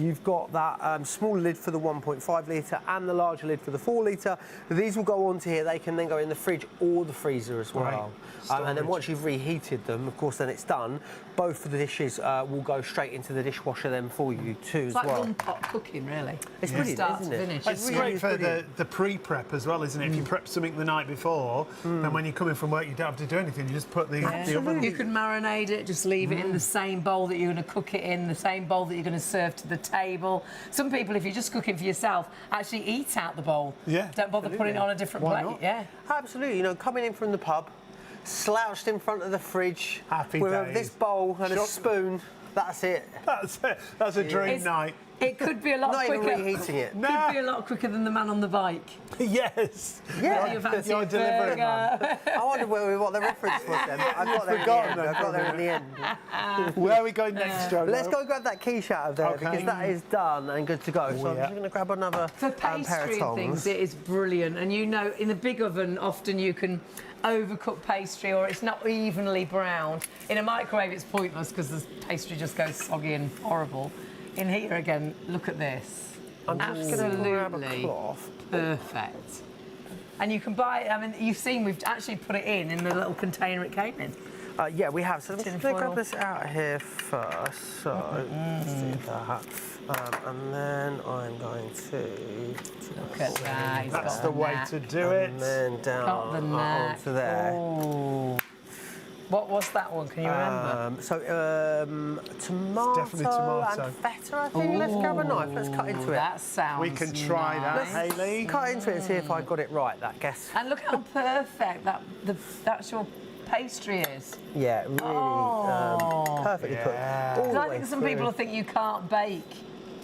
you've got that small lid for the 1.5 litre and the larger lid for the 4 litre. These will go onto here. They can then go in the fridge or the freezer as well. And then once you've reheated them, of course, then it's done. Both of the dishes will go straight into the dishwasher then for you too as well. It's like one-pot cooking, really. It's brilliant, isn't it? Finish. It's great for the pre-prep as well, isn't it? If you prep something the night before, then when you come in from work, you don't have to do anything. You just put the oven. You can marinate it, just leave it in the same bowl that you're going to cook it in, the same bowl that you're going to serve to the table. Some people, if you're just cooking for yourself, actually eat out the bowl. Yeah. Don't bother putting it on a different plate. Not? Yeah. Absolutely. You know, coming in from the pub, slouched in front of the fridge Happy with days. this bowl and a spoon. That's it. That's it. That's a dream night. It could be a lot Not quicker. even reheating it. Could be a lot quicker than the man on the bike. Yes. Yeah. You're delivering one. I wondered what the reference was then. I got there in the end. I got there in the end. Where are we going next, Joe? Let's go grab that quiche out of there because that is done and good to go. So I'm just going to grab another For pair of pastry and tongs. things, it is brilliant. And you know, in the big oven, often you can overcook pastry or it's not evenly browned. In a microwave, it's pointless because the pastry just goes soggy and horrible. In here again, look at this. I'm just going to grab a cloth. Perfect. And you can buy it, I mean, you've seen we've actually put it in the little container it came in. Yeah, we have. So I'm just going to grab this out of here first. So let's do that. And then I'm going to... Look at that. He's That's got the a way knack. to do it. And then Got down the knack. onto there. Oh. What was that one? Can you remember? Tomato, definitely tomato. and feta, I think. Let's grab a knife. Let's cut into it. That sounds We can try that, nice. Haley. Cut into it and see if I got it right, that guess. And look how perfect that the actual pastry is. Yeah, really perfectly cooked. All Because the I way think some through. people think you can't bake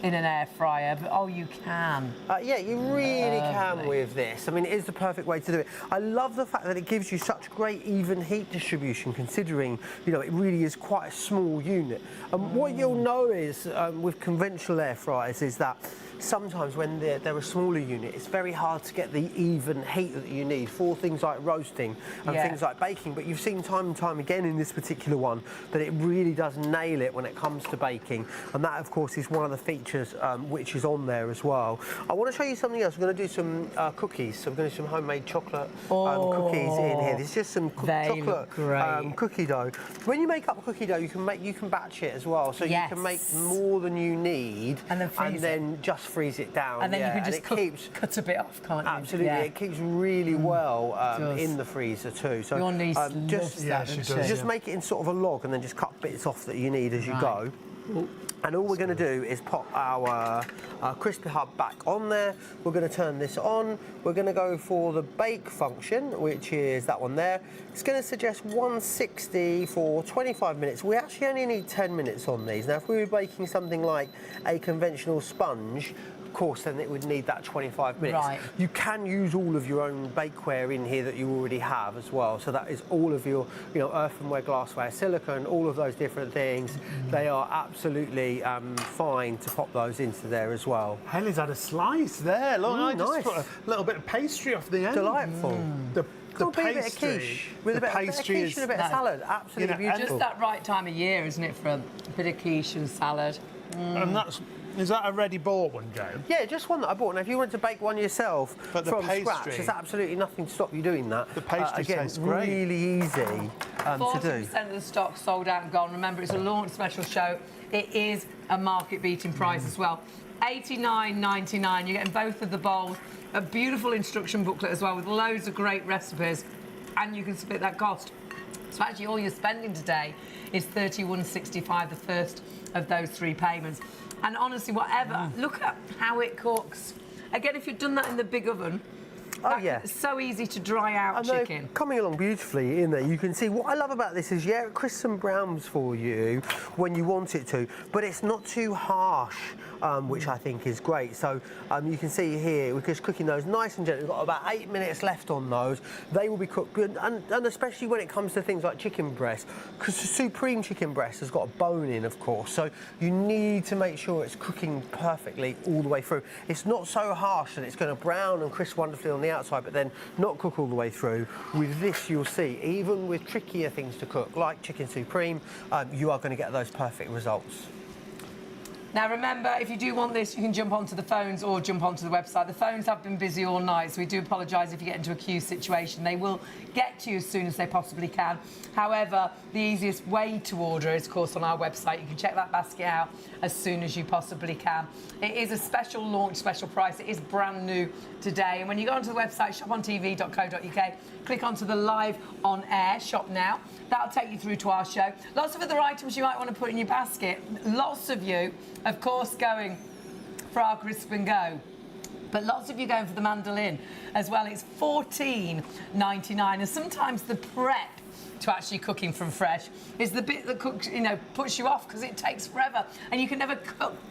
in an air fryer, but oh, you can. Yeah, you really can with this. I mean, it is the perfect way to do it. I love the fact that it gives you such great even heat distribution, considering, you know, it really is quite a small unit. And what you'll know is, with conventional air fryers, is that sometimes when they're a smaller unit, it's very hard to get the even heat that you need for things like roasting and things like baking. But you've seen time and time again in this particular one that it really does nail it when it comes to baking. And that, of course, is one of the features which is on there as well. I want to show you something else. We're going to do some cookies. So we're going to do some homemade chocolate cookies in here. This is just some chocolate cookie dough. When you make up cookie dough, you can batch it as well. So you can make more than you need And then just freeze it down. And then you can just cut a bit off, can't you? Absolutely, it keeps really well in the freezer too. So your niece loves that, she doesn't does, she? just make it in sort of a log and then just cut bits off that you need as you go. And all we're going to do is pop our crispy hub back on there. We're going to turn this on. We're going to go for the bake function, which is that one there. It's going to suggest 160 for 25 minutes. We actually only need 10 minutes on these. Now, if we were baking something like a conventional sponge, of course, then it would need that 25 minutes. Right. You can use all of your own bakeware in here that you already have as well. So that is all of your, you know, earthenware, glassware, silicone, all of those different things. They are absolutely fine to pop those into there as well. Haley's had a slice there. Look, I just nice. put a little bit of pastry off the end. Delightful. The Could be a pastry, bit of quiche with a the bit of pastry quiche and a bit of salad. Absolutely beautiful. Just that right time of year, isn't it, for a bit of quiche and salad? And is that a ready bought one, Joe? Yeah, just one that I bought. Now, if you wanted to bake one yourself But the from pastry- scratch, there's absolutely nothing to stop you doing that. The pastry again, tastes great. really easy to do. 40% of the stock sold out and gone. Remember, it's a launch special show. It is a market-beating price as well. $89.99. You're getting both of the bowls. A beautiful instruction booklet as well with loads of great recipes, and you can split that cost. So actually, all you're spending today is $31.65, the first of those 3 payments. And honestly, whatever, look at how it cooks. Again, if you'd done that in the big oven, Oh, yeah. It's so easy to dry out And they're chicken. coming along beautifully in there. You can see what I love about this is, yeah, it crisps and browns for you when you want it to, but it's not too harsh, which I think is great. So you can see here, we're just cooking those nice and gentle. We've got about 8 minutes left on those. They will be cooked good, and especially when it comes to things like chicken breast, because the supreme chicken breast has got a bone in, of course, so you need to make sure it's cooking perfectly all the way through. It's not so harsh that it's going to brown and crisp wonderfully on the outside, but then not cook all the way through. With this, you'll see, even with trickier things to cook, like chicken supreme, you are going to get those perfect results. Now remember, if you do want this, you can jump onto the phones or jump onto the website. The phones have been busy all night, so we do apologise if you get into a queue situation. They will get to you as soon as they possibly can. However, the easiest way to order is, of course, on our website. You can check that basket out as soon as you possibly can. It is a special launch, special price. It is brand new today. And when you go onto the website, shopontv.co.uk, click onto the live on air, shop now. That'll take you through to our show. Lots of other items you might want to put in your basket. Lots of you, of course, going for our crisp and go. But lots of you going for the mandolin as well. It's $14.99, and sometimes the prep to actually cooking from fresh is the bit that cooks, puts you off because it takes forever, and you can never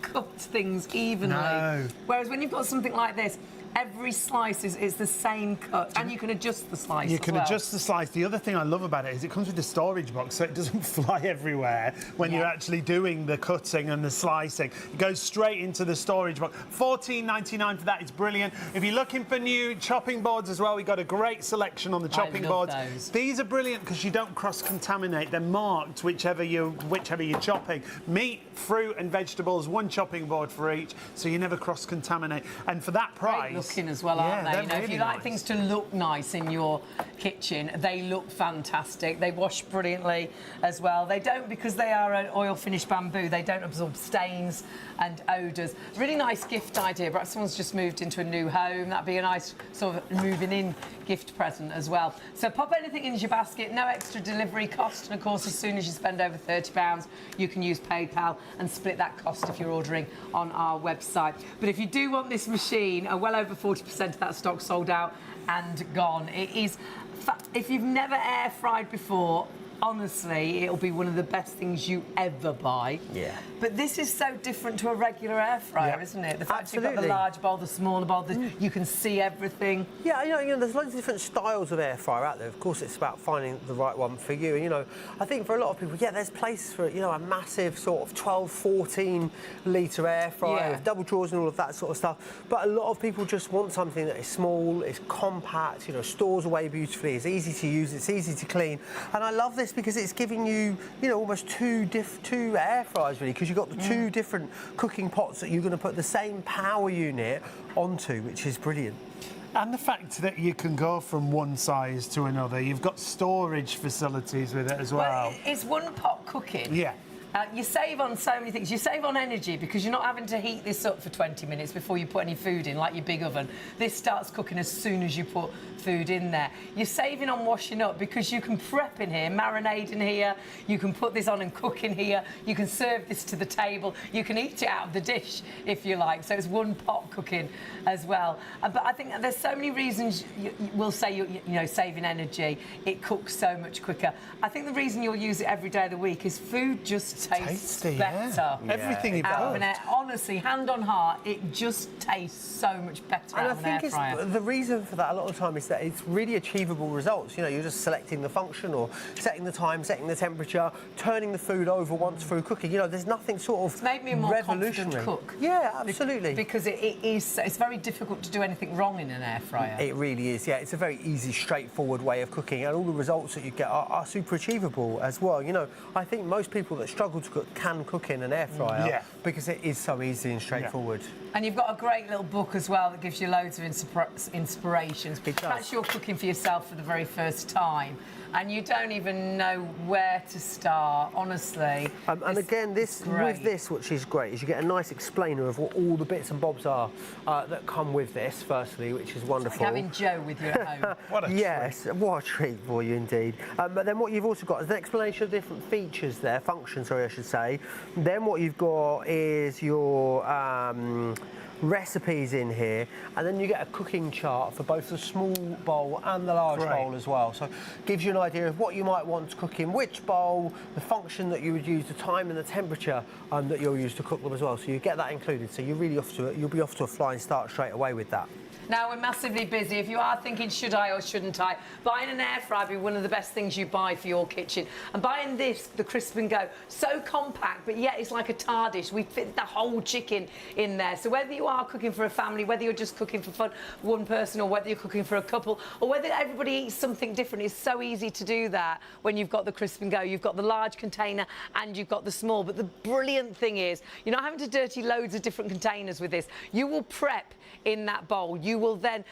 cook things evenly. No. Whereas when you've got something like this, every slice is the same cut, and you can adjust the slice. You can adjust the slice. The other thing I love about it is it comes with a storage box, so it doesn't fly everywhere when you're actually doing the cutting and the slicing. It goes straight into the storage box. $14.99 for that is brilliant. If you're looking for new chopping boards as well, we've got a great selection on the chopping boards. Those. These are brilliant because you don't cross-contaminate. They're marked whichever you're chopping. Meat, fruit and vegetables, one chopping board for each, so you never cross-contaminate. And for that price... Great looking as well, aren't they? They're If you really like nice. things to look nice in your kitchen, they look fantastic. They wash brilliantly as well. They don't, because they are an oil-finished bamboo, they don't absorb stains and odours. Really nice gift idea. Perhaps someone's just moved into a new home. That'd be a nice sort of moving in gift present as well. So pop anything into your basket, no extra delivery cost, and of course as soon as you spend over £30 you can use PayPal and split that cost if you're ordering on our website. But if you do want this machine, well over 40% of that stock sold out and gone. It is, if you've never air fried before, honestly, it'll be one of the best things you ever buy. Yeah. But this is so different to a regular air fryer, isn't it? The fact you've got the Absolutely. large bowl, the smaller bowl, you can see everything. Yeah, there's loads of different styles of air fryer out there. Of course, it's about finding the right one for you. And, I think for a lot of people, there's places for, a massive sort of 12, 14 litre air fryer with double drawers and all of that sort of stuff. But a lot of people just want something that is small, is compact, stores away beautifully, it's easy to use, it's easy to clean. And I love this because it's giving you, almost two air fryers really, because you've got the two different cooking pots that you're going to put the same power unit onto, which is brilliant. And the fact that you can go from one size to another, you've got storage facilities with it as well. It's one pot cooking. Yeah. You save on so many things. You save on energy because you're not having to heat this up for 20 minutes before you put any food in, like your big oven. This starts cooking as soon as you put food in there. You're saving on washing up because you can prep in here, marinade in here, you can put this on and cook in here, you can serve this to the table, you can eat it out of the dish if you like. So it's one pot cooking as well. But I think there's so many reasons we'll say you're saving energy. It cooks so much quicker. I think the reason you'll use it every day of the week is food just tastes Tasty, better. Everything it Out of an does. air, honestly, hand on heart, it just tastes so much better out of an air fryer. The reason for that a lot of the time is that it's really achievable results. You're just selecting the function or setting the time, setting the temperature, turning the food over once through cooking. There's nothing sort of It's made me a more confident revolutionary. cook. Yeah, absolutely. Because it's very difficult to do anything wrong in an air fryer. It really is, yeah. It's a very easy, straightforward way of cooking, and all the results that you get are super achievable as well. I think most people that struggle to cook can cook in an air fryer because it is so easy and straightforward. And you've got a great little book as well that gives you loads of inspirations. It does. Perhaps you're cooking for yourself for the very first time and you don't even know where to start, honestly. And again, with this, which is great, is you get a nice explainer of what all the bits and bobs are that come with this, firstly, which is wonderful. Like having Joe with you at home. What a treat. What a treat for you indeed. But then what you've also got is an explanation of different features there, functions, sorry, I should say. Then what you've got is your recipes in here, and then you get a cooking chart for both the small bowl and the large bowl as well. So gives you an idea of what you might want to cook in which bowl, the function that you would use, the time and the temperature that you'll use to cook them as well. So you get that included. So you'll be off to a flying start straight away with that. Now, we're massively busy. If you are thinking, should I or shouldn't I, buying an air fryer would be one of the best things you buy for your kitchen. And buying this, the Crisp and Go, so compact, but yet it's like a TARDIS. We fit the whole chicken in there. So whether you are cooking for a family, whether you're just cooking for fun, one person, or whether you're cooking for a couple, or whether everybody eats something different, it's so easy to do that when you've got the Crisp and Go. You've got the large container and you've got the small. But the brilliant thing is, you're not having to dirty loads of different containers with this. You will prep in that bowl. You will then,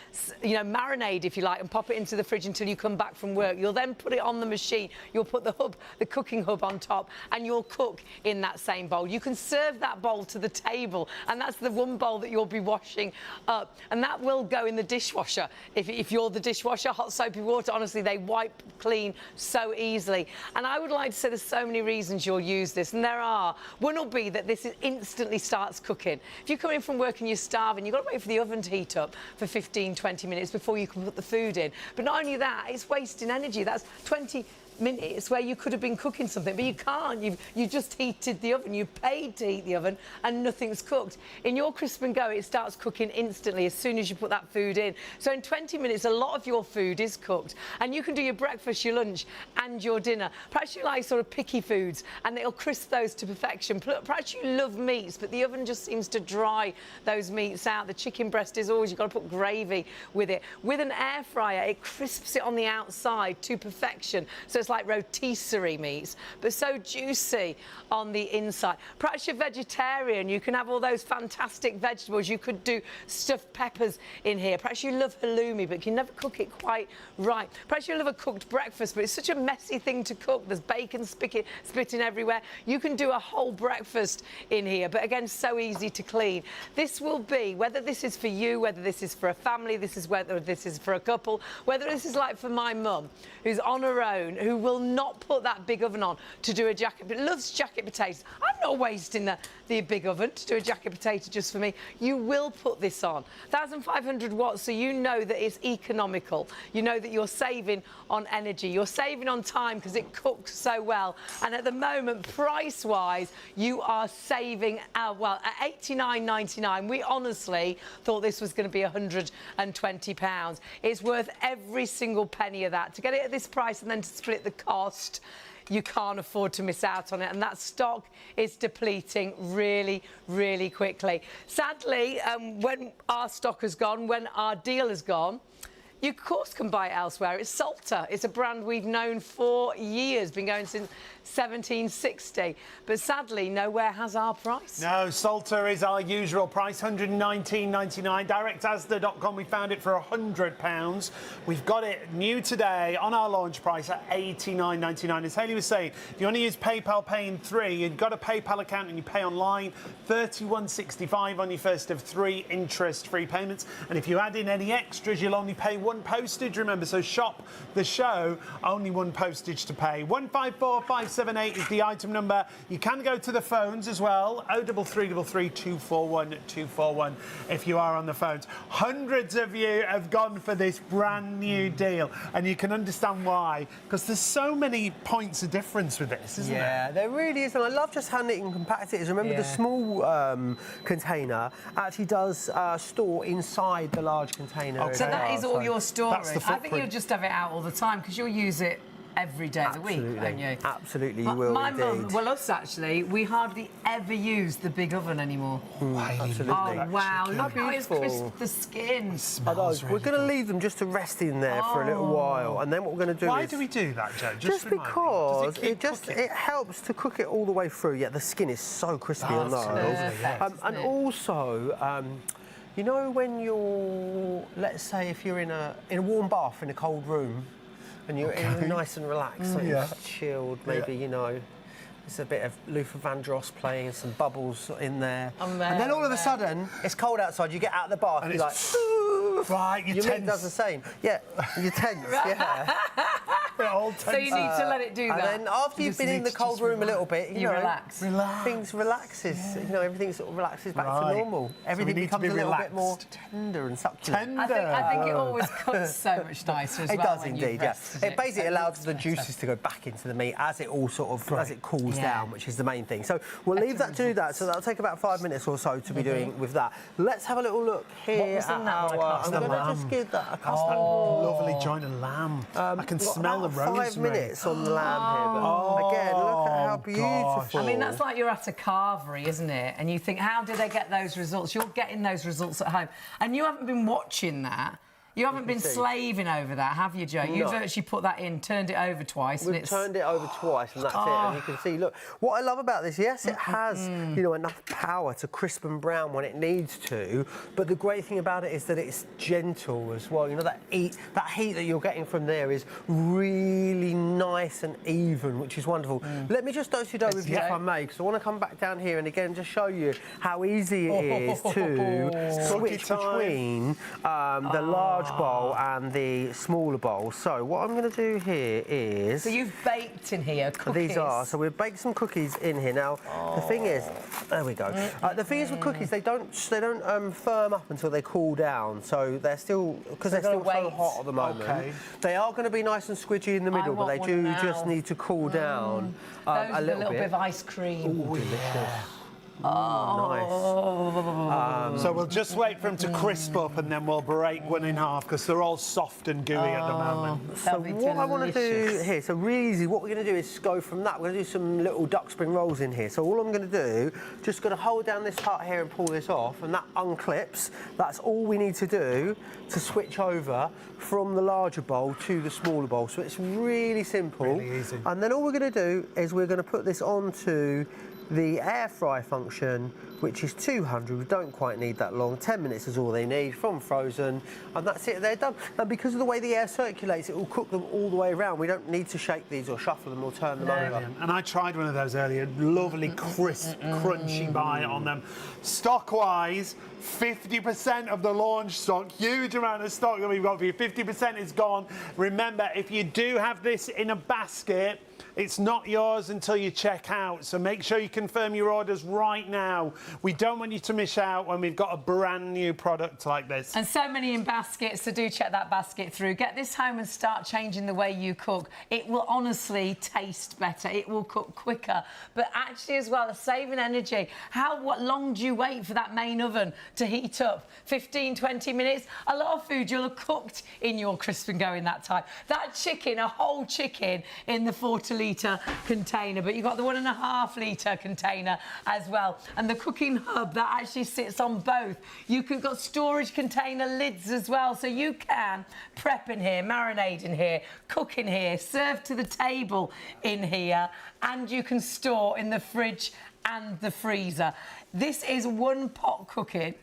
marinate, if you like, and pop it into the fridge until you come back from work. You'll then put it on the machine. You'll put the cooking hub on top, and you'll cook in that same bowl. You can serve that bowl to the table, and that's the one bowl that you'll be washing up, and that will go in the dishwasher. If you're the dishwasher, hot soapy water, honestly, they wipe clean so easily. And I would like to say there's so many reasons you'll use this, and there are. One will be that this instantly starts cooking. If you come in from work and you're starving, you've got to wait for the oven to heat up for 15-20 minutes before you can put the food in. But not only that, it's wasting energy. That's 20 minutes where you could have been cooking something, but you can't. You've just heated the oven. You paid to heat the oven and nothing's cooked. In your Crisp and Go, it starts cooking instantly as soon as you put that food in. So in 20 minutes, a lot of your food is cooked, and you can do your breakfast, your lunch and your dinner. Perhaps you like sort of picky foods and it'll crisp those to perfection. Perhaps you love meats, but the oven just seems to dry those meats out. The chicken breast is always, you've got to put gravy with it. With an air fryer, it crisps it on the outside to perfection. So it's like rotisserie meats, but so juicy on the inside. Perhaps you're vegetarian, you can have all those fantastic vegetables. You could do stuffed peppers in here. Perhaps you love halloumi, but you can never cook it quite right. Perhaps you love a cooked breakfast, but it's such a messy thing to cook. There's bacon spitting everywhere. You can do a whole breakfast in here, but again, so easy to clean. This will be, whether this is for you, whether this is for a family, whether this is for a couple, whether this is like for my mum, who's on her own, who will not put that big oven on to do a jacket, but loves jacket potatoes. I'm not wasting the big oven to do a jacket potato just for me. You will put this on. 1,500 watts, so you know that it's economical. You know that you're saving on energy. You're saving on time because it cooks so well. And at the moment, price-wise, you are saving, well, at $89.99, we honestly thought this was going to be £120. It's worth every single penny of that. To get it at this price and then to split the cost, you can't afford to miss out on it, and that stock is depleting really, really quickly. Sadly, when our stock has gone, when our deal has gone, you of course can buy it elsewhere. It's Salter. It's a brand we've known for years, been going since 1760, but sadly nowhere has our price. No, Salter is our usual price, £119.99. Directasda.com, we found it for £100. We've got it new today on our launch price at $89.99. As Hayley was saying, if you want to use PayPal Pay in 3, you've got a PayPal account and you pay online, $31.65 on your first of 3 interest-free payments. And if you add in any extras, you'll only pay 1 postage, remember, so shop the show, only 1 postage to pay. 154578 is the item number. You can go to the phones as well, 03333 241 241 if you are on the phones. Hundreds of you have gone for this brand new deal, and you can understand why, because there's so many points of difference with this, isn't there? Yeah, there really is, and I love just how neat and compact it is. Remember, the small container actually does store inside the large container. Okay. So that is all your storage. That's the I think you'll just have it out all the time because you'll use it every day of the week, won't you? Absolutely, you will. My mum, well, us actually, we hardly ever use the big oven anymore. Absolutely. Oh wow! Look how it's Beautiful. crisp the skin. We're going to leave them just to rest in there for a little while, and then what we're going to do Why is... do we do that, Joe? Just remind me. because Does it keep cooking? it helps to cook it all the way through. Yeah, the skin is so crispy on those. Perfect, And also, you know, when you're, let's say, if you're in a warm bath in a cold room, and you're nice and relaxed, so you're chilled, maybe, you know, there's a bit of Luther Vandross playing, some bubbles in there. And then all of a sudden, it's cold outside, you get out of the bath, and you're like... Right, your mate does the same. Yeah, you're tense, yeah. It all So you need to let it do that. And then after you've been in the cold room a little bit, you relax. Things relaxes. You know, everything sort of relaxes back to normal. Everything becomes a little bit more tender and succulent. I think it always cooks so much nicer as well. It does when indeed, you've yeah. rested It basically allows the juices to go back into the meat as it all sort of as it cools down, which is the main thing. So we'll leave that to do that. So that'll take about 5 minutes or so to be doing with that. Let's have a little look here. What was in that one? I'm going to just give that a custom. Lovely joint of lamb. I can smell the rosemary. 5 minutes on the lamb here, but again, look at how beautiful. I mean, that's like you're at a carvery, isn't it? And you think, how do they get those results? You're getting those results at home. And you haven't been watching that. You haven't been slaving over that, have you, Joe? You've actually put that in, turned it over twice. We've turned it over twice, and that's it. And you can see, look, what I love about this, yes, it has, you know, enough power to crisp and brown when it needs to, but the great thing about it is that it's gentle as well. You know, that heat that you're getting from there is really nice and even, which is wonderful. Let me just do-si-do with you, if I may, because I want to come back down here and again just show you how easy it is to switch between the large bowl and the smaller bowl. So what I'm going to do here is... So you've baked in here cookies. These are. So we've baked some cookies in here. Now, the thing is... There we go. The thing is with cookies, they don't firm up until they cool down. So they're still... Because they're still so hot at the moment. They are going to be nice and squidgy in the middle, but they do just need to cool down a little bit. Bit of ice cream. Ooh, delicious. Nice. So we'll just wait for them to crisp up and then we'll break one in half because they're all soft and gooey at the moment. So what I want to do here, so really easy, what we're going to do is go from that. We're going to do some little duck spring rolls in here. So all I'm going to do, just going to hold down this part here and pull this off, and that unclips. That's all we need to do to switch over from the larger bowl to the smaller bowl. So it's really simple. Really easy. And then all we're going to do is we're going to put this onto the air fry function, which is 200. We don't quite need that long. 10 minutes is all they need from frozen, and that's it. They're done. And because of the way the air circulates, it will cook them all the way around. We don't need to shake these or shuffle them or turn them over. And I tried one of those earlier. Lovely, crisp, crunchy bite on them. Stock-wise, 50% of the launch stock, huge amount of stock that we've got for you. 50% is gone. Remember, if you do have this in a basket, it's not yours until you check out, so make sure you confirm your orders right now. We don't want you to miss out when we've got a brand new product like this. And so many in baskets, so do check that basket through. Get this home and start changing the way you cook. It will honestly taste better. It will cook quicker, but actually as well, saving energy. What long do you wait for that main oven to heat up? 15, 20 minutes? A lot of food you'll have cooked in your crisp and go in that time. That chicken, a whole chicken in the 40-litre container, but you've got the 1.5-litre container as well. And the cooking hub that actually sits on both. You've got storage container lids as well, so you can prep in here, marinate in here, cook in here, serve to the table in here, and you can store in the fridge and the freezer. This is one pot cooking.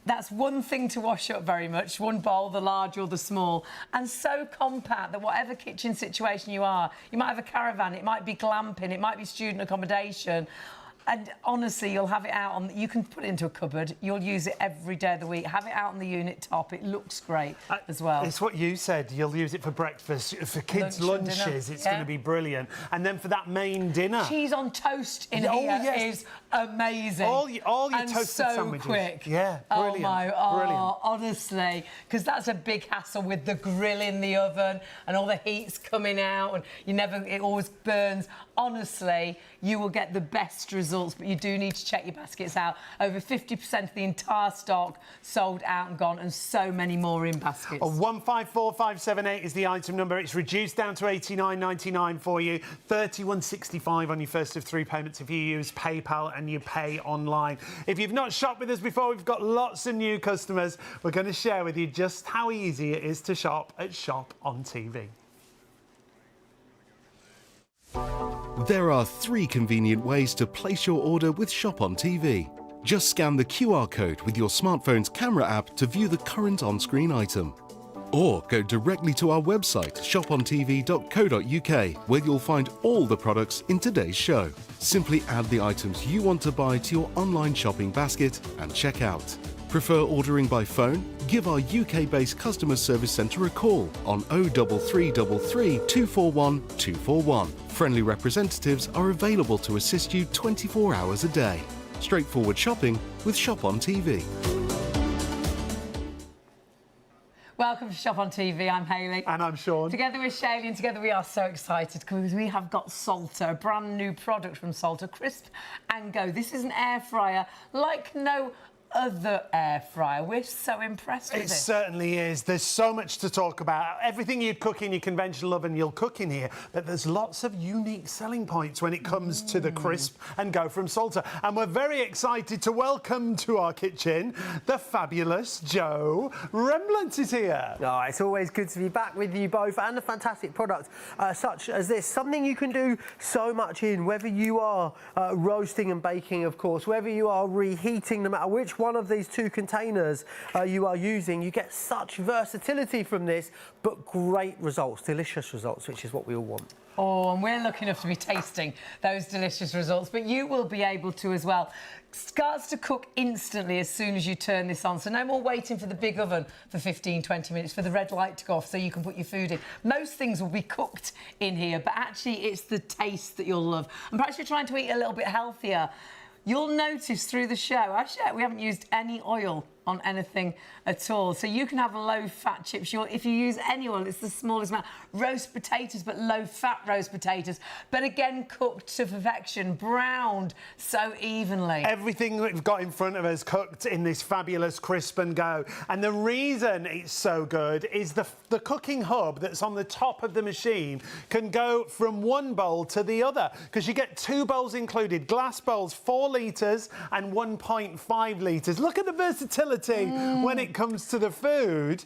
That's one thing to wash up very much, one bowl, the large or the small, and so compact that whatever kitchen situation you are, you might have a caravan, it might be glamping, it might be student accommodation, and honestly, you'll have it out on, you can put it into a cupboard, you'll use it every day of the week, have it out on the unit top, it looks great as well. It's what you said, you'll use it for breakfast, for kids' lunches, it's going to be brilliant. And then for that main dinner. Cheese on toast in here is amazing. All your and toasted so sandwiches. Quick. Yeah, brilliant. Brilliant. Honestly, because that's a big hassle with the grill in the oven and all the heat's coming out and it always burns. Honestly, you will get the best results, but you do need to check your baskets out. Over 50% of the entire stock sold out and gone, and so many more in baskets. 154578 is the item number. It's reduced down to $89.99 for you. $31.65 on your first of 3 payments if you use PayPal and you pay online. If you've not shopped with us before, we've got lots of new customers. We're going to share with you just how easy it is to shop at Shop on TV. There are 3 convenient ways to place your order with Shop on TV. Just scan the QR code with your smartphone's camera app to view the current on-screen item. Or go directly to our website, shopontv.co.uk, where you'll find all the products in today's show. Simply add the items you want to buy to your online shopping basket and check out. Prefer ordering by phone? Give our UK-based customer service centre a call on 03333 241 241. Friendly representatives are available to assist you 24 hours a day. Straightforward shopping with Shop on TV. Welcome to Shop on TV. I'm Hayley. And I'm Sean. Together with Shayley, and together we are so excited because we have got Salter, a brand new product from Salter, crisp and go. This is an air fryer like no other air fryer. We're so impressed with it. It this. certainly is. There's so much to talk about. Everything you'd cook in your conventional oven, you'll cook in here. But there's lots of unique selling points when it comes to the crisp and go from Salter. And we're very excited to welcome to our kitchen the fabulous Joe Rembrandt is here. Oh, it's always good to be back with you both, and a fantastic product such as this. Something you can do so much in, whether you are roasting and baking, of course, whether you are reheating, no matter which one of these two containers you are using, you get such versatility from this, but great results, delicious results, which is what we all want. Oh, and we're lucky enough to be tasting those delicious results, but you will be able to as well. Starts to cook instantly as soon as you turn this on, so no more waiting for the big oven for 15-20 minutes for the red light to go off so you can put your food in. Most things will be cooked in here, but actually it's the taste that you'll love. And perhaps you're trying to eat a little bit healthier. You'll notice through the show, actually, we haven't used any oil on anything at all. So you can have low-fat chips. If you use any oil, it's the smallest amount. Roast potatoes, but low-fat roast potatoes. But again, cooked to perfection, browned so evenly. Everything that we've got in front of us cooked in this fabulous crisp and go. And the reason it's so good is the cooking hub that's on the top of the machine can go from one bowl to the other, because you get 2 bowls included, glass bowls, 4 litres and 1.5 litres. Look at the versatility when it comes to the food.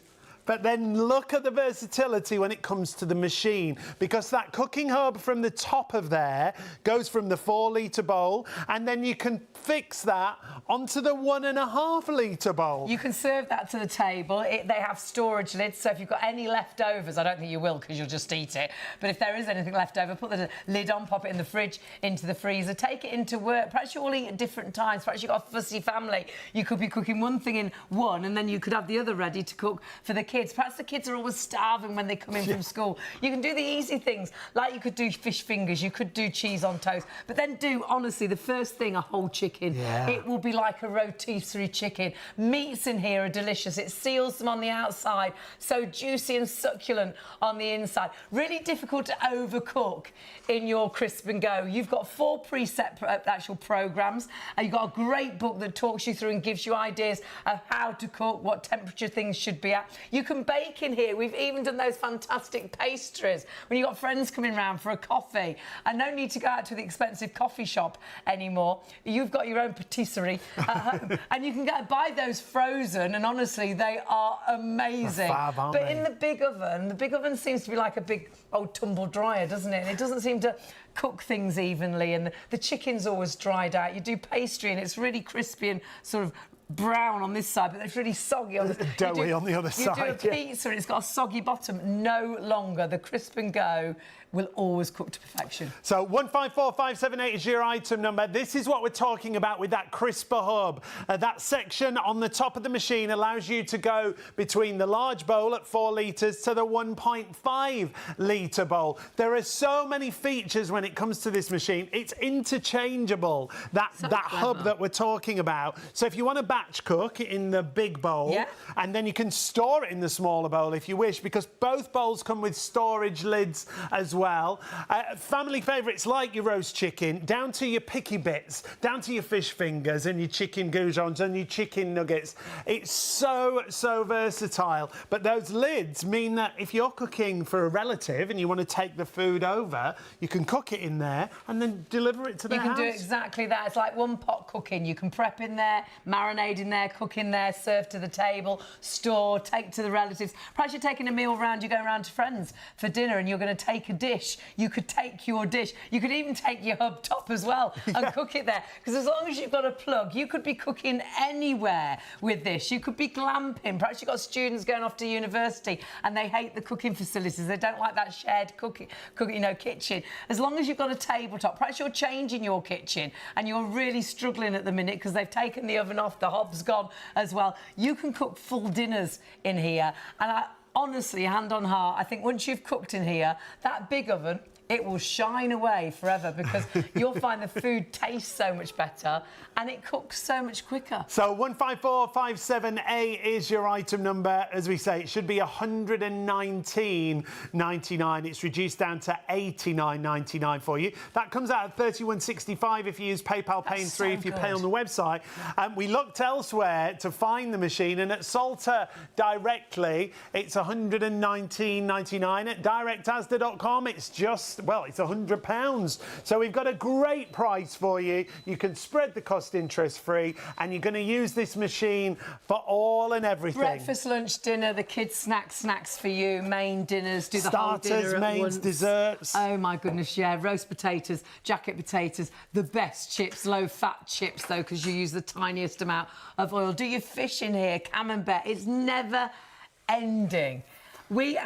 But then look at the versatility when it comes to the machine, because that cooking hub from the top of there goes from the 4-litre bowl, and then you can fix that onto the 1.5 litre bowl. You can serve that to the table. They have storage lids, so if you've got any leftovers, I don't think you will because you'll just eat it, but if there is anything left over, put the lid on, pop it in the fridge, into the freezer, take it into work. Perhaps you all eat at different times. Perhaps you've got a fussy family. You could be cooking one thing in one, and then you could have the other ready to cook for the kids. Perhaps the kids are always starving when they come in from school. You can do the easy things, like you could do fish fingers, you could do cheese on toast, but then do, honestly, the first thing, a whole chicken. Yeah. It will be like a rotisserie chicken. Meats in here are delicious. It seals them on the outside, so juicy and succulent on the inside. Really difficult to overcook in your crisp and go. You've got 4 preset actual programmes, and you've got a great book that talks you through and gives you ideas of how to cook, what temperature things should be at. You can bake in here. We've even done those fantastic pastries when you've got friends coming round for a coffee, and no need to go out to the expensive coffee shop anymore. You've got your own patisserie at home, and you can buy those frozen, and honestly, they are amazing. Fab, aren't but they? in the big oven seems to be like a big old tumble dryer, doesn't it? And it doesn't seem to cook things evenly, and the chicken's always dried out. You do pastry, and it's really crispy and sort of brown on this side, but it's really soggy on the Doughy on the other side. You do a pizza and it's got a soggy bottom. No longer. The crisp and go will always cook to perfection. So 154578 is your item number. This is what we're talking about with that crisper hub. That section on the top of the machine allows you to go between the large bowl at 4 litres to the 1.5 litre bowl. There are so many features when it comes to this machine. It's interchangeable, that hub that we're talking about. So if you want to batch cook in the big bowl, and then you can store it in the smaller bowl if you wish, because both bowls come with storage lids as well. Family favourites like your roast chicken, down to your picky bits, down to your fish fingers and your chicken goujons and your chicken nuggets. It's so versatile. But those lids mean that if you're cooking for a relative and you want to take the food over, you can cook it in there and then deliver it to their house. You can do exactly that. It's like one pot cooking. You can prep in there, marinate in there, cook in there, serve to the table, store, take to the relatives. Perhaps you're taking a meal round, you're going round to friends for dinner and you're going to take a dish. You could take your dish. You could even take your hub top as well and cook it there. Because as long as you've got a plug, you could be cooking anywhere with this. You could be glamping. Perhaps you've got students going off to university and they hate the cooking facilities. They don't like that shared kitchen. As long as you've got a tabletop, perhaps you're changing your kitchen and you're really struggling at the minute because they've taken the oven off, the hob's gone as well. You can cook full dinners in here, and honestly, hand on heart, I think once you've cooked in here, that big oven, it will shine away forever because you'll find the food tastes so much better and it cooks so much quicker. So 154578 is your item number. As we say, it should be $119.99. It's reduced down to $89.99 for you. That comes out at $31.65 if you use PayPal Pay in 3 if you pay on the website. We looked elsewhere to find the machine, and at Salter directly, it's $119.99. At directasda.com, it's just, well, it's £100. So we've got a great price for you. You can spread the cost interest-free, and you're going to use this machine for all and everything. Breakfast, lunch, dinner, the kids' snacks for you, main dinners, do the whole dinner Starters, at mains, once. desserts. Oh, my goodness, yeah. Roast potatoes, jacket potatoes, the best chips, low-fat chips, though, because you use the tiniest amount of oil. Do your fish in here, camembert. It's never ending. We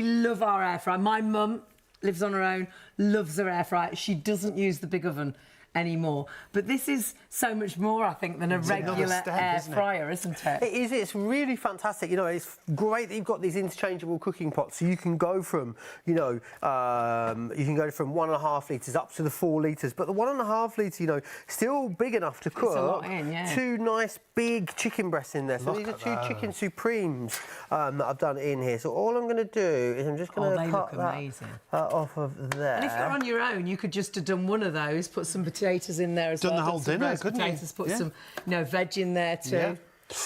love our air fryer. My mum lives on her own, loves her air fryer. She doesn't use the big oven anymore. But this is so much more, I think, than a regular air fryer, isn't it? It is. It's really fantastic. You know, it's great that you've got these interchangeable cooking pots, so you can go from, you know, you can go from 1.5 litres up to the 4 litres. But the 1.5 litre, you know, still big enough to cook. It's a lot in, yeah. 2 nice big chicken breasts in there. So these are 2 chicken supremes that I've done in here. So all I'm going to do is I'm just going to cut that off of there. And if you're on your own, you could just have done one of those, put some potatoes in there as well. Done the whole dinner, couldn't you? Put some, you know, veg in there too. Yeah.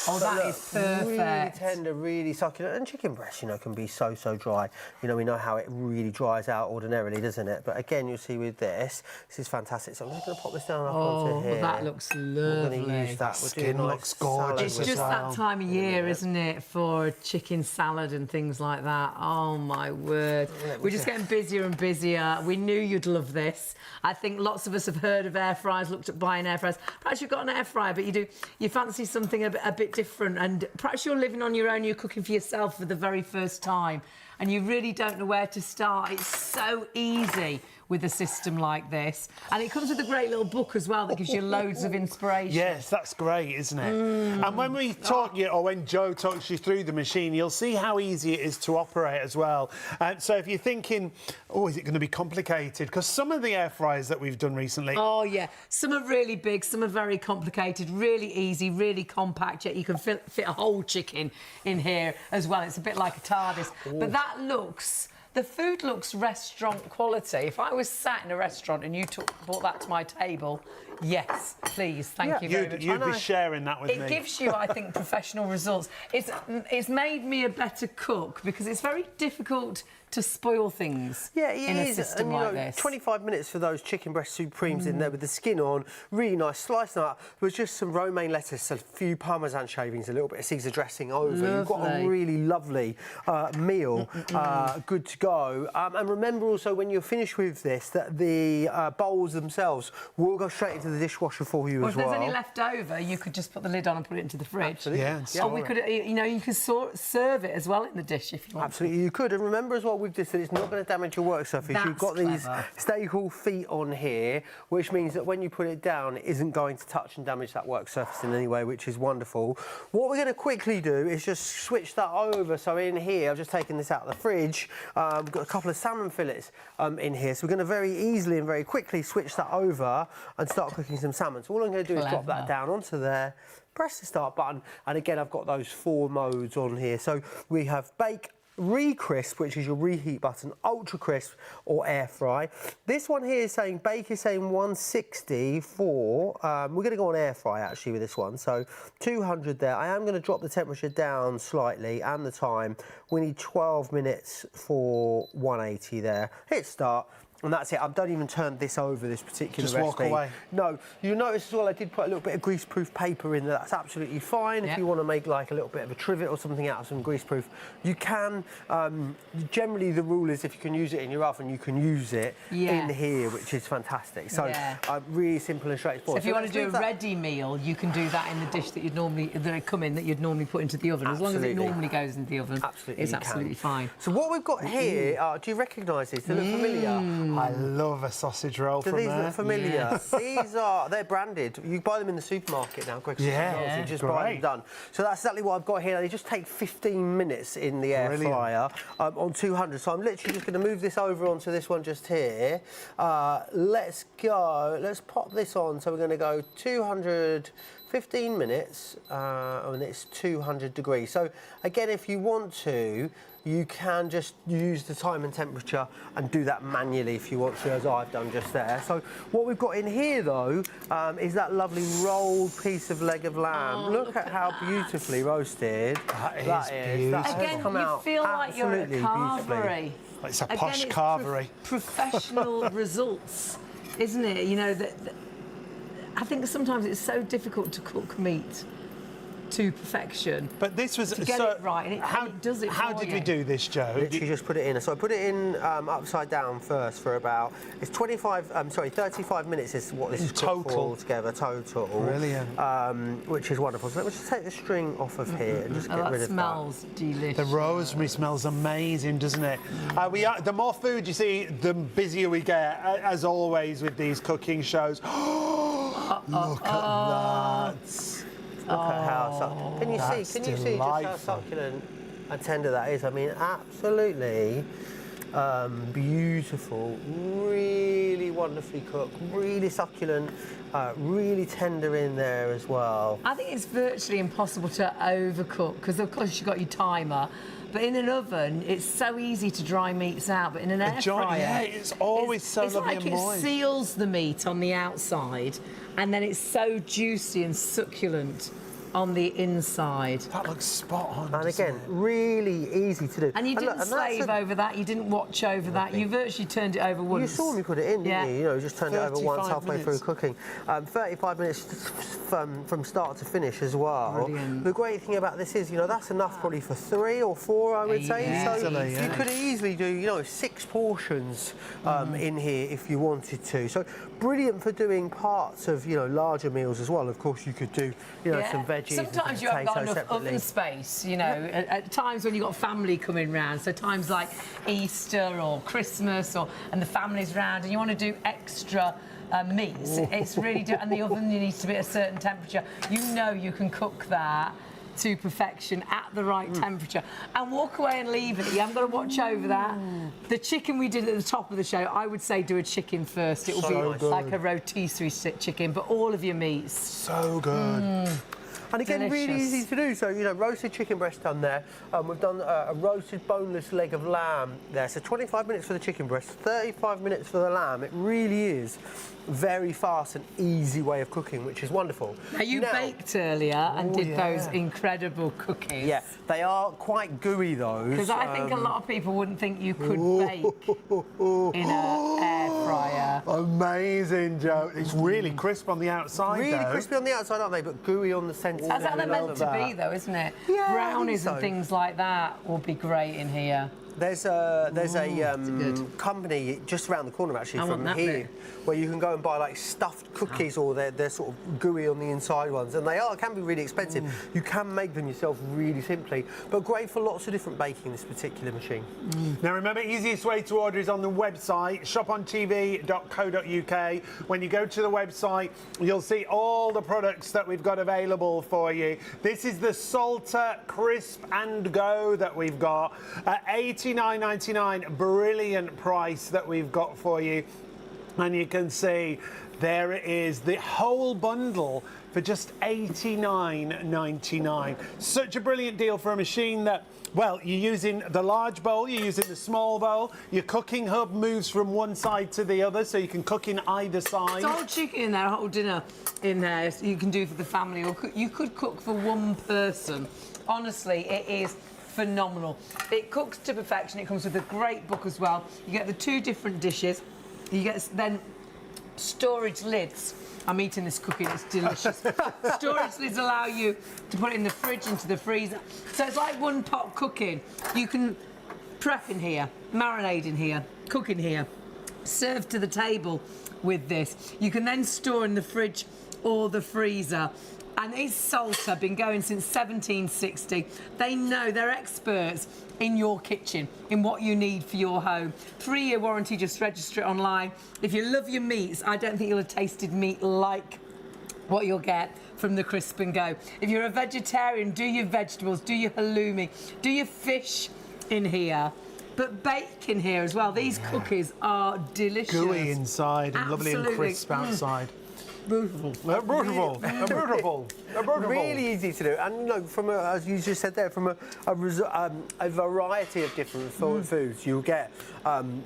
Oh, that is perfect. Really tender, really succulent. And chicken breast, you know, can be so dry. You know, we know how it really dries out ordinarily, doesn't it? But again, you'll see with this is fantastic. So I'm just going to pop this down up onto here. Oh, that looks lovely. We're going to use that. Skin looks gorgeous. It's just that time of year, isn't it, for chicken salad and things like that. Oh, my word. We're just getting busier and busier. We knew you'd love this. I think lots of us have heard of air fryers, looked at buying air fryers. Perhaps you've got an air fryer, but you fancy something a bit different, and perhaps you're living on your own, you're cooking for yourself for the very first time, and you really don't know where to start. It's so easy with a system like this, and it comes with a great little book as well that gives you loads of inspiration. Yes, that's great, isn't it? And when we talk, or when Joe talks you through the machine, you'll see how easy it is to operate as well. So if you're thinking, oh, is it going to be complicated? Because some of the air fryers that we've done recently... Oh, yeah. Some are really big, some are very complicated, really easy, really compact, yet you can fit a whole chicken in here as well. It's a bit like a TARDIS. But that looks... The food looks restaurant quality. If I was sat in a restaurant and you brought that to my table, yes, please, thank you very much. You'd be sharing that with me. It gives you, I think, professional results. It's made me a better cook because it's very difficult to spoil things in a system like this. 25 minutes for those chicken breast supremes in there with the skin on, really nice, sliced up with just some romaine lettuce, a few parmesan shavings, a little bit of Caesar dressing over. Lovely. You've got a really lovely meal, good to go. And remember also when you're finished with this that the bowls themselves will go straight into the dishwasher for you as well. If there's any left over, you could just put the lid on and put it into the fridge. Absolutely. Yeah, or we could, you know, you could serve it as well in the dish if you want. Absolutely, you could. And remember as well with this that it's not going to damage your work surface. That's You've got these staple feet on here, which means that when you put it down, it isn't going to touch and damage that work surface in any way, which is wonderful. What we're going to quickly do is just switch that over. So in here, I've just taken this out of the fridge. We've got a couple of salmon fillets in here. So we're going to very easily and very quickly switch that over and start cooking some salmon. So all I'm going to do is drop that down onto there, press the start button, and again, I've got those 4 modes on here. So we have bake, re-crisp, which is your reheat button, ultra crisp or air fry. This one here is saying bake is saying 160 for, we're going to go on air fry actually with this one, so 200 there. I am going to drop the temperature down slightly and the time. We need 12 minutes for 180 there. Hit start. And that's it. I don't even turn this over, this particular recipe. Just walk away. No. You'll notice as well I did put a little bit of greaseproof paper in there. That's absolutely fine. If you want to make like a little bit of a trivet or something out of some greaseproof, you can. Generally, the rule is if you can use it in your oven, you can use it in here, which is fantastic. So really simple and straightforward. So if you want to do a ready meal, you can do that in the dish that you'd normally put into the oven. As long as it normally goes into the oven, it's absolutely fine. So what we've got here, do you recognise this? They look familiar. I love a sausage roll Do from these there. look familiar? Yes. They're branded. You buy them in the supermarket now, Greg. Yeah. You just buy them done. So that's exactly what I've got here. They just take 15 minutes in the air fryer on 200. So I'm literally just going to move this over onto this one just here. Let's pop this on. So we're going to go 200, 15 minutes, and it's 200 degrees. So again, if you want to, you can just use the time and temperature and do that manually if you want to, as I've done just there. So what we've got in here, though, is that lovely rolled piece of leg of lamb. Look at how beautifully roasted that is. That has Again, come you out feel like you're at a absolutely carvery. It's a Again, posh it's carvery. Professional results, isn't it? You know, I think sometimes it's so difficult to cook meat to perfection. But this was to get it right, and it does it How for did you. we do this, Joe? Literally just put it in. So I put it in upside down first for about, it's 35 minutes is what this is cooked for altogether, total. Brilliant. Which is wonderful. So let me just take the string off of here and just get rid of that. Smells delicious. The rosemary smells amazing, doesn't it? The more food you see, the busier we get, as always with these cooking shows. Look at that. Look at how can you see just how succulent and tender that is? I mean, absolutely beautiful, really wonderfully cooked, really succulent, really tender in there as well. I think it's virtually impossible to overcook because, of course, you've got your timer. But in an oven, it's so easy to dry meats out. But in an air fryer, yeah, it's always so lovely and moist. It's like it seals the meat on the outside, and then it's so juicy and succulent on the inside. That looks spot on. And again, really easy to do. And you didn't slave over that, you didn't watch over that, you virtually turned it over once. You saw me put it in, didn't you? You know, just turned it over once halfway through cooking. 35 minutes from start to finish as well. Brilliant. The great thing about this is, you know, that's enough probably for 3 or 4, I would say. So you could easily do, you know, 6 portions in here if you wanted to. So brilliant for doing parts of, you know, larger meals as well. Of course, you could do, you know, some veggies. Sometimes you haven't got enough oven space, you know, at times when you've got family coming round, so times like Easter or Christmas, and the family's round and you want to do extra meats, it's really, and the oven needs to be at a certain temperature. You know you can cook that to perfection at the right temperature and walk away and leave it. You haven't got to watch over that. The chicken we did at the top of the show, I would say do a chicken first. It will be like a rotisserie chicken, but all of your meats. So good. And again, Delicious. really easy to do. So, you know, roasted chicken breast done there. We've done a roasted boneless leg of lamb there. So 25 minutes for the chicken breast, 35 minutes for the lamb. It really is very fast and easy way of cooking, which is wonderful. Now, you baked earlier and did those incredible cookies. Yeah, they are quite gooey, those. Because I think a lot of people wouldn't think you could bake in an air fryer. Amazing, Joe. It's really crisp on the outside, Really crispy on the outside, aren't they? But gooey on the centre. That's how they're meant to be, though, isn't it? Yeah, Brownies and things like that will be great in here. There's a company just around the corner actually from here where you can go and buy like stuffed cookies or they're sort of gooey on the inside ones, and can be really expensive. You can make them yourself really simply, but great for lots of different baking, this particular machine. Now remember, easiest way to order is on the website shopontv.co.uk. When you go to the website, you'll see all the products that we've got available for you. This is the Salter Crisp and Go that we've got at $89.99, brilliant price that we've got for you. And you can see there it is, the whole bundle for just $89.99. Such a brilliant deal for a machine that, well, you're using the large bowl, you're using the small bowl, your cooking hub moves from one side to the other, so you can cook in either side. It's a whole chicken in there, a whole dinner in there, so you can do for the family, or you could cook for one person. Honestly, it is phenomenal. It cooks to perfection. It comes with a great book as well. You get the 2 different dishes. You get then storage lids. I'm eating this cookie, it's delicious. Storage lids allow you to put it in the fridge, into the freezer. So it's like one pot cooking. You can prep in here, marinade in here, cook in here, serve to the table with this. You can then store in the fridge or the freezer. And these salts have been going since 1760. They know, they're experts in your kitchen, in what you need for your home. 3-year warranty, just register it online. If you love your meats, I don't think you'll have tasted meat like what you'll get from the Crisp and Go. If you're a vegetarian, do your vegetables, do your halloumi, do your fish in here. But bake in here as well. These cookies are delicious. Gooey inside and lovely and crisp outside. Beautiful. Beautiful. Really easy to do, and from as you just said there, from a variety of different foods, you'll get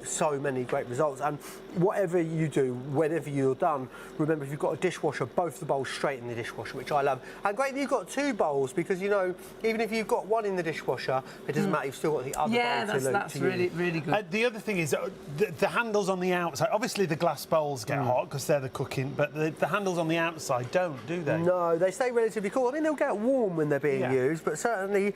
so many great results. And whatever you do, whenever you're done, remember if you've got a dishwasher, both the bowls straight in the dishwasher, which I love. And great that you've got 2 bowls because even if you've got one in the dishwasher, it doesn't matter. You've still got the other bowl to that's really good. The other thing is the handles on the outside. Obviously, the glass bowls get hot because they're the cooking, but the handles on the outside don't, do they? No, they stay relatively cool. I mean, they'll get warm when they're being used, but certainly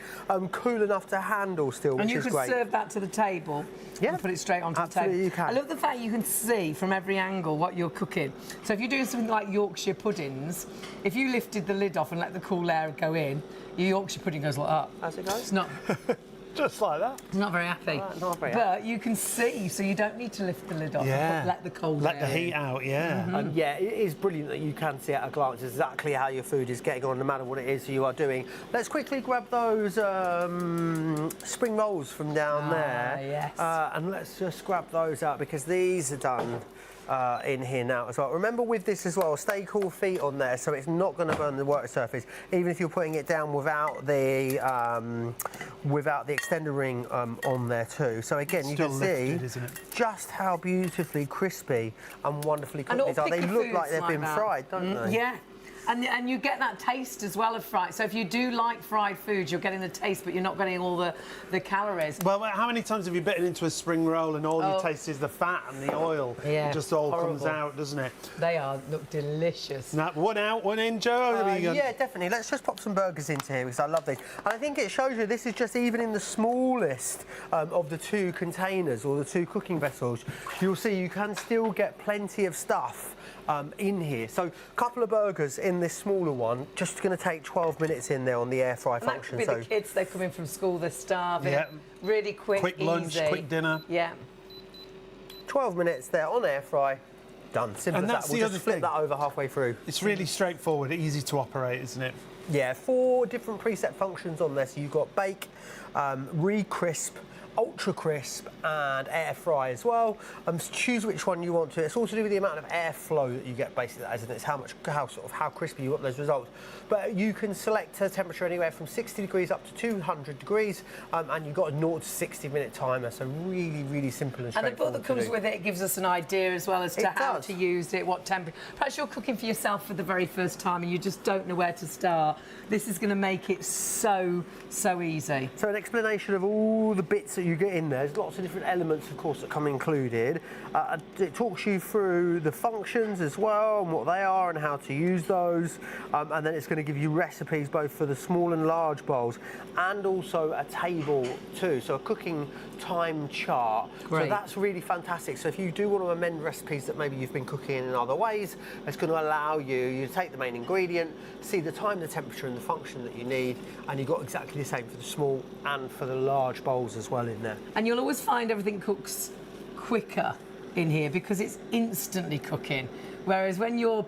cool enough to handle still, which is great. And you can serve that to the table and put it straight onto the table. You can. I love the fact you can see from every angle what you're cooking. So if you're doing something like Yorkshire puddings, if you lifted the lid off and let the cool air go in, your Yorkshire pudding goes like that. As it goes? It's not... Just like that. It's not very happy. Not very but you can see, so you don't need to lift the lid off and let the cold let air the heat out, And it is brilliant that you can see at a glance exactly how your food is getting on, no matter what it is you are doing. Let's quickly grab those spring rolls from down there. Yes. And let's just grab those out because these are done in here now as well. Remember with this as well, stay cool feet on there so it's not going to burn the work surface, even if you're putting it down without the extender ring on there too. So again, you can see just how beautifully crispy and wonderfully cooked these are. They look like they've been fried, don't they? Yeah. And you get that taste as well of fried. So if you do like fried foods, you're getting the taste, but you're not getting all the calories. Well, how many times have you bitten into a spring roll and all you taste is the fat and the oil? Yeah, it just all comes out, doesn't it? They look delicious. Now, one out, one in, Joe. Yeah, definitely. Let's just pop some burgers into here because I love these. And I think it shows you this is just even in the smallest of the 2 containers or the 2 cooking vessels. You'll see you can still get plenty of stuff in here. So a couple of burgers in this smaller one, just going to take 12 minutes in there on the air fry function. That could be the kids, they're coming from school, they're starving. Yeah. Really quick, quick lunch, easy. quick dinner. Yeah. 12 minutes there on air fry. Done. Simple as that. We'll just flip that over halfway through. It's really straightforward, easy to operate, isn't it? Yeah, 4 different preset functions on there. So you've got bake, re-crisp, ultra crisp and air fry as well. Choose which one you want to. It's all to do with the amount of airflow that you get, basically, isn't it? It's how crispy you want those results. But you can select a temperature anywhere from 60 degrees up to 200 degrees, and you've got a 0 to 60-minute timer. So really, really simple and straightforward. And the book that comes with it gives us an idea as well as to how to use it, what temperature. Perhaps you're cooking for yourself for the very first time and you just don't know where to start. This is going to make it so easy. So an explanation of all the bits that you get in there. There's lots of different elements, of course, that come included. It talks you through the functions as well and what they are and how to use those. And then it's going to give you recipes both for the small and large bowls and also a table too. So a cooking time chart. Great. So that's really fantastic. So if you do want to amend recipes that maybe you've been cooking in other ways, it's going to allow you to take the main ingredient, see the time, the temperature and the function that you need, and you've got exactly the same for the small and for the large bowls as well in there. And you'll always find everything cooks quicker in here because it's instantly cooking. Whereas when you're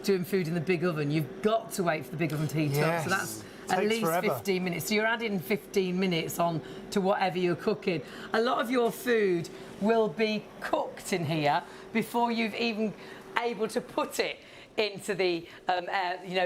doing food in the big oven, you've got to wait for the big oven to heat up. So that's at least 15 minutes. So you're adding 15 minutes on to whatever you're cooking. A lot of your food will be cooked in here before you've even able to put it into the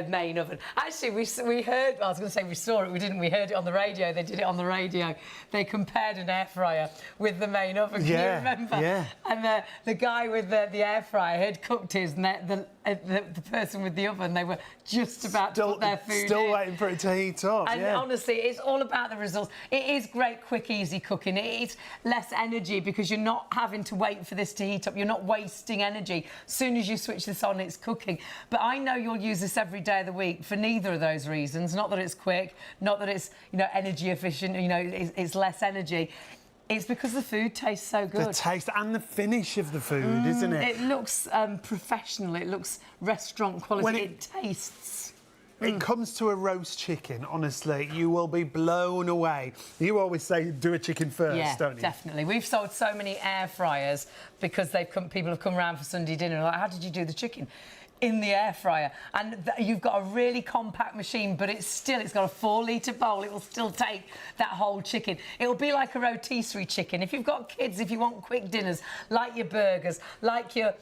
main oven. Actually, we heard, I was going to say we saw it, we didn't, we heard it on the radio, they did it on the radio. They compared an air fryer with the main oven, can you remember? Yeah. And the guy with the air fryer had cooked his, and the person with the oven, they were just about to put their food Still in. waiting for it to heat up, And honestly, it's all about the results. It is great, quick, easy cooking. It's less energy because you're not having to wait for this to heat up. You're not wasting energy. As soon as you switch this on, it's cooking. But I know you'll use this every day of the week for neither of those reasons. Not that it's quick, not that it's, energy efficient, it's less energy. It's because the food tastes so good. The taste and the finish of the food, isn't it? It looks professional. It looks restaurant quality. It tastes it comes to a roast chicken, honestly, you will be blown away. You always say do a chicken first, don't you? Definitely. We've sold so many air fryers because people have come round for Sunday dinner and like, how did you do the chicken? In the air fryer, and you've got a really compact machine, but it's got a 4-litre bowl. It will still take that whole chicken. It'll be like a rotisserie chicken. If you've got kids, if you want quick dinners, like your burgers, like your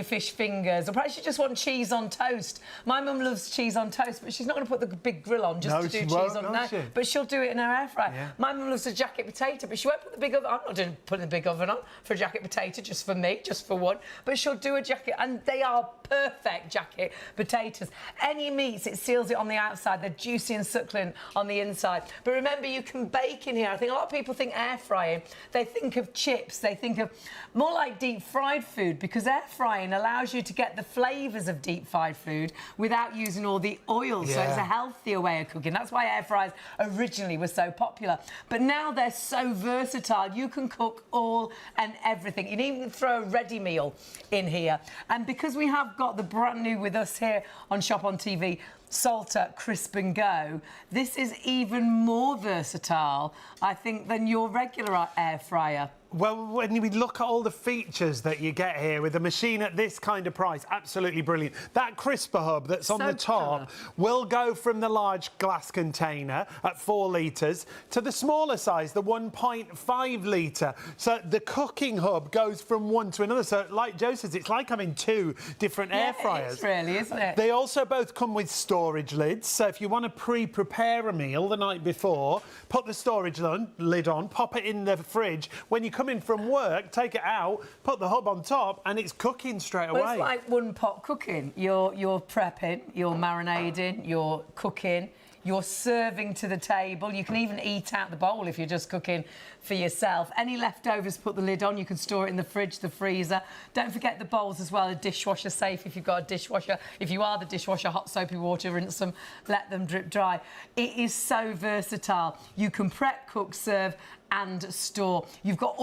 fish fingers, or perhaps you just want cheese on toast. My mum loves cheese on toast, but she's not going to put the big grill on just to do cheese on. No, but she'll do it in her air fryer. Yeah. My mum loves a jacket potato, but she won't put the big oven. I'm not putting the big oven on for a jacket potato, just for me, just for one. But she'll do a jacket, and they are perfect jacket potatoes. Any meats, it seals it on the outside. They're juicy and succulent on the inside. But remember, you can bake in here. I think a lot of people think air frying. They think of chips. They think of more like deep fried food, because air frying allows you to get the flavours of deep fried food without using all the oil. So it's a healthier way of cooking. That's why air fryers originally were so popular. But now they're so versatile. You can cook all and everything. You can even throw a ready meal in here. And because we have got the brand new with us here on Shop on TV, Salter Crisp and Go, this is even more versatile, I think, than your regular air fryer. Well, when we look at all the features that you get here with a machine at this kind of price, absolutely brilliant. That crisper hub that's on the top will go from the large glass container at 4 litres to the smaller size, the 1.5 litre. So the cooking hub goes from one to another. So like Joe says, it's like having 2 different air fryers. It's really, isn't it? They also both come with storage lids. So if you want to pre-prepare a meal the night before, put the storage lid on, pop it in the fridge. When you come in from work, take it out, put the hub on top, and it's cooking straight away. It's like one-pot cooking. You're prepping, you're marinating, you're cooking, you're serving to the table. You can even eat out the bowl if you're just cooking for yourself. Any leftovers, put the lid on. You can store it in the fridge, the freezer. Don't forget the bowls as well, a dishwasher-safe if you've got a dishwasher. If you are the dishwasher, hot soapy water, rinse them, let them drip dry. It is so versatile. You can prep, cook, serve and store. You've got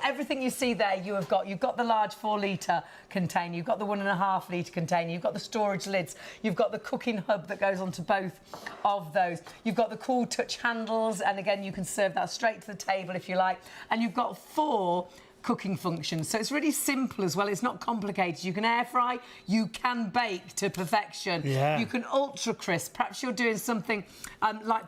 everything you see there. You've got the large 4-litre container. You've got the 1.5 litre container. You've got the storage lids. You've got the cooking hub that goes onto both of those. You've got the cool touch handles, and again, you can serve that straight to the table if you like. And you've got 4 cooking functions. So it's really simple as well. It's not complicated. You can air fry, you can bake to perfection. Yeah. You can ultra crisp. Perhaps you're doing something like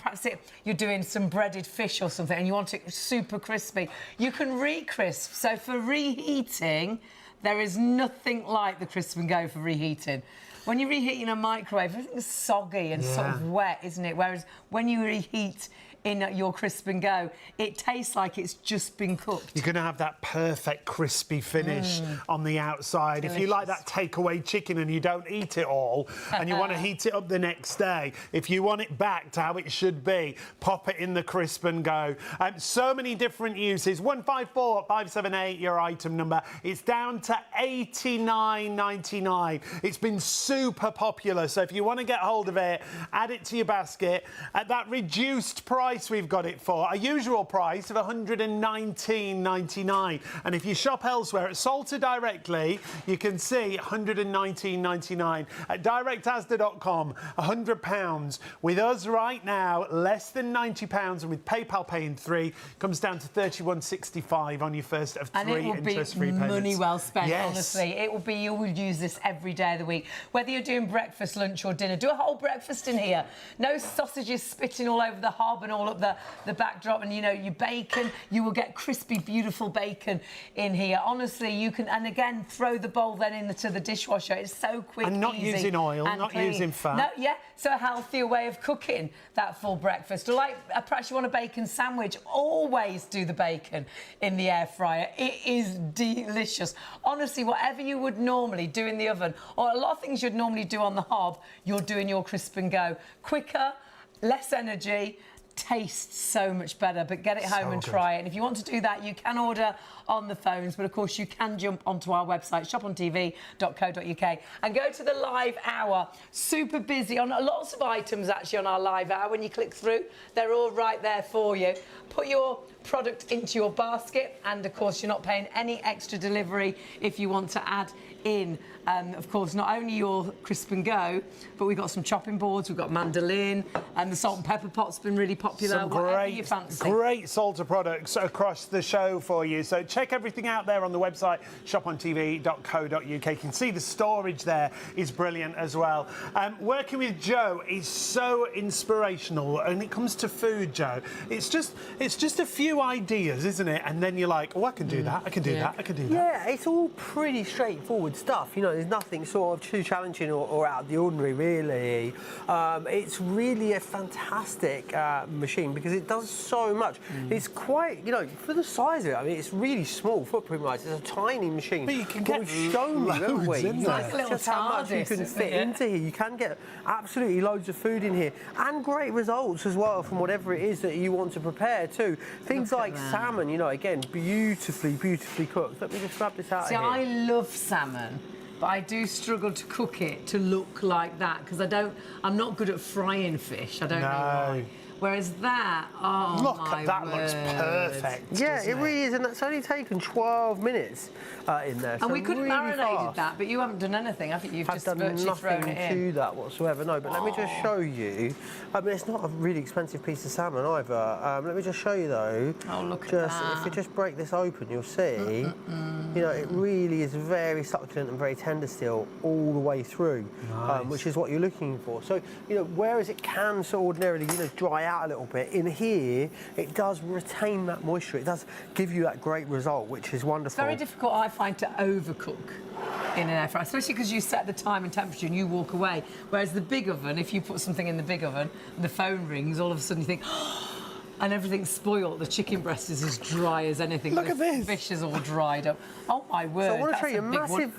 you're doing some breaded fish or something and you want it super crispy. You can re-crisp. So for reheating, there is nothing like the Crisp and Go for reheating. When you reheat in a microwave, everything's soggy and sort of wet, isn't it? Whereas when you reheat in your Crisp and Go, it tastes like it's just been cooked. You're going to have that perfect crispy finish on the outside. Delicious. If you like that takeaway chicken and you don't eat it all and you want to heat it up the next day, if you want it back to how it should be, pop it in the Crisp and Go. So many different uses. 154578, your item number. It's down to $89.99. It's been super popular, so if you want to get hold of it, add it to your basket at that reduced price we've got it for, a usual price of $119.99. And if you shop elsewhere at Salter directly, you can see $119.99. At directasda.com, £100. With us right now, less than £90, and with PayPal paying 3, comes down to $31.65 on your first of 3 interest-free payments. Money well spent, honestly. It will be, you will use this every day of the week. Whether you're doing breakfast, lunch or dinner, do a whole breakfast in here. No sausages spitting all over the hob and all up the backdrop, and your bacon, you will get crispy, beautiful bacon in here. Honestly, you can, and again, throw the bowl then into the dishwasher. It's so quick, and not easy, using oil, and not clean. using fat. No, so a healthier way of cooking that full breakfast. Or like perhaps you want a bacon sandwich, always do the bacon in the air fryer. It is delicious. Honestly, whatever you would normally do in the oven, or a lot of things you'd normally do on the hob, you're doing your Crisp and Go. Quicker, less energy, tastes so much better, but get it home and try it. And if you want to do that, you can order on the phones, but of course you can jump onto our website, shopontv.co.uk, and go to the live hour. Super busy on lots of items actually on our live hour. When you click through, they're all right there for you. Put your product into your basket, and of course you're not paying any extra delivery if you want to add in, of course, not only your crisp and go, but we've got some chopping boards, we've got mandolin, and the salt and pepper pot's been really popular. Some Whatever you fancy. great Salter products across the show for you. So check everything out there on the website, shopontv.co.uk. You can see the storage there is brilliant as well. Working with Joe is so inspirational, and it comes to food, Joe. It's just a few ideas, isn't it? And then you're like, oh, I can do that, I can do that, I can do that. Yeah, it's all pretty straightforward stuff. You know, there's nothing sort of too challenging or out of the ordinary, really. It's really a fantastic machine because it does so much. It's quite, you know, for the size of it, I mean, it's really small footprint-wise. It's a tiny machine. But you can get we've shown you, haven't we? loads in there. Nice little Just how much you TARDIS, can isn't fit it? into here. You can get absolutely loads of food in here and great results as well from whatever it is that you want to prepare too. Things Look at like that. salmon, you know, again, beautifully cooked. Let me just grab this out See, of here. I love salmon, but I do struggle to cook it to look like that because I'm not good at frying fish. I don't know why. Whereas that, oh Look, my that word. looks perfect. Yeah, doesn't it really is, and that's only taken 12 minutes in there. And so we could have really marinated fast. that, but you haven't done anything, have you? You've I've just done virtually thrown nothing it in. to that whatsoever, no, but let me just show you. I mean, it's not a really expensive piece of salmon either. Let me just show you though. Oh, look at Just that. if you just break this open, you'll see, you know, it really is very succulent and very tender still all the way through, which is what you're looking for. So, you know, whereas it can so ordinarily, you know, dry out a little bit, in here, it does retain that moisture. It does give you that great result, which is wonderful. It's very difficult, I find, to overcook in an air fryer, especially because you set the time and temperature and you walk away. Whereas the big oven, if you put something in the big oven and the phone rings, all of a sudden you think, and everything's spoiled. The chicken breast is as dry as anything. Look at this. The fish is all dried up. Oh my word! So I want to that's show you a big one. massive...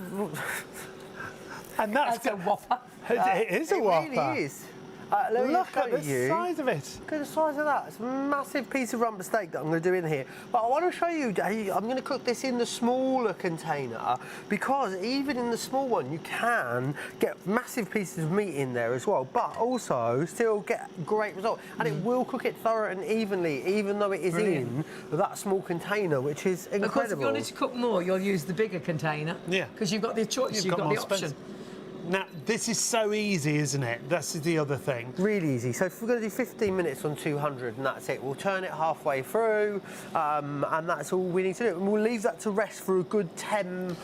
And that's That's a whopper. it is a whopper. It really is. Let me Look show at the you. size of it. Look at the size of that. It's a massive piece of rump steak that I'm going to do in here. But I want to show you, I'm going to cook this in the smaller container because even in the small one, you can get massive pieces of meat in there as well, but also still get great result. And it will cook it thorough and evenly, even though it is in that small container, which is incredible. Of course, if you wanted to cook more, you'll use the bigger container. Yeah. Because you've got the choice, you've got more the option. space. Now, this is so easy, isn't it? That's the other thing. Really easy. So if we're going to do 15 minutes on 200 and that's it, we'll turn it halfway through and that's all we need to do. And we'll leave that to rest for a good 5-10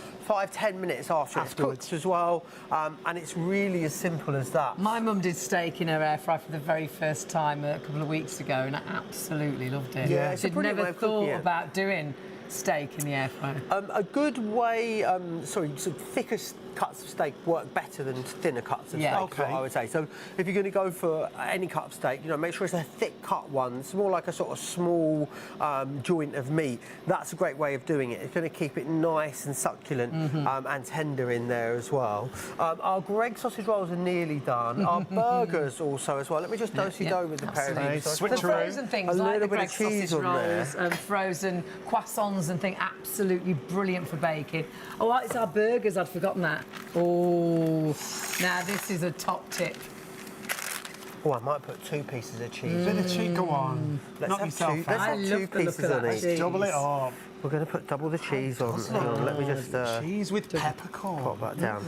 minutes after it's cooked as well. And it's really as simple as that. My mum did steak in her air fryer for the very first time a couple of weeks ago and I absolutely loved it. Yeah, it's a She'd brilliant way never of cooking thought it. about doing steak in the air fryer. A good way, sort of thicker cuts of steak work better than thinner cuts of steak, is what I would say. So if you're going to go for any cut of steak, you know, make sure it's a thick cut one. It's more like a sort of small joint of meat. That's a great way of doing it. It's going to keep it nice and succulent and tender in there as well. Our Greggs sausage rolls are nearly done. Our burgers also as well. Let me just do with the pair of these. Switch The around. frozen things A like the little bit of Greggs cheese sausage on there. rolls and frozen croissants and things, absolutely brilliant for baking. Oh, it's our burgers, I'd forgotten that. Oh, now this is a top tip. Oh, I might put 2 pieces of cheese. Bit of cheese, go on. Let's Knock have yourself 2, let's out. I have love 2 the look pieces of on that each. cheese. Double it up. We're going to put double the cheese on. Hang on, let me just Cheese with peppercorn. pop that down.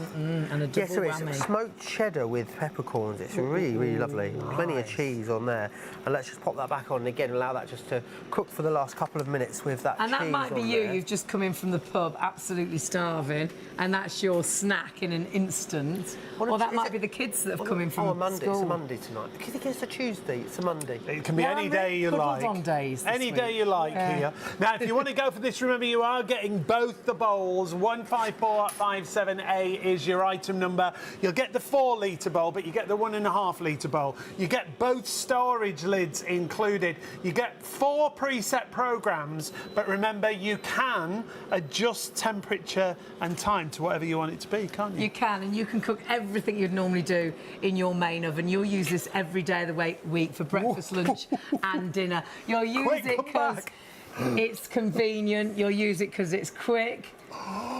And a double Yeah, so it's whammy. smoked cheddar with peppercorns. It's really lovely. Plenty of cheese on there. And let's just pop that back on and again allow that just to cook for the last couple of minutes with that And cheese that might be on you. there. You've just come in from the pub, absolutely starving, and that's your snack in an instant. Well, Or that is might it- be the kids that have come in from a Monday. school. It's a Monday tonight. Do you think it's a Tuesday? It's a Monday. It can be Well, any I'm day you cuddled like. on days this Any week. day you like here. Now, if you want to go for this, remember you are getting both the bowls. 154578 is your item number. You'll get the 4-litre bowl, but you get the 1.5-litre bowl. You get both storage lids included. You get 4 preset programs, but remember you can adjust temperature and time to whatever you want it to be, can't you? You can, and you can cook everything you'd normally do in your main oven. You'll use this every day of the week for breakfast, lunch and dinner. You'll use Quick, it come because back. it's convenient. You'll use it because it's quick.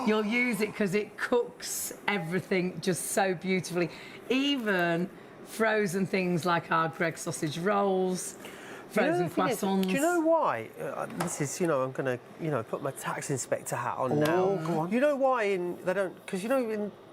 You'll use it because it cooks everything just so beautifully. Even frozen things like our Greggs sausage rolls. frozen croissants. Do you know why? This is, I'm going to, put my tax inspector hat on now. Go on. You know why they don't? Because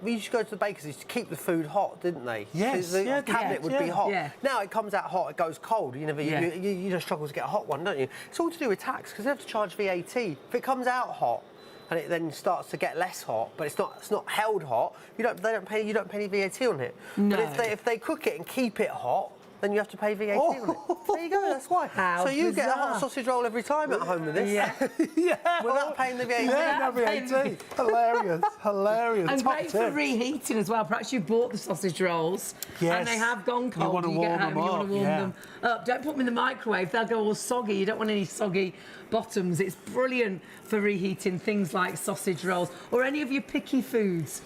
we used to go to the bakers, they used to keep the food hot, didn't they? Yes, The yeah, cabinet would be yeah. hot. Yeah. Now it comes out hot, it goes cold. You just struggle to get a hot one, don't you? It's all to do with tax because they have to charge VAT. If it comes out hot and it then starts to get less hot, but it's not held hot, you don't pay any VAT on it. No. But if they cook it and keep it hot, then you have to pay VAT on it. There you go, that's why. How so you get a hot bizarre. sausage roll every time at home with this. Yeah. Yeah. Without paying the VAT. Yeah, no VAT. Hilarious. Hilarious. And Top great for tips. reheating as well. Perhaps you've bought the sausage rolls Yes. and they have gone cold. wanna and you get warm home them and you want up, to warm yeah. them up. Don't put them in the microwave. They'll go all soggy. You don't want any soggy bottoms. It's brilliant for reheating things like sausage rolls or any of your picky foods.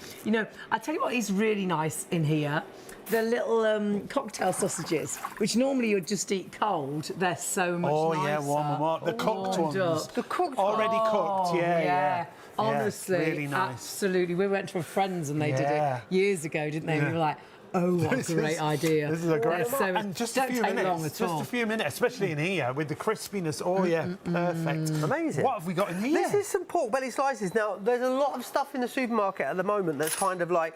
I tell you what is really nice in here. The little cocktail sausages, which normally you'd just eat cold, they're so much nicer. Oh, yeah, warm them up. The cooked warmed ones. up. The cooked Already cooked, yeah. Yeah. Honestly, really nice. absolutely. We went to a friend's and they did Yeah. it years ago, didn't they? Yeah. We were like, oh, what a This great is- idea. This is a great They're and just a don't few take minutes. long at Just all. a few minutes, especially in here with the crispiness. Oh yeah, perfect. Amazing. What have we got in here? This is some pork belly slices. Now, there's a lot of stuff in the supermarket at the moment that's kind of like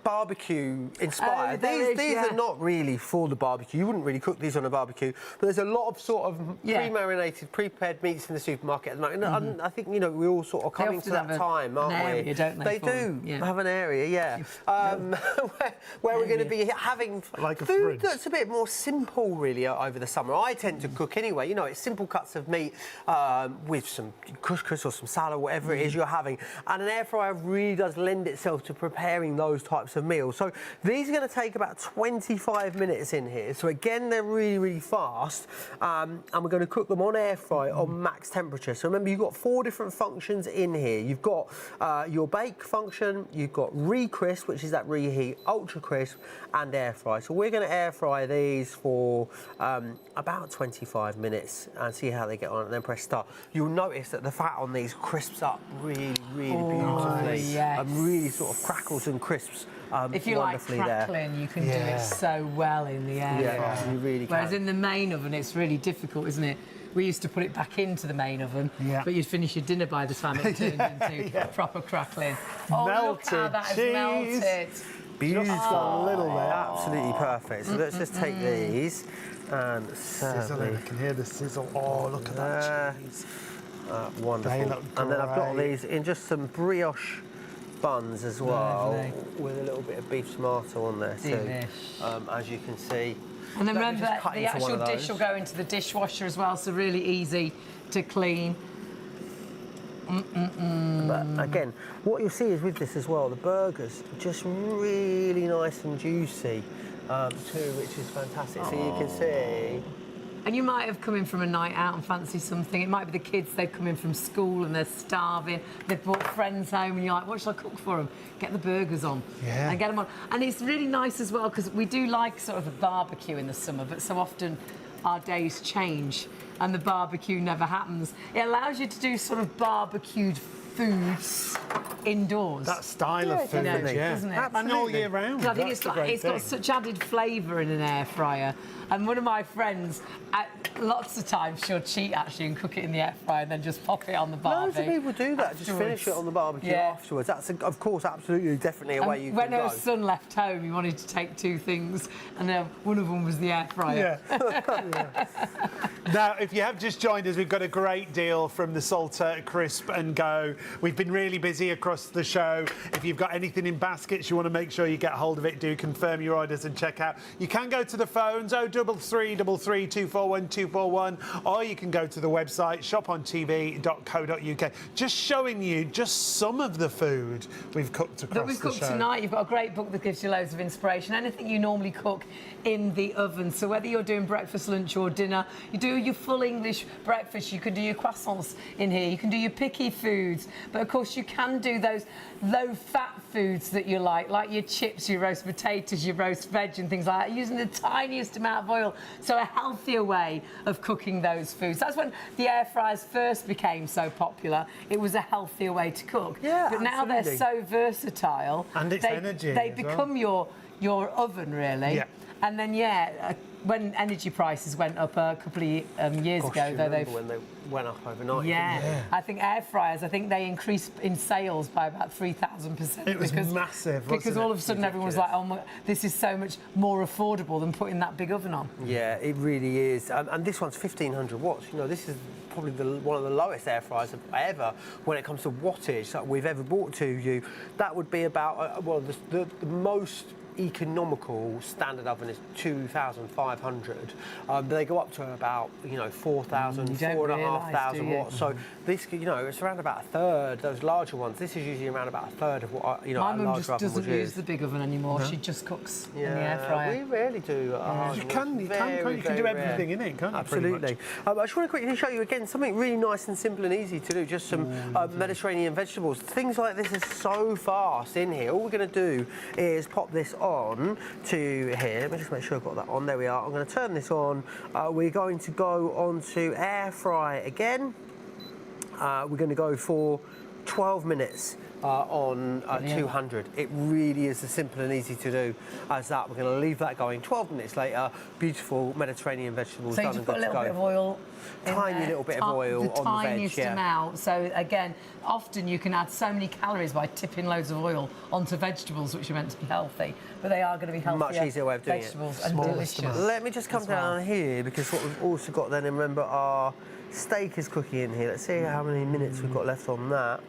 barbecue inspired. Oh, there is, These yeah. are not really for the barbecue. You wouldn't really cook these on a barbecue. But there's a lot of sort of pre-marinated, prepared meats in the supermarket at the moment. And I think, we all sort of coming to often that have time, aren't an we? area, don't they, They for do them? Yeah. have an area, yeah. Where we're going to be having Like a food fridge. that's a bit more simple, really, over the summer. I tend to cook anyway. It's simple cuts of meat with some couscous or some salad, whatever it is you're having. And an air fryer really does lend itself to preparing those types of meals. So these are going to take about 25 minutes in here. So again, they're really, really fast. And we're going to cook them on air fry on max temperature. So remember, you've got 4 different functions in here. You've got your bake function, you've got re-crisp, which is that reheat, ultra crisp, and air fry. So we're going to air fry these for about 25 minutes and see how they get on, and then press start. You'll notice that the fat on these crisps up really, really beautifully. yes. And really sort of crackles and crisps. If you like wonderfully crackling, you can do Yeah. it so well in the air. Yeah, you really Whereas can. in the main oven, it's really difficult, isn't it? We used to put it back into the main oven, but you'd finish your dinner by the time it turned into proper crackling. Oh, look how Melted that has cheese. melted. Beautiful. a little there. Absolutely perfect. So let's just take these and Sizzling. serve I can hear the sizzle. Oh, look at that cheese. wonderful. They look And then I've got great. these in just some brioche buns as well, Lovely. with a little bit of beef tomato on there too. Delish. As you can see. And then Let me remember, just cut the into one actual of dish those. will go into the dishwasher as well, so really easy to clean. But again, what you'll see is with this as well, the burgers are just really nice and juicy too, which is fantastic. So you can see. And you might have come in from a night out and fancy something. It might be the kids, they've come in from school and they're starving. They've brought friends home and you're like, what shall I cook for them? Get the burgers on. Yeah. And get them on. And it's really nice as well because we do like sort of a barbecue in the summer, but so often our days change and the barbecue never happens. It allows you to do sort of barbecued foods indoors. That style of food, definitely. Doesn't it? And all year round. I think That's it's the like, great it's got thing. such added flavour in an air fryer. And one of my friends, lots of times she'll cheat actually and cook it in the air fryer and then just pop it on the barbie. Loads of people do that, just finish it afterwards. on the barbecue Yeah. afterwards. That's, of course, absolutely, definitely a way you When can her go. son left home, he wanted to take 2 things, and one of them was the air fryer. Yeah. Now, if you have just joined us, we've got a great deal from the Salter Crisp and Go. We've been really busy across the show. If you've got anything in baskets, you want to make sure you get hold of it. Do confirm your orders and check out. You can go to the phones 03333 241 241, or you can go to the website shopontv.co.uk. Just showing you just some of the food we've cooked across That we've the cooked show. tonight. You've got a great book that gives you loads of inspiration. Anything you normally cook in the oven. So whether you're doing breakfast, lunch or dinner, you do your full English breakfast, you can do your croissants in here, you can do your picky foods, but of course you can do those low-fat foods that you like your chips, your roast potatoes, your roast veg and things like that, using the tiniest amount of oil. So a healthier way of cooking those foods. That's when the air fryers first became so popular. It was a healthier way to cook. Yeah, but now they're absolutely. so versatile. And it's energy They as well. become your oven, really. Yeah. And then, when energy prices went up a couple of years ago, though, they've... when they went up overnight. Yeah. I think air fryers, they increased in sales by about 3,000%. It was massive, wasn't Because all it? of a sudden everyone was like, oh my, this is so much more affordable than putting that big oven on. Yeah, it really is. And this one's 1,500 watts. You know, this is probably one of the lowest air fryers ever when it comes to wattage that we've ever brought to you. That would be about, the most economical standard oven is 2,500, but they go up to about 4,000, 4,500 watts. So this, it's around about a third. Those larger ones, this is usually around about a third of what a My mum larger just oven doesn't would use the big oven anymore. She just cooks in the air fryer. We rarely do. You can do everything in it, can't you? Absolutely. I just want to quickly show you again something really nice and simple and easy to do. Just some Mediterranean vegetables. Things like this are so fast in here. All we're going to do is pop this on to here. Let me just make sure I've got that on. There we are. I'm going to turn this on. We're going to go on to air fry again. We're going to go for 12 minutes on 200. It really is as simple and easy to do as that. We're going to leave that going. 12 minutes later, beautiful Mediterranean vegetables So you done just and put a good to little go. bit of oil Tiny little bit of oil on the veg, tiniest amount. So again, often you can add so many calories by tipping loads of oil onto vegetables, which are meant to be healthy, but they are going to be healthier. Much easier way of doing vegetables it. and delicious. Let me just come down here, because what we've also got then, and remember our steak is cooking in here. Let's see how many minutes we've got left on that.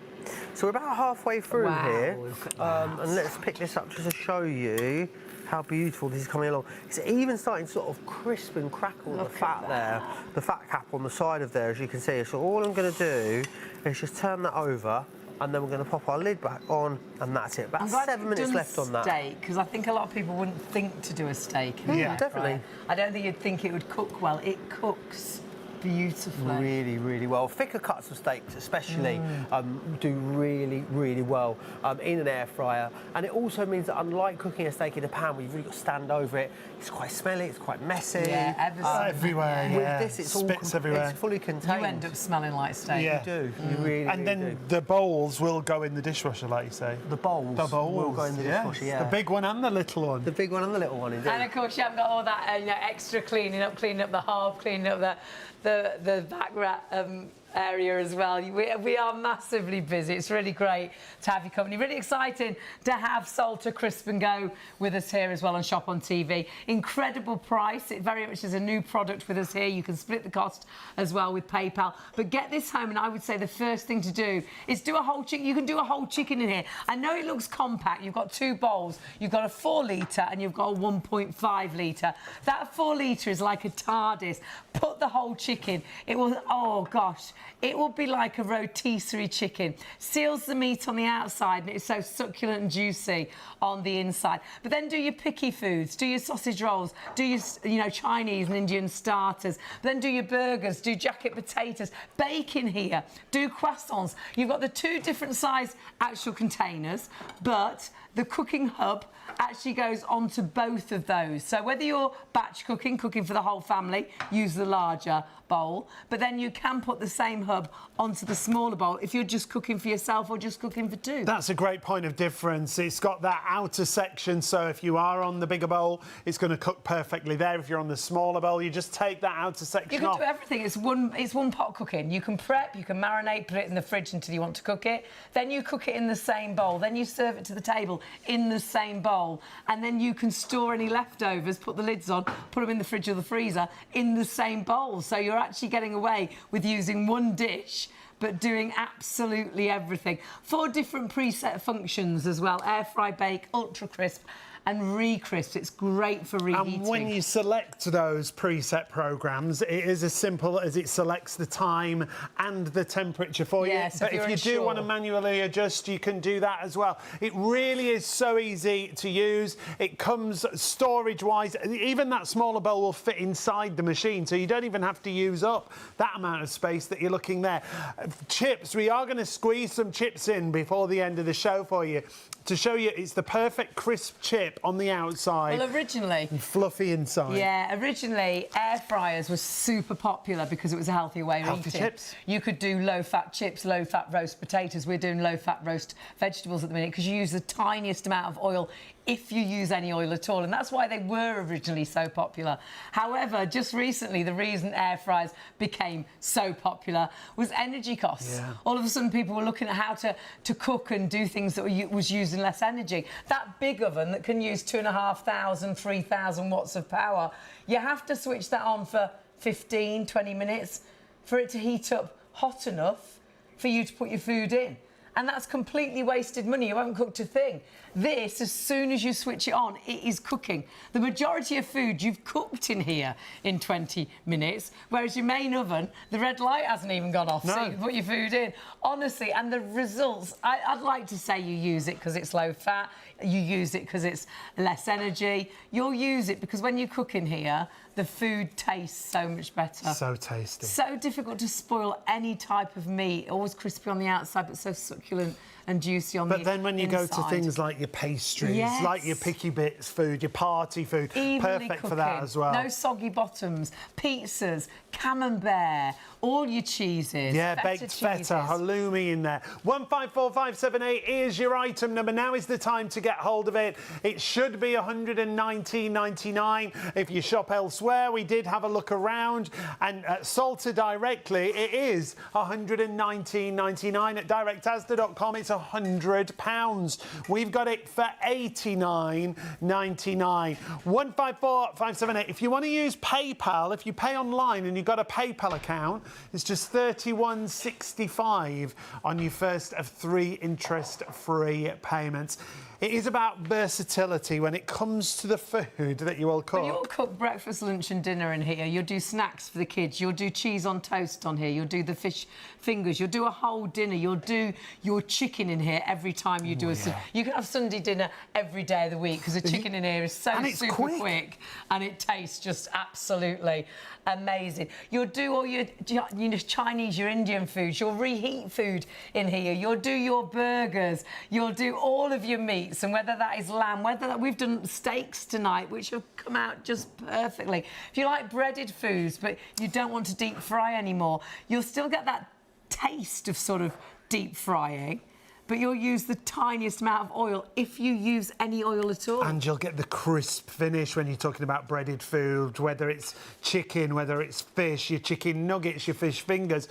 So we're about halfway through here, and let's pick this up just to show you how beautiful this is coming along. It's even starting to sort of crisp and crackle the fat there, the fat cap on the side of there, as you can see. So all I'm going to do is just turn that over, and then we're going to pop our lid back on, and that's it. About 7 minutes left on that. Steak, because I think a lot of people wouldn't think to do a steak. Yeah, definitely. I don't think you'd think it would cook well. It cooks beautifully. Really, really well. Thicker cuts of steaks especially do really, really well in an air fryer. And it also means that unlike cooking a steak in a pan where you've really got to stand over it, it's quite smelly, it's quite messy. Yeah, everywhere, yeah. With this, it's spits all everywhere. It's fully contained. You end up smelling like steak. Yeah. You do. You really, and then do. the bowls will go in the dishwasher, like you say. The bowls will go in the dishwasher, The big one and the little one. The big one and the little one, indeed. And of course, you haven't got all that extra cleaning up the hob, cleaning up the back area as well. We are massively busy. It's really great to have you company. Really exciting to have Salter Crisp and Go with us here as well on Shop on TV. Incredible price. It very much is a new product with us here. You can split the cost as well with PayPal. But get this home, and I would say the first thing to do is do a whole chicken. You can do a whole chicken in here. I know it looks compact. You've got 2 bowls. You've got a 4 litre and you've got a 1.5 litre. That 4 litre is like a TARDIS. Put the whole chicken. It will, oh gosh, it will be like a rotisserie chicken. Seals the meat on the outside and it's so succulent and juicy on the inside. But then do your picky foods, do your sausage rolls, do your Chinese and Indian starters. But then do your burgers, do jacket potatoes, bake in here, do croissants. You've got the 2 different size actual containers, but the cooking hub actually goes onto both of those. So whether you're batch cooking for the whole family, use the larger bowl, but then you can put the same hub onto the smaller bowl if you're just cooking for yourself or just cooking for 2. That's a great point of difference. It's got that outer section, so if you are on the bigger bowl, it's going to cook perfectly there. If you're on the smaller bowl, you just take that outer section off. You can do everything. It's one pot cooking. You can prep, you can marinate, put it in the fridge until you want to cook it. Then you cook it in the same bowl. Then you serve it to the table in the same bowl. And then you can store any leftovers, put the lids on, put them in the fridge or the freezer in the same bowl. So you're actually getting away with using one dish but doing absolutely everything. 4 different preset functions as well: air fry, bake, ultra crisp and re-crisp. It's great for reheating. And when you select those preset programs, it is as simple as it selects the time and the temperature for you. So but if you do want to manually adjust, you can do that as well. It really is so easy to use. It comes storage-wise. Even that smaller bowl will fit inside the machine, so you don't even have to use up that amount of space that you're looking there. Chips, we are going to squeeze some chips in before the end of the show for you to show you it's the perfect crisp chip chip on the outside. Well, originally... And fluffy inside. Yeah, originally air fryers were super popular because it was a healthier way of Healthy eating. chips. You could do low-fat chips, low-fat roast potatoes. We're doing low-fat roast vegetables at the minute because you use the tiniest amount of oil if you use any oil at all, and that's why they were originally so popular. However, just recently, the reason air fryers became so popular was energy costs. Yeah. All of a sudden, people were looking at how to cook and do things that was using less energy. That big oven that can use 2,500, 3,000 watts of power, you have to switch that on for 15, 20 minutes for it to heat up hot enough for you to put your food in. And that's completely wasted money. You haven't cooked a thing. This, as soon as you switch it on, it is cooking. The majority of food you've cooked in here in 20 minutes, whereas your main oven, the red light hasn't even gone off, so you can put your food in. Honestly, and the results, I'd like to say you use it because it's low fat, you use it because it's less energy. You'll use it because when you cook in here, the food tastes so much better. So tasty. So difficult to spoil any type of meat. Always crispy on the outside, but so succulent and juicy on the inside. But then when you go to things like your pastries, Yes. like your picky bits food, your party food, Evenly perfect for that cooking. as well. No soggy bottoms, pizzas, camembert, all your cheeses. Yeah, feta baked feta, cheeses. halloumi in there. 154578 is your item number. Now is the time to get hold of it. It should be £119.99 if you shop elsewhere. We did have a look around, and at Salter directly, it is £119.99. At directasda.com, it's £100. We've got it for £89.99. 154578. If you want to use PayPal, if you pay online and you've got a PayPal account, it's just £31.65 on your first of 3 interest-free payments. It is about versatility when it comes to the food that you will cook. But you'll cook breakfast, lunch and dinner in here. You'll do snacks for the kids. You'll do cheese on toast on here. You'll do the fish fingers. You'll do a whole dinner. You'll do your chicken in here every time you do You can have Sunday dinner every day of the week because the chicken in here is so super quick and it tastes just absolutely amazing. You'll do all your Chinese, your Indian foods. You'll reheat food in here. You'll do your burgers. You'll do all of your meats, and whether that is lamb, whether that we've done steaks tonight, which have come out just perfectly. If you like breaded foods, but you don't want to deep fry anymore, you'll still get that taste of sort of deep frying, but you'll use the tiniest amount of oil if you use any oil at all. And you'll get the crisp finish when you're talking about breaded food, whether it's chicken, whether it's fish, your chicken nuggets, your fish fingers.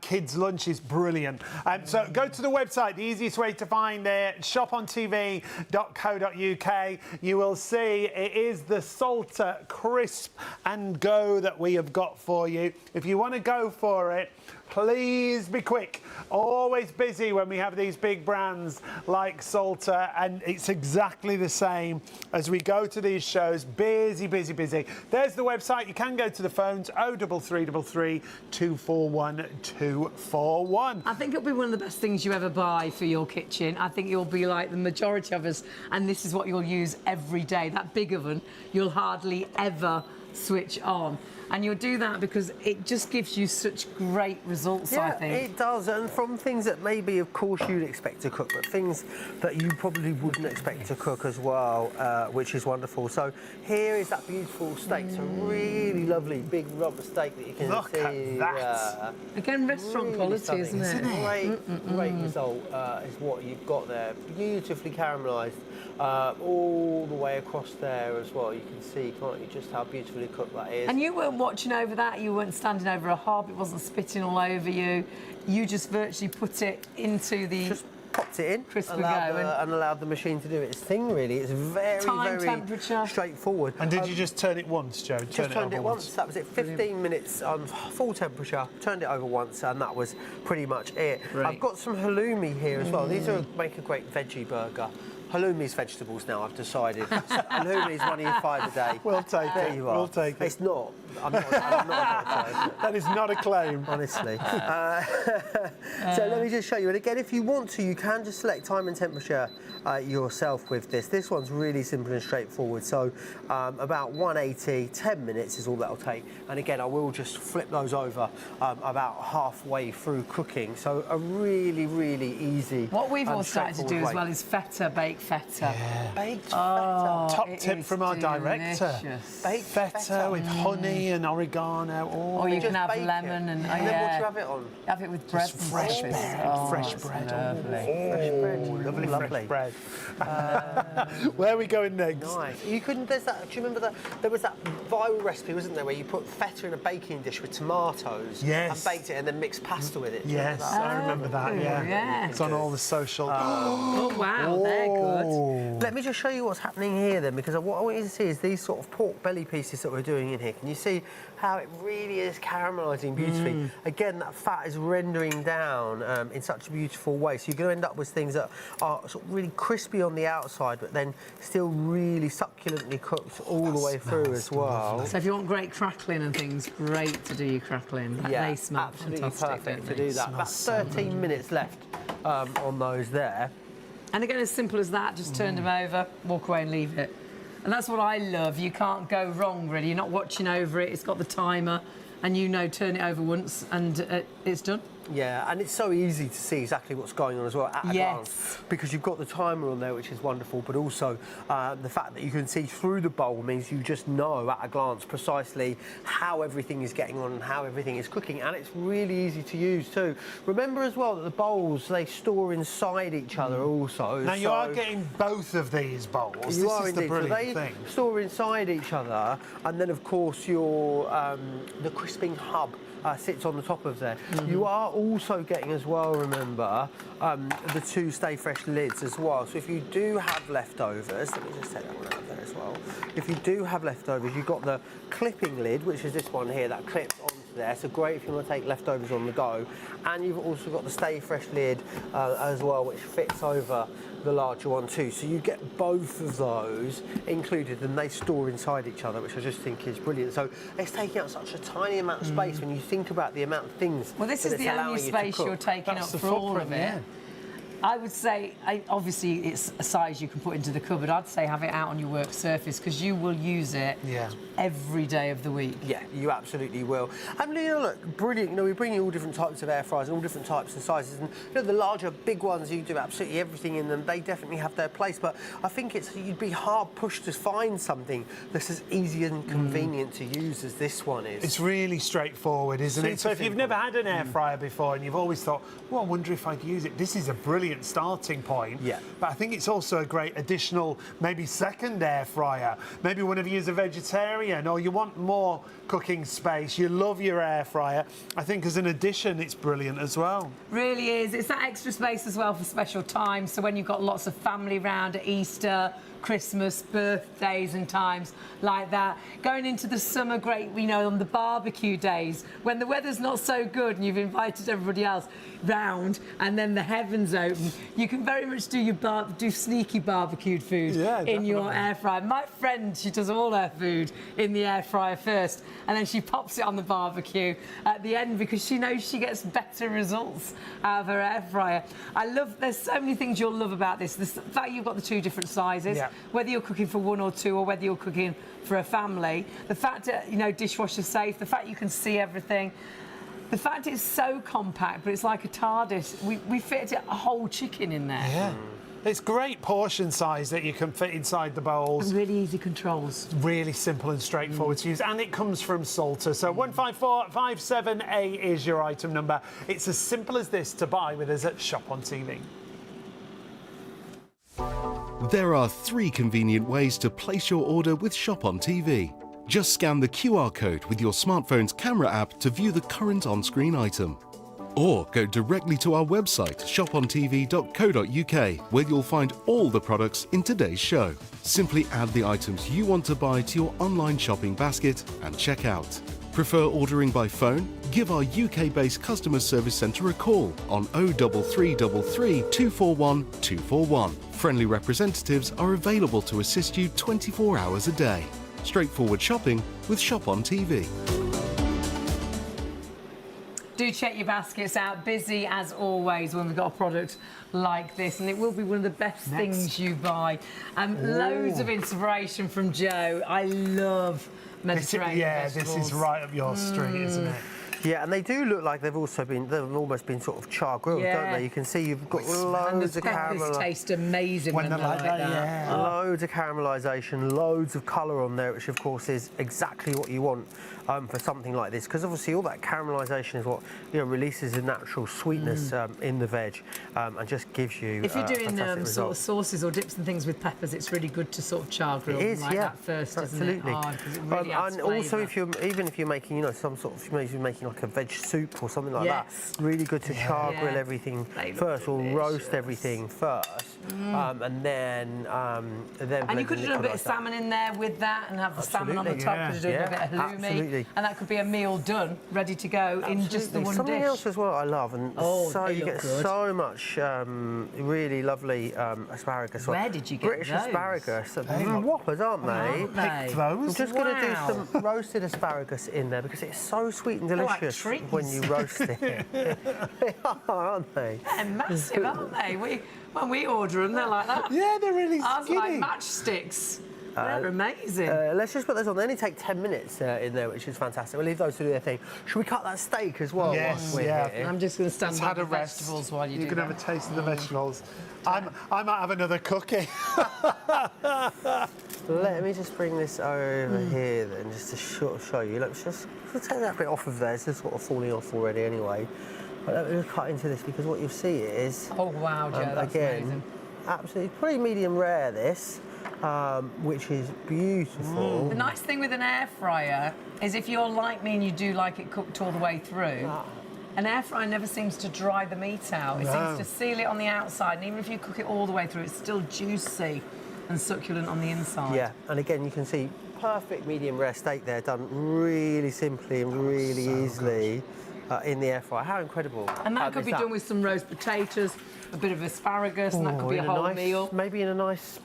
Kids' lunch is brilliant. So go to the website, the easiest way to find it, shopontv.co.uk. You will see it is the Salter Crisp and Go that we have got for you. If you want to go for it, please be quick. Always busy when we have these big brands like Salter, and it's exactly the same as we go to these shows. Busy, busy, busy. There's the website. You can go to the phones 03333 241 241. I think it'll be one of the best things you ever buy for your kitchen. I think you'll be like the majority of us, and this is what you'll use every day. That big oven, you'll hardly ever switch on. And you'll do that because it just gives you such great results, I think. Yeah, it does. And from things that maybe, of course, you'd expect to cook, but things that you probably wouldn't expect to cook as well, which is wonderful. So here is that beautiful steak. It's a really lovely big rubber steak that you can Look see. at that. Again, restaurant really quality, stunning. isn't it? Great result is what you've got there. Beautifully caramelised all the way across there as well. You can see, can't you, just how beautifully cooked that is. And you weren't watching over that, you weren't standing over a hob, it wasn't spitting all over you. You just virtually put it into the... Just popped it in crisp and and allowed the machine to do its thing, really. It's very, Time, very temperature. straightforward. And did you just turn it once, Joe? Just turned it once. That was it. 15 minutes on full temperature. Turned it over once, and that was pretty much it. Right. I've got some halloumi here as well. These make a great veggie burger. Halloumi's vegetables now, I've decided. Halloumi's one of your 5 a day. We'll take There it. you are. We'll take it. It's not. I'm not a doctor. That is not a claim. Honestly. So let me just show you. And again, if you want to, you can just select time and temperature yourself with this. This one's really simple and straightforward. So about 180, 10 minutes is all that'll take. And again, I will just flip those over about halfway through cooking. So a really, really easy What we've all started to do as way. well is feta baked baked feta. Baked feta. Top It tip is from our director. delicious. Baked Feta with honey and oregano. Oh, Or you Just can have bake it. lemon and And then what do you have it on? Have it with bread. just fresh and bread. sauce. Fresh it's bread. Lovely. Fresh bread. Lovely, Lovely. fresh bread. Where are we going next? Nice. You couldn't. There's that. Do you remember that? There was that viral recipe, wasn't there, where you put feta in a baking dish with tomatoes Yes. and baked it, and then mixed pasta with it. Do you remember Yes, that? I remember that. Yeah, yeah. it's on all the social. Oh, wow, they're good. Let me just show you what's happening here then, because what I want you to see is these sort of pork belly pieces that we're doing in here. Can you see how it really is caramelising beautifully? Again, that fat is rendering down in such a beautiful way. So you're going to end up with things that are sort of really crispy on the outside, but then still really succulently cooked all the way through as well. So if you want great crackling and things, great to do your crackling. Yeah, They smell absolutely fantastic, perfect don't to they? do that. About 13 minutes left on those there. And again, as simple as that, just turn them over, walk away and leave it. And that's what I love. You can't go wrong, really. You're not watching over it. It's got the timer, and you know, turn it over once, and it's done. Yeah, and it's so easy to see exactly what's going on as well at a Yes. glance, because you've got the timer on there, which is wonderful, but also the fact that you can see through the bowl means you just know at a glance precisely how everything is getting on and how everything is cooking, and it's really easy to use too. Remember as well that the bowls, they store inside each other also. Now you are getting both of these bowls. You This are is the indeed. So brilliant they thing. store inside each other, and then of course your the crisping hub sits on the top of there. You are also getting as well, remember, the two Stay Fresh lids as well. So if you do have leftovers, let me just take that one out there as well. If you do have leftovers, you've got the clipping lid, which is this one here that clips onto there. So great if you want to take leftovers on the go. And you've also got the Stay Fresh lid as well, which fits over the larger one too. So you get both of those included, and they store inside each other, which I just think is brilliant. So it's taking up such a tiny amount of space when you think about the amount of things. Well, this that is it's the only allowing you to space cook. you're taking That's up the for all of footprint, it. yeah. I would say, obviously, it's a size you can put into the cupboard. I'd say have it out on your work surface, because you will use it every day of the week. Yeah, you absolutely will. And you know, look, brilliant. You know, we bring you all different types of air fryers and all different types and sizes. And you know, the larger, big ones, you do absolutely everything in them. They definitely have their place. But I think you'd be hard pushed to find something that's as easy and convenient to use as this one is. It's really straightforward, isn't it? So if you've never had an air fryer before and you've always thought, well, I wonder if I'd use it, this is a brilliant starting point. Yeah. But I think it's also a great additional, maybe second air fryer. Maybe one of you is a vegetarian or you want more cooking space, you love your air fryer. I think as an addition, it's brilliant as well. Really is. It's that extra space as well for special times. So when you've got lots of family round at Easter, Christmas, birthdays and times like that. Going into the summer, great, you know, on the barbecue days, when the weather's not so good and you've invited everybody else round and then the heavens open, you can very much do sneaky barbecued food in your air fryer. My friend, she does all her food in the air fryer first and then she pops it on the barbecue at the end because she knows she gets better results out of her air fryer. There's so many things you'll love about this. The fact you've got the two different sizes, whether you're cooking for one or two or whether you're cooking for a family. The fact that, you know, dishwasher safe, the fact you can see everything. The fact it's so compact, but it's like a TARDIS. We fit a whole chicken in there. Yeah. It's great portion size that you can fit inside the bowls. And really easy controls. Really simple and straightforward to use, and it comes from Salter. So 154578 is your item number. It's as simple as this to buy with us at Shop on TV. There are 3 convenient ways to place your order with Shop on TV. Just scan the QR code with your smartphone's camera app to view the current on-screen item. Or go directly to our website, shopontv.co.uk, where you'll find all the products in today's show. Simply add the items you want to buy to your online shopping basket and check out. Prefer ordering by phone? Give our UK-based customer service centre a call on 03333 241 241. Friendly representatives are available to assist you 24 hours a day. Straightforward shopping with Shop on TV. Do check your baskets out. Busy as always when we've got a product like this, and it will be one of the best things you buy. Loads of inspiration from Joe. I love Mediterranean vegetables. This is right up your street, isn't it? Yeah, and they do look like they've almost been sort of char grilled, don't they? You can see you've got loads of caramel. Taste amazing when they're like that. Yeah. Loads of caramelisation, loads of colour on there, which of course is exactly what you want for something like this, because obviously all that caramelisation is what releases a natural sweetness in the veg and just gives you. If you're doing fantastic sort of results. sauces or dips and things with peppers, it's really good to sort of char grill them like that first, absolutely. isn't it? 'Cause it really adds and also, flavour. even if you're making, some sort of, maybe you're making like a veg soup or something like that, really good to char grill everything first, or roast everything first, and then And you could do a bit of salmon in there with that, and have the salmon on the top. Could do a bit of halloumi, and that could be a meal done, ready to go in just the one Something dish. else as well I love, and you get so much really lovely asparagus. Where did you get British those? asparagus? Whoppers, aren't they? Pick those. I'm just going to do some roasted asparagus in there because it's so sweet and delicious when you roast it. They are, aren't they? They're massive, aren't they? When we order them, they're like that. Yeah, they're really Ours are skinny. like matchsticks. They're amazing. Let's just put those on. They only take 10 minutes in there, which is fantastic. We'll leave those to do their thing. Should we cut that steak as well? Yes, whilst we're here? I'm just going to stand by Had the a rest. vegetables while you do can that. have a taste of the vegetables. I might have another cookie. Let me just bring this over here then, just to sort of show you. Let's just take that bit off of there. It's just sort of falling off already anyway. But let me just cut into this, because what you'll see is... Oh, wow, Joe, that's amazing. Absolutely, pretty medium rare this, which is beautiful. The nice thing with an air fryer is if you're like me and you do like it cooked all the way through, an air fryer never seems to dry the meat out. It seems to seal it on the outside, and even if you cook it all the way through, it's still juicy and succulent on the inside. Yeah, and again, you can see perfect medium rare steak there, done really simply and really easily in the air fryer. How incredible. And that could be done with some roast potatoes, a bit of asparagus, and that could be a whole meal. Maybe in a nice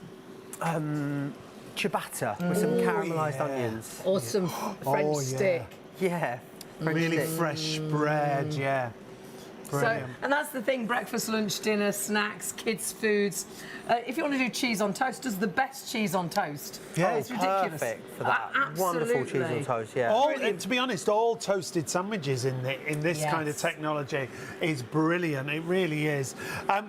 ciabatta with some caramelised onions. Or some French stick. Yeah. French Really stick. fresh bread, yeah. Brilliant. So, and that's the thing, breakfast, lunch, dinner, snacks, kids' foods. If you want to do cheese on toast, does the best cheese on toast. Yeah, it's ridiculous. Perfect for that. Absolutely. Wonderful cheese on toast, yeah. To be honest, all toasted sandwiches in this kind of technology is brilliant. It really is.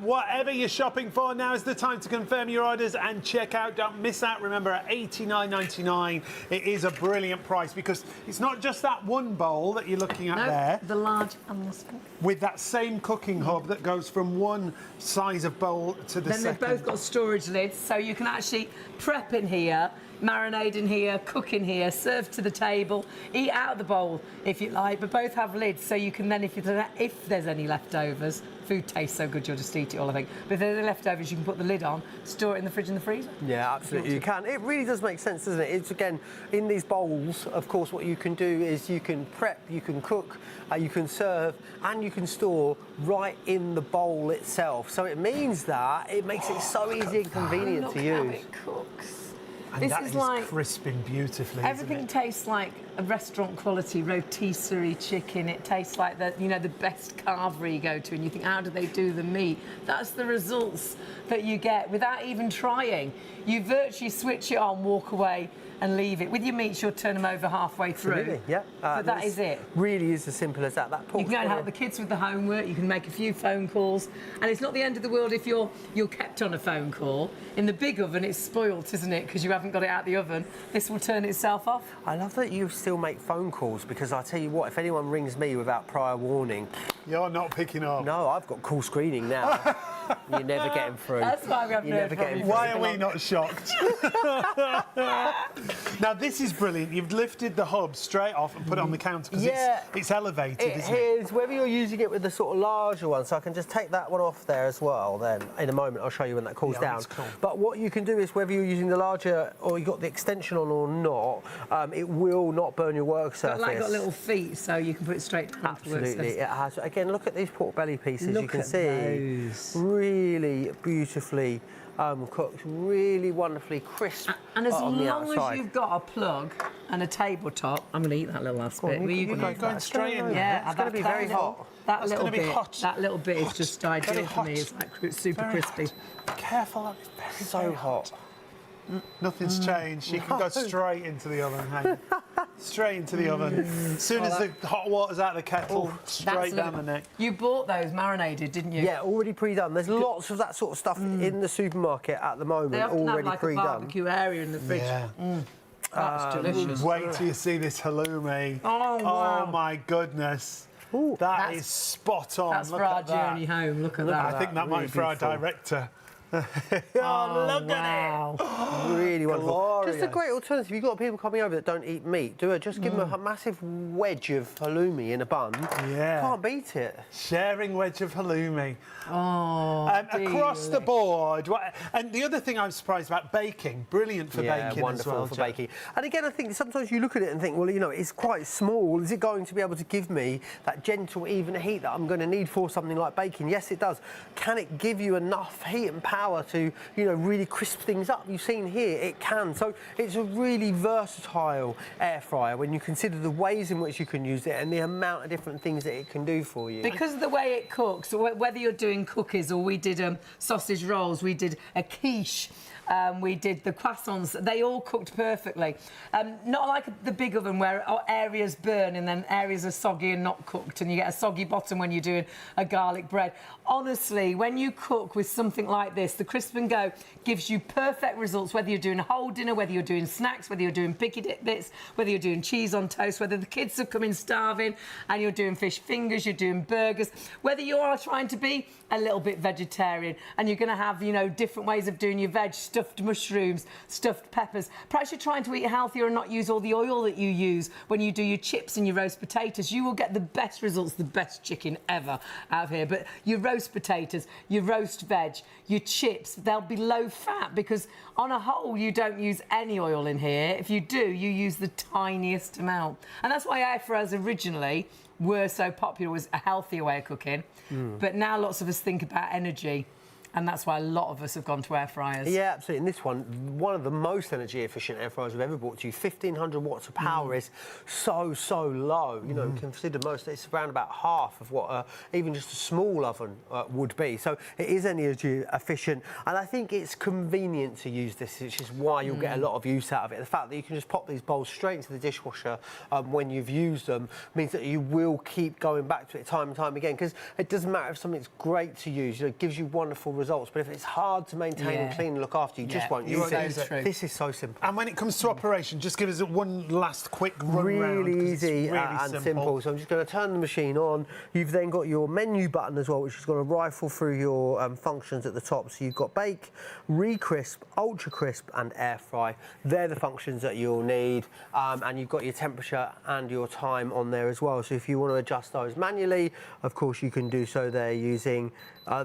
Whatever you're shopping for, now is the time to confirm your orders and check out. Don't miss out. Remember, at $89.99, it is a brilliant price, because it's not just that one bowl that you're looking at there. The large and the small. With that same cooking hub that goes from one size of bowl to the second. Then they've both got storage lids, so you can actually prep in here, marinade in here, cook in here, serve to the table, eat out of the bowl if you like, but both have lids, so you can then, if there's any leftovers, food tastes so good you'll just eat it all, I think, but if there's any leftovers you can put the lid on, store it in the fridge and the freezer. Yeah, absolutely, you can. It really does make sense, doesn't it? It's, again, in these bowls, of course, what you can do is you can prep, you can cook, you can serve, and you can store right in the bowl itself. So it means that it makes it so easy and convenient to use. Look how it cooks. And This that is is like crisping beautifully. everything isn't it? tastes like a restaurant quality rotisserie chicken. It tastes like the best carvery you go to, and you think, how do they do the meat? That's the results that you get without even trying. You virtually switch it on, walk away, and leave it. With your meats, you'll turn them over halfway through. Absolutely, yeah. But that is it. Really is as simple as that. That You can go and help the kids with the homework, you can make a few phone calls, and it's not the end of the world if you're kept on a phone call. In the big oven, it's spoilt, isn't it, because you haven't got it out the oven. This will turn itself off. I love that you still make phone calls, because I tell you what, if anyone rings me without prior warning, You're not picking up. no, I've got call screening now. You never get them through. That's why we haven't You heard never from get you. him Why are we not shocked? Now, this is brilliant. You've lifted the hub straight off and put it on the counter, because it's elevated, isn't it? It is, whether you're using it with the sort of larger one, so I can just take that one off there as well then. In a moment, I'll show you when that cools down. that's cool. But what you can do is, whether you're using the larger or you've got the extension on or not, it will not burn your work surface. It's got little feet, so you can put it straight down. Absolutely, it has. Again, look at these pork belly pieces. You Look can at see those. really beautifully cooked, really wonderfully crisp. And as on the long as outside. you've got a plug and a tabletop, I'm going to eat that little last bit. on, Will you you can eat go going that? straight in. Yeah, It's gonna be very hot. That It's little gonna be bit, hot. that little bit is just ideal Very for me. hot. It's like super Very crispy. Careful, that is very, So very hot. Nothing's changed. You can go straight into the oven. Hang on. Straight into the oven. As soon as the hot water's out of the kettle, straight down the neck. You bought those marinated, didn't you? Yeah, already pre-done. There's lots of that sort of stuff in the supermarket at the moment, They often already have like pre-done. a barbecue area in the fridge. Yeah. That's delicious. Wait till you see this halloumi. Oh, wow. Oh, my goodness. Ooh, That is spot on. That's Look for our at that. journey home. Look at that. I think that might Really be for our beautiful. director. Look Wow. at it. really wonderful. Glorious. Just a great alternative. You've got people coming over that don't eat meat. Just give them a massive wedge of halloumi in a bun. Yeah. Can't beat it. Sharing wedge of halloumi. Oh, Across the board. And the other thing I'm surprised about, baking. Brilliant for baking wonderful as well, for Joe. baking. And again, I think sometimes you look at it and think, well, you know, it's quite small. Is it going to be able to give me that gentle, even heat that I'm going to need for something like baking? Yes, it does. Can it give you enough heat and power to, you know, really crisp things up? You've seen here, it can. So it's a really versatile air fryer when you consider the ways in which you can use it and the amount of different things that it can do for you. Because of the way it cooks, whether you're doing cookies or we did sausage rolls, we did a quiche, we did the croissants, they all cooked perfectly. Not like the big oven where areas burn and then areas are soggy and not cooked and you get a soggy bottom when you're doing a garlic bread. Honestly, when you cook with something like this, the Crisp and Go gives you perfect results, whether you're doing a whole dinner, whether you're doing snacks, whether you're doing picky dip bits, whether you're doing cheese on toast, whether the kids have come in starving and you're doing fish fingers, you're doing burgers, whether you are trying to be a little bit vegetarian and you're going to have, you know, different ways of doing your veg, stuffed mushrooms, stuffed peppers. Perhaps you're trying to eat healthier and not use all the oil that you use when you do your chips and your roast potatoes. You will get the best results, the best chicken ever out of here. But your roast potatoes, your roast veg, your chips, they'll be low fat because on a whole you don't use any oil in here. If you do, you use the tiniest amount. And that's why air fryers originally were so popular, was a healthier way of cooking. But now lots of us think about energy. And that's why a lot of us have gone to air fryers. Yeah, absolutely. And this one of the most energy efficient air fryers we've ever brought to you. 1,500 watts of power is so low. You know, consider most, it's around about half of what even just a small oven would be. So it is energy efficient. And I think it's convenient to use this, which is why you'll get a lot of use out of it. The fact that you can just pop these bowls straight into the dishwasher when you've used them means that you will keep going back to it time and time again. Because it doesn't matter if something's great to use, you know, it gives you wonderful results, but if it's hard to maintain and clean and look after, you just won't use it. True. This is so simple. And when it comes to operation, just give us one last quick run round. Really 'cause it's easy really and simple. So I'm just going to turn the machine on. You've then got your menu button as well, which is going to rifle through your functions at the top. So you've got bake, re-crisp, ultra crisp and air fry. They're the functions that you'll need. And you've got your temperature and your time on there as well. So if you want to adjust those manually, of course you can do so there using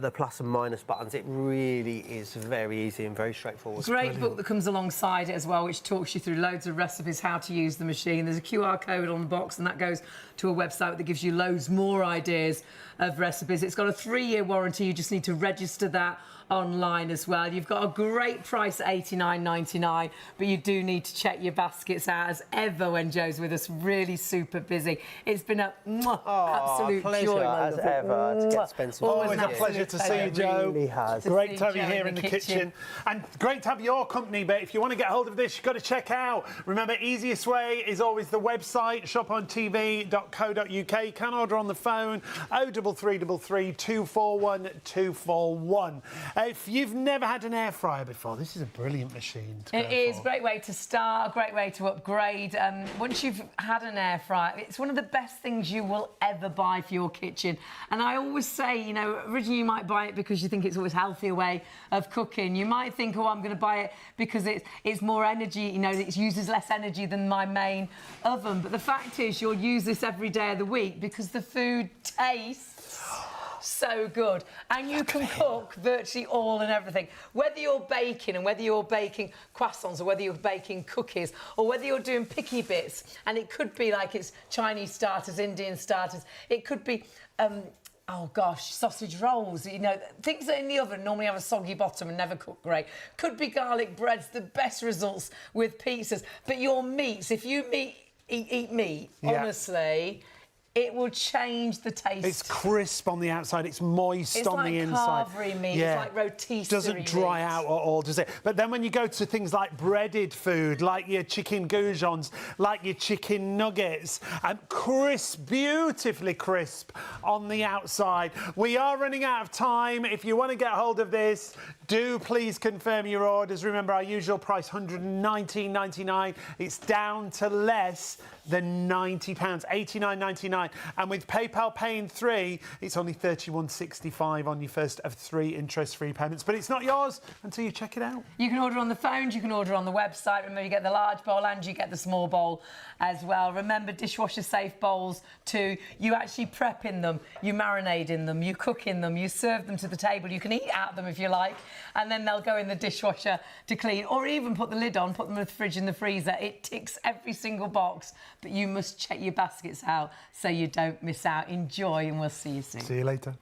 the plus and minus buttons. It really is very easy and very straightforward. Great book that comes alongside it as well, which talks you through loads of recipes, how to use the machine. There's a QR code on the box and that goes to a website that gives you loads more ideas of recipes. It's got a 3-year warranty. You just need to register that online as well. You've got a great price at $89.99, but you do need to check your baskets out as ever when Joe's with us. Really super busy. It's been a absolute pleasure joy, as ever to get to spend some time Always with a you. pleasure to see you, It Joe. really has. Great to have you Joe here in the kitchen. And great to have your company, but if you want to get hold of this, you've got to check out. Remember, easiest way is always the website, shopontv.co.uk. You can order on the phone, 03333 241 241. If you've never had an air fryer before, this is a brilliant machine to go It is for. a great way to start, a great way to upgrade. Once you've had an air fryer, it's one of the best things you will ever buy for your kitchen. And I always say, you know, originally you might buy it because you think it's always a healthier way of cooking. You might think, oh, I'm going to buy it because it's more energy, you know, it uses less energy than my main oven. But the fact is, you'll use this every day of the week because the food tastes so good, and you can cook virtually all and everything, whether you're baking and whether you're baking croissants or whether you're baking cookies or whether you're doing picky bits, and it could be like it's Chinese starters, Indian starters, it could be oh gosh, sausage rolls, you know, things that in the oven normally have a soggy bottom and never cook great. Could be garlic breads, the best results with pizzas. But your meats, if you eat meat, honestly, It will change the taste. It's crisp on the outside, it's moist on the inside. It's like carvery meat, it's like rotisserie doesn't dry meat. out at all, does it? But then when you go to things like breaded food, like your chicken goujons, like your chicken nuggets, crisp, beautifully crisp on the outside. We are running out of time. If you want to get hold of this, do please confirm your orders. Remember, our usual price, £119.99. It's down to less than £90, £89.99. And with PayPal Pay in 3, it's only £31.65 on your first of 3 interest-free payments. But it's not yours until you check it out. You can order on the phones, you can order on the website. Remember, you get the large bowl and you get the small bowl as well. Remember, dishwasher-safe bowls too. You actually prep in them, you marinate in them, you cook in them, you serve them to the table. You can eat out them if you like, and then they'll go in the dishwasher to clean, or even put the lid on, put them in the fridge in the freezer. It ticks every single box, but you must check your baskets out so you don't miss out. Enjoy, and we'll see you soon. See you later.